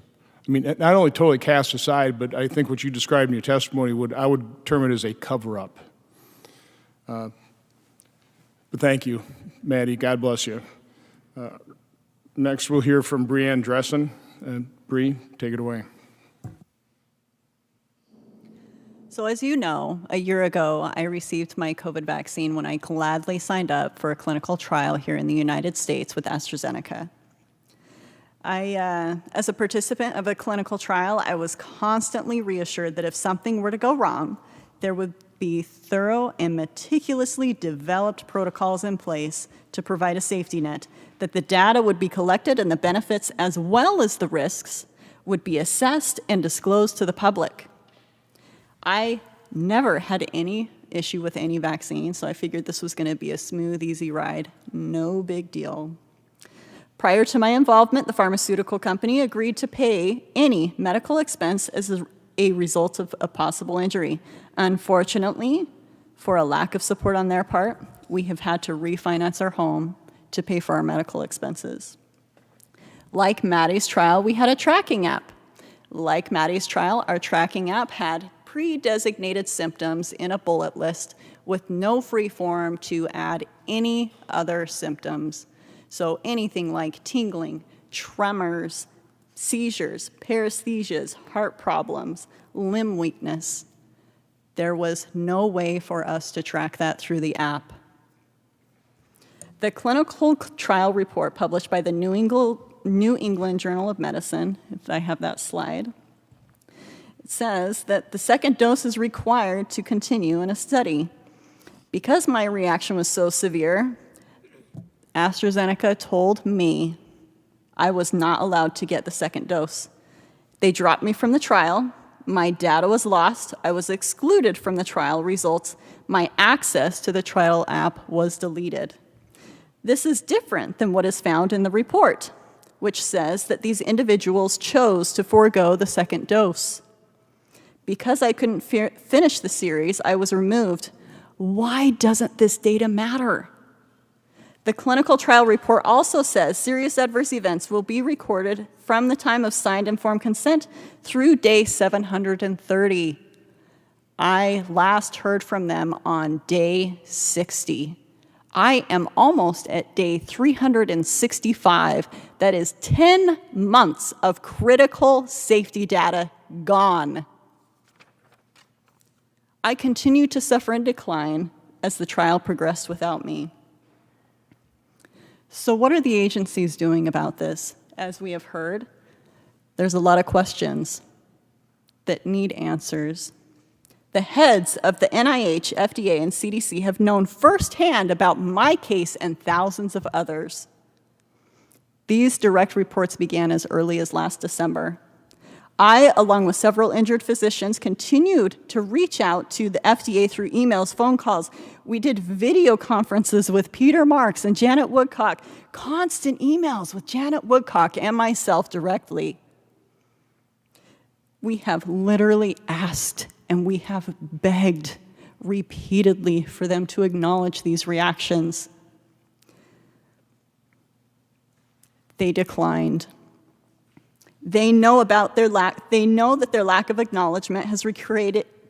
I mean, not only totally cast aside, but I think what you described in your testimony, I would term it as a cover-up. But thank you, Maddie. God bless you. Next, we'll hear from Brienne Dressen. Bree, take it away. So as you know, a year ago, I received my COVID vaccine when I gladly signed up for a clinical trial here in the United States with AstraZeneca. As a participant of a clinical trial, I was constantly reassured that if something were to go wrong, there would be thorough and meticulously developed protocols in place to provide a safety net, that the data would be collected and the benefits as well as the risks would be assessed and disclosed to the public. I never had any issue with any vaccine, so I figured this was going to be a smooth, easy ride. No big deal. Prior to my involvement, the pharmaceutical company agreed to pay any medical expense as a result of a possible injury. Unfortunately, for a lack of support on their part, we have had to refinance our home to pay for our medical expenses. Like Maddie's trial, we had a tracking app. Like Maddie's trial, our tracking app had pre-designated symptoms in a bullet list with no free form to add any other symptoms. So anything like tingling, tremors, seizures, paresthesias, heart problems, limb weakness. There was no way for us to track that through the app. The clinical trial report published by the New England Journal of Medicine, if I have that slide, it says that the second dose is required to continue in a study. Because my reaction was so severe, AstraZeneca told me I was not allowed to get the second dose. They dropped me from the trial. My data was lost. I was excluded from the trial results. My access to the trial app was deleted. This is different than what is found in the report, which says that these individuals chose to forego the second dose. Because I couldn't finish the series, I was removed. Why doesn't this data matter? The clinical trial report also says serious adverse events will be recorded from the time of signed informed consent through day 730. I last heard from them on day 60. I am almost at day 365. That is 10 months of critical safety data gone. I continued to suffer and decline as the trial progressed without me. So what are the agencies doing about this? As we have heard, there's a lot of questions that need answers. The heads of the NIH, FDA, and CDC have known firsthand about my case and thousands of others. These direct reports began as early as last December. I, along with several injured physicians, continued to reach out to the FDA through emails, phone calls. We did video conferences with Peter Marks and Janet Woodcock, constant emails with Janet Woodcock and myself directly. We have literally asked and we have begged repeatedly for them to acknowledge these reactions. They declined. They know that their lack of acknowledgement has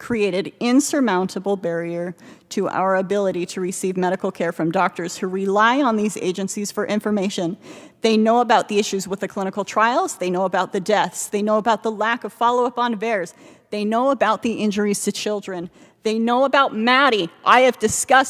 created insurmountable barrier to our ability to receive medical care from doctors who rely on these agencies for information. They know about the issues with the clinical trials, they know about the deaths, they know about the lack of follow-up on VAERS, they know about the injuries to children, they know about Maddie. I have discussed